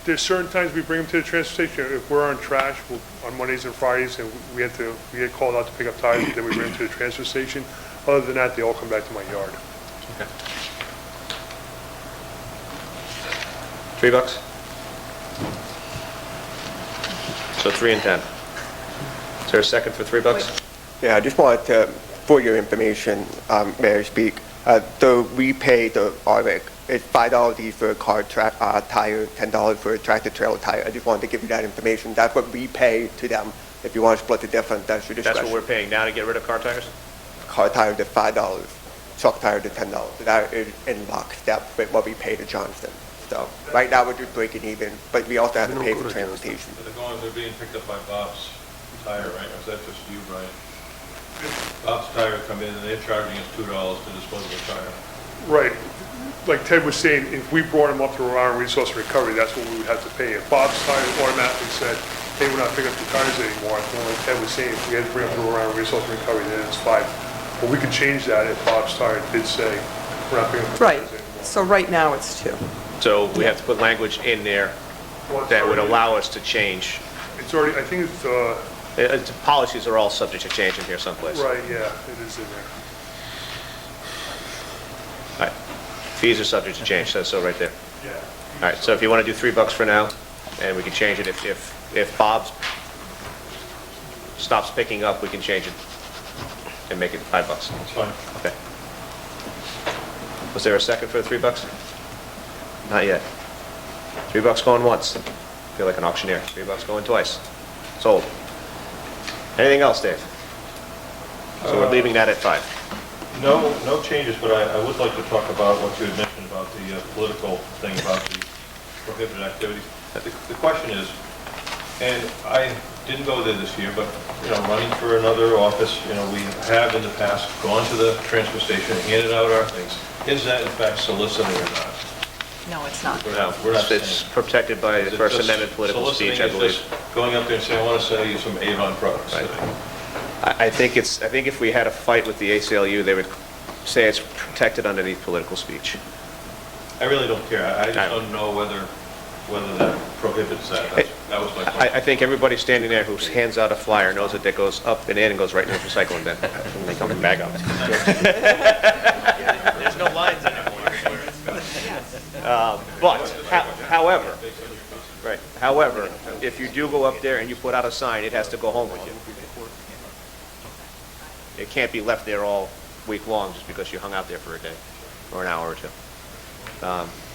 There's certain times we bring them to the transfer station. If we're on trash, on Mondays and Fridays, and we get called out to pick up tires, then we bring them to the transfer station. Other than that, they all come back to my yard. Okay. $3? So 3 and 10. Is there a second for $3? Yeah, I just wanted to, for your information, may I speak? We pay the RIC, it's $5 each for a car tire, $10 for a tractor trailer tire. I just wanted to give you that information. That's what we pay to them. If you want to split the difference, that's your discretion. That's what we're paying now to get rid of car tires? Car tire to $5, truck tire to $10. That is in lockstep with what we pay to Johnston. So right now, we're just breaking even, but we also have to pay for transportation. They're being picked up by Bob's Tire, right? Or is that just you, Brian? Bob's Tire come in and they're charging us $2 to dispose of the tire. Right. Like Ted was saying, if we brought them up to Rhode Island Resource Recovery, that's what we would have to pay. If Bob's Tire automatically said, hey, we're not picking up the tires anymore, like Ted was saying, if we had to bring them to Rhode Island Resource Recovery, then it's $5. But we could change that if Bob's Tire did say, we're not picking up the Right. tires anymore. So right now, it's 2. So we have to put language in there that would allow us to change. It's already, I think it's, Policies are all subject to change in here someplace. right, yeah, it is in there. All right. Fees are subject to change, says so right there. Yeah. All right, so if you want to do $3 for now, and we can change it, if Bob's stops picking up, we can change it and make it $5. That's fine. Okay. Was there a second for the $3? Not yet. $3 going once. Feel like an auctioneer. $3 going twice. Sold. Anything else, Dave? So we're leaving that at 5. No changes, but I would like to talk about what you had mentioned about the political thing about the prohibited activities. The question is, and I didn't go there this year, but, running for another office, we have in the past gone to the transfer station, handed out our things. Is that in fact soliciting or not? No, it's not. No, We're not it's saying- protected by Is the it First just Amendment political speech, I soliciting? Is believe. just going up there and saying, I want to sell you some Avon products? Right. I think if we had a fight with the ACLU, they would say it's protected underneath political speech. I really don't care. I just don't know whether that prohibits that. That was my question. I think everybody standing there who hands out a flyer knows that goes up and in and goes right in the recycling bin. And they come back up. There's no lines anymore. However, if you do go up there and you put out a sign, it has to go home with you. It can't be left there all week long just because you hung out there for a day or an hour or two.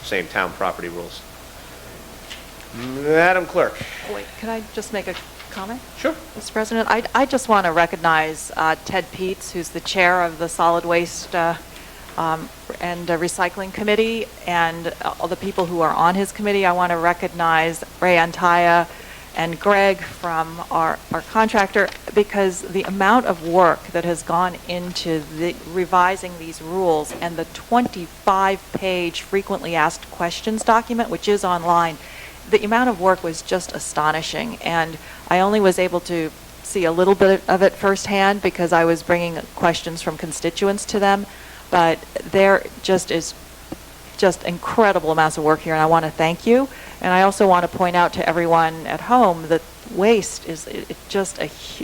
Same town property rules. Madam Clerk. Wait, can I just make a comment? Sure. Mr. President, I just want to recognize Ted Peets, who's the chair of the Solid Waste and Recycling Committee, and all the people who are on his committee. I want to recognize Ray Antaya and Greg from our contractor, because the amount of work that has gone into revising these rules and the 25-page frequently asked questions document, which is online, the amount of work was just astonishing. And I only was able to see a little bit of it firsthand because I was bringing questions from constituents to them. But there just is just incredible amounts of work here, and I want to thank you. And I also want to point out to everyone at home that waste is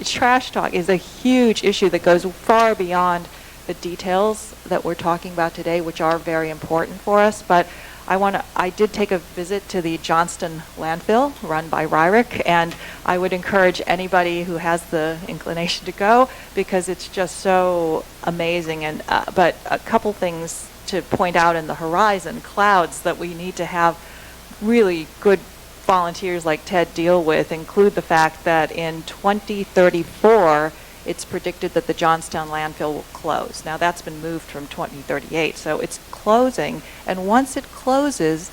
trash talk is a huge issue that goes far beyond the details that we're talking about today, which are very important for us. But I did take a visit to the Johnston landfill run by Ryrick, and I would encourage anybody who has the inclination to go, because it's just so amazing. And but a couple things to point out in the horizon clouds that we need to have really good volunteers like Ted deal with include the fact that in 2034, it's predicted that the Johnstown landfill will close. Now, that's been moved from 2038, so it's closing. And once it closes,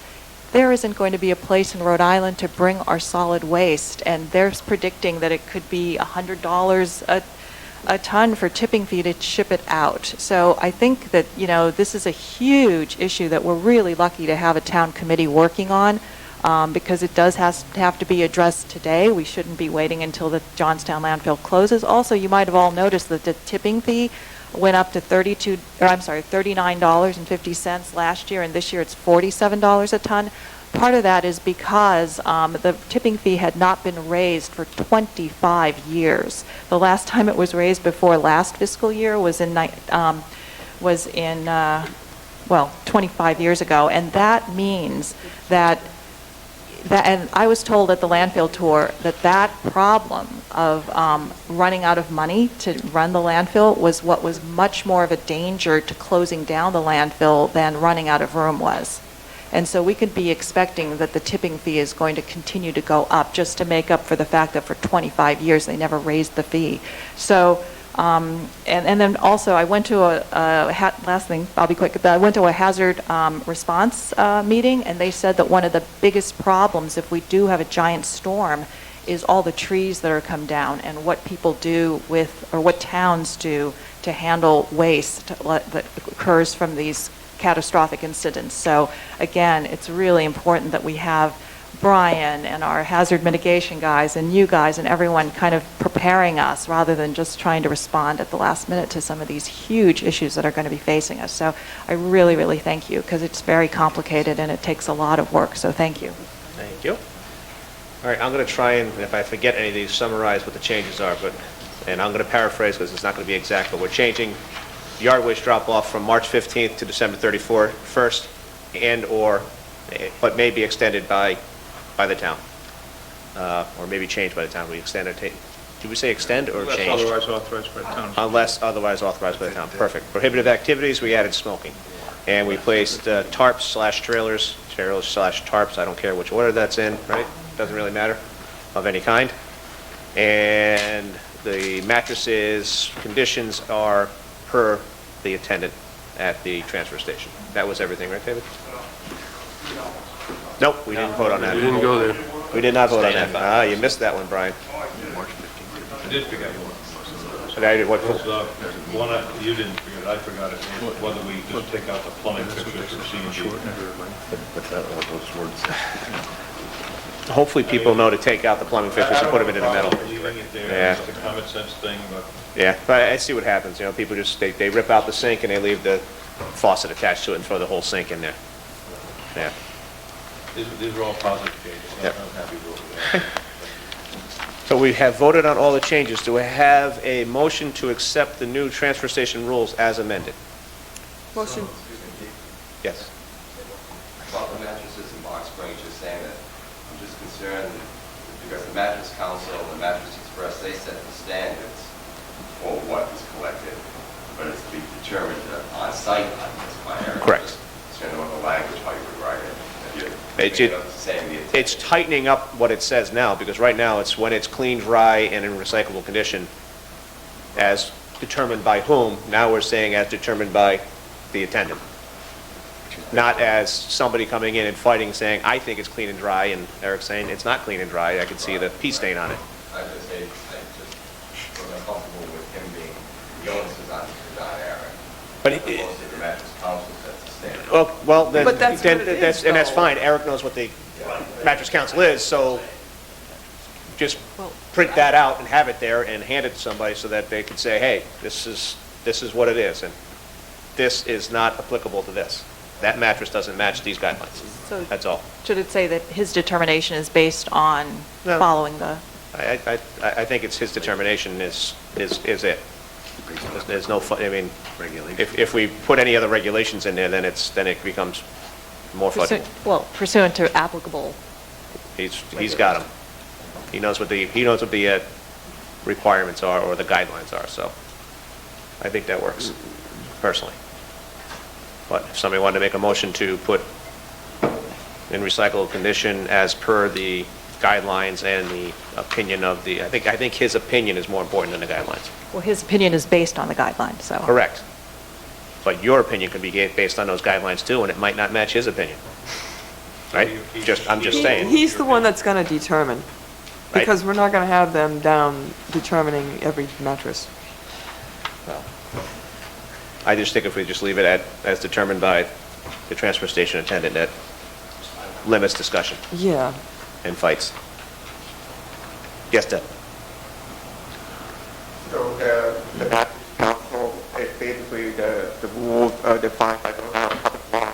there isn't going to be a place in Rhode Island to bring our solid waste. And they're predicting that it could be $100 a ton for tipping fee to ship it out. So I think that, this is a huge issue that we're really lucky to have a town committee working on. Because it does have to be addressed today. We shouldn't be waiting until the Johnstown landfill closes. Also, you might have all noticed that the tipping fee went up to $39.50 last year, and this year it's $47 a ton. Part of that is because the tipping fee had not been raised for 25 years. The last time it was raised before last fiscal year was in 25 years ago, and that means that and I was told at the landfill tour that problem of running out of money to run the landfill was what was much more of a danger to closing down the landfill than running out of room was. And so we could be expecting that the tipping fee is going to continue to go up just to make up for the fact that for 25 years they never raised the fee. So and then also I went to last thing, I'll be quick, I went to a hazard response meeting, and they said that one of the biggest problems if we do have a giant storm is all the trees that are come down and what people do or what towns do to handle waste that occurs from these catastrophic incidents. So again, it's really important that we have Brian and our hazard mitigation guys and you guys and everyone kind of preparing us rather than just trying to respond at the last minute to some of these huge issues that are going to be facing us. So I really, really thank you, because it's very complicated and it takes a lot of work. So thank you. Thank you. All right, I'm going to try and, if I forget any of these, summarize what the changes are. And I'm going to paraphrase because it's not going to be exact, but we're changing yard waste drop-off from March 15th to December 31st, but may be extended by the town, or maybe changed by the town. We extend it. Did we say extend or Unless change? otherwise authorized by the town. Unless otherwise authorized by the town. Perfect. Prohibitive activities, we added smoking. And we placed tarps/trailers, trailers/tarps, I don't care which order that's in, right? Doesn't really matter, of any kind. And the mattresses, conditions are per the attendant at the transfer station. That was everything, right, David? Nope, we didn't vote on that. We didn't go there. We did not vote on that. You missed that one, Brian. I did forget one. And I- what- One, you didn't forget, I forgot it, whether we just take out the plumbing fixtures for C&G. Hopefully people know to take out the plumbing fixtures and put them into the middle. Leaving it there, Yeah. it's a common sense thing, but Yeah, but I see what happens, you know, people just, they rip out the sink and they leave the faucet attached to it and throw the whole sink in there. Yeah. these are all positive changes. Yep. I'm happy with that. So we have voted on all the changes. Do we have a motion to accept the new transfer station rules as amended? Motion. Yes. About the mattresses in Box Springs, just saying that I'm just concerned because the Mattress Council, the Mattress Express, they set the standards for what is collected, but it's to be determined on-site by Eric. Correct. Just going to know the language, how you would write it. If you're It's- thinking of saying the It's tightening up what it says now, because right now it's when it's clean, dry, and in recyclable condition, as determined by whom. Now we're saying as determined by the attendant. Not as somebody coming in and fighting, saying, I think it's clean and dry, and Eric's saying, it's not clean and dry, I can see the pee stain on it. I just say, I just wasn't comfortable with him being, the onus is on Eric. But As opposed to the Mattress Council sets the standard. Well, then, But that's what it is, and that's though. fine, Eric knows what the Mattress Council is, so just print that out and have it there and hand it to somebody so that they can say, hey, this is what it is, and this is not applicable to this. That mattress doesn't match these guidelines. So That's all. should it say that his determination is based on No. following the, I think it's his determination is it. There's no, I mean, if we put any other regulations in there, then it becomes more fudgy. pursuant to applicable? He's got them. He knows what the requirements are or the guidelines are, so I think that works, personally. But if somebody wanted to make a motion to put in recyclable condition as per the guidelines and the opinion of I think his opinion is more important than the guidelines. Well, his opinion is based on the guidelines, so. Correct. But your opinion could be based on those guidelines too, and it might not match his opinion. Right? I'm just saying. He's the one that's going to determine, Right. because we're not going to have them down determining every mattress. Well, I just think if we just leave it as determined by the transfer station attendant, that limits discussion Yeah. and fights. Yes, Deb? So the Mattress Council is basically the rules defined by the public law.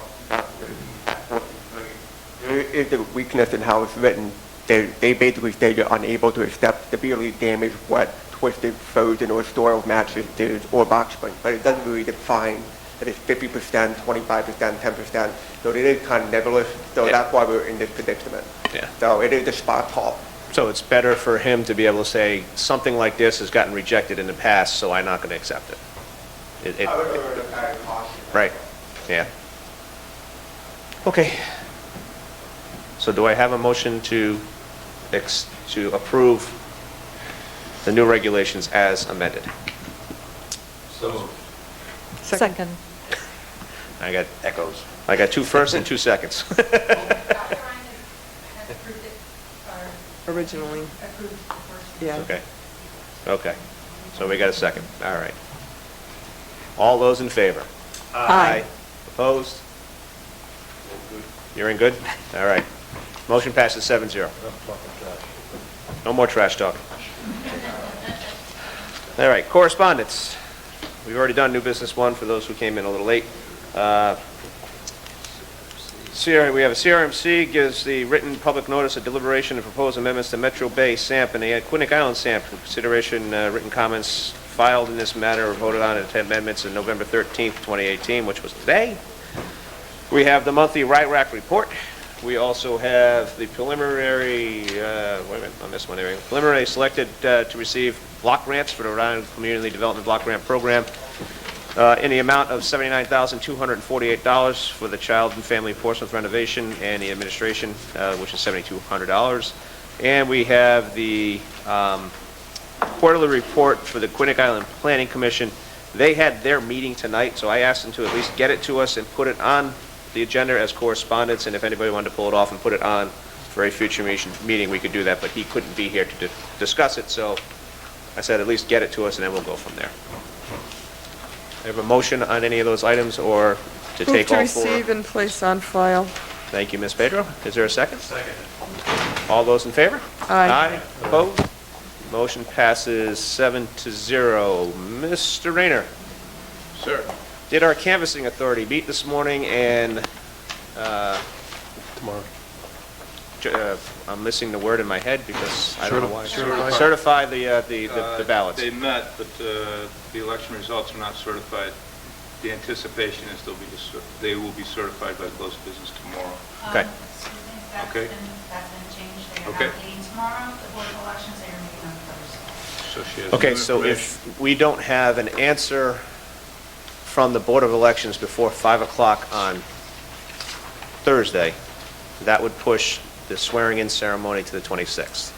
There is a weakness in how it's written. They basically say you're unable to accept severely damaged, wet, twisted, frozen, or stored mattresses or box springs, but it doesn't really define that it's 50%, 25%, 10%. So it is kind of nebulous, so Yeah. that's why we're in this predicament. Yeah. So it is a spot call. So it's better for him to be able to say, something like this has gotten rejected in the past, so I'm not going to accept it. I would go with a kind of caution. Right, yeah. Okay. So do I have a motion to approve the new regulations as amended? So, Second. I got echoes. I got 2 firsts and 2 seconds. Originally. Yeah. Okay. Okay. So we got a second. All right. All those in favor? Aye. Opposed? You're in good? All right. Motion passes 7-0. No more trash talk. All right, correspondence. We've already done new business 1 for those who came in a little late. We have a CRMC gives the written public notice of deliberation and proposed amendments to Metro Bay SAMP and the Quinnic Island SAMP for consideration. Written comments filed in this matter were voted on at amendments on November 13th, 2018, which was today. We have the monthly RIRAC report. We also have the preliminary, wait a minute, on this one, there we go. Preliminary selected to receive block grants for the Rhode Island Community Development Block Grant Program in the amount of $79,248 for the child and family Portsmouth renovation and the administration, which is $7,200. And we have the quarterly report for the Quinnic Island Planning Commission. They had their meeting tonight, so I asked them to at least get it to us and put it on the agenda as correspondence, and if anybody wanted to pull it off and put it on for a future meeting, we could do that, but he couldn't be here to discuss it, so I said, at least get it to us, and then we'll go from there. I have a motion on any of those items, or to Move take to all four? receive and place on file. Thank you, Ms. Pedro. Is there a second? Second. All those in favor? Aye. Opposed? Motion passes 7-0. Mr. Rayner? Sir. Did our canvassing authority meet this morning and, Tomorrow. I'm missing the word in my head because I don't know why. Certify. Certify the ballots. They met, but the election results are not certified. The anticipation is they will be certified by close of business tomorrow. Okay. Excuse me, Okay. that's been changed. They are Okay. not meeting tomorrow, the Board of Elections, they are meeting on Thursday. So she has Okay, new so information. if we don't have an answer from the Board of Elections before 5 o'clock on Thursday, that would push the swearing-in ceremony to the 26th,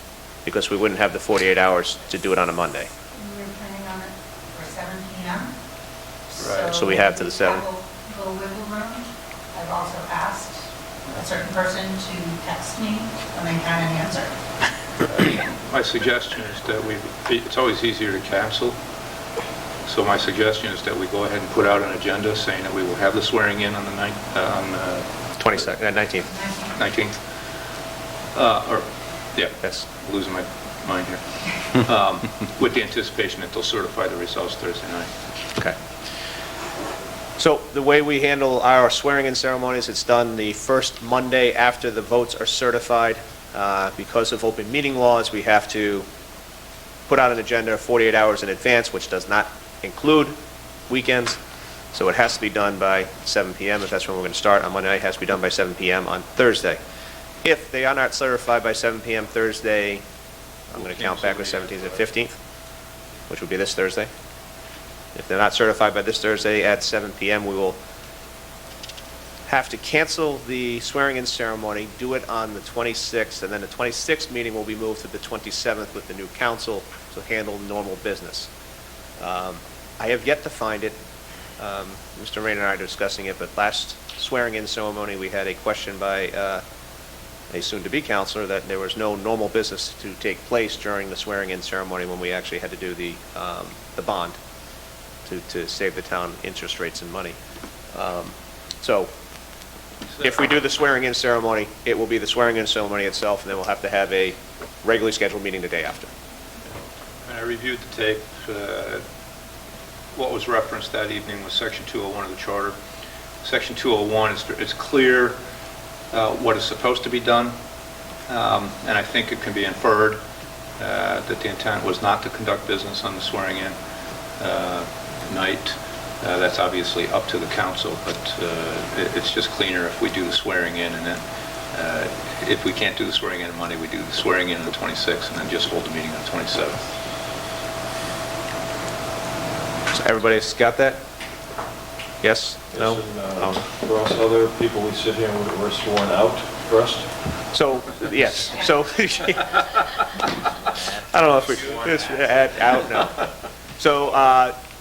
because we wouldn't have the 48 hours to do it on a Monday. We were planning on it for 7 PM. Right. So we have to the 7th. have a little wiggle room. I've also asked a certain person to text me when they have an answer. My suggestion is that it's always easier to cancel. So my suggestion is that we go ahead and put out an agenda saying that we will have the swearing in on the 19th. 19th. Yes. Losing my mind here. With the anticipation that they'll certify the results Thursday night. Okay. So the way we handle our swearing-in ceremonies, it's done the first Monday after the votes are certified. Because of open meeting laws, we have to put out an agenda 48 hours in advance, which does not include weekends. So it has to be done by 7 PM, if that's when we're going to start. On Monday night, it has to be done by 7 PM on Thursday. If they are not certified by 7 PM Thursday, I'm going to count back with 17th and 15th, which would be this Thursday. If they're not certified by this Thursday at 7 PM, we will have to cancel the swearing-in ceremony, do it on the 26th, and then the 26th meeting will be moved to the 27th with the new council to handle normal business. I have yet to find it. Mr. Rayner and I are discussing it, but last swearing-in ceremony, we had a question by a soon-to-be counselor that there was no normal business to take place during the swearing-in ceremony when we actually had to do the bond to save the town interest rates and money. So if we do the swearing-in ceremony, it will be the swearing-in ceremony itself, and then we'll have to have a regularly scheduled meeting the day after. And I reviewed the tape. What was referenced that evening was Section 201 of the Charter. Section 201, it's clear what is supposed to be done, and I think it can be inferred that the intent was not to conduct business on the swearing-in night. That's obviously up to the council, but it's just cleaner if we do the swearing-in, and then if we can't do the swearing-in on Monday, we do the swearing-in on the 26th, and then just hold the meeting on the 27th. So everybody's got that? Yes? No? For us other people, we sit here and we're sworn out first. So, yes, so, I don't know if it's out, no. So,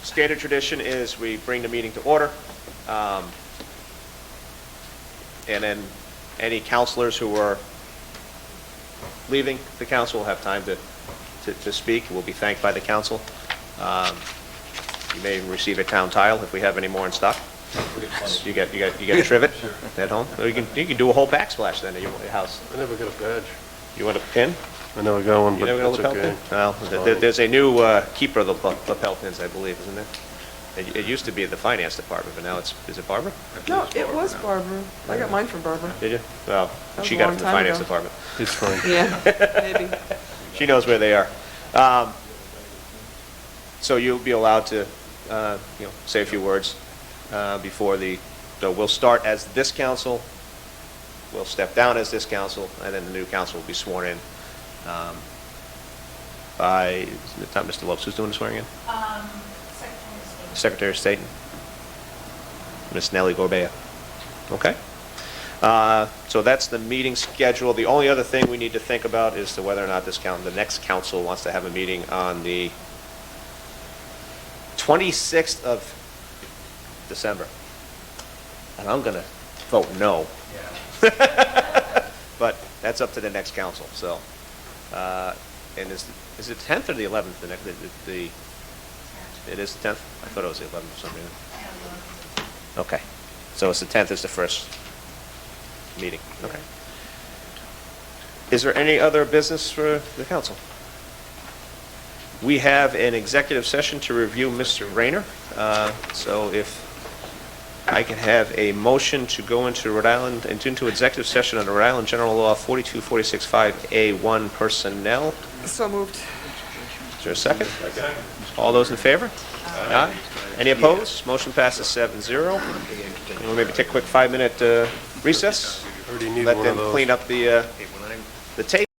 standard tradition is we bring the meeting to order, and then any counselors who are leaving the council will have time to speak, will be thanked by the council. You may receive a town tile if we have any more in stock. You get a trivet at home? Or you can do a whole backsplash then at your house. I never got a badge. You want a pin? I never got one, You but never got a that's lapel okay. pin? Well, there's a new keeper of the lapel pins, I believe, isn't there? It used to be the finance department, but now is it Barbara? No, it was Barbara. I got mine from Barbara. Did you? Well, That was she a got it long from the time finance ago. department. It's fine. Yeah, maybe. She knows where they are. So you'll be allowed to, say a few words before so we'll start as this council, we'll step down as this council, and then the new council will be sworn in by, it's not Mr. Lopes who's doing the swearing in? Secretary of State. Ms. Nellie Gorbea. Okay. So that's the meeting schedule. The only other thing we need to think about is to whether or not the next council wants to have a meeting on the 26th of December. And I'm going to vote no. But that's up to the next council, so. And is it 10th or the 11th? It is the 10th? I thought it was the 11th for some reason. Okay. So it's the 10th is the first meeting. Okay. Is there any other business for the council? We have an executive session to review Mr. Rayner. So if I can have a motion to go into Rhode Island, into executive session under Rhode Island General Law 42465A1 personnel. So moved. Is there a second? All those in favor? Aye. Any opposed? Motion passes 7-0. And we'll maybe take a quick 5-minute recess. Already need Let one of them those. clean up the tape.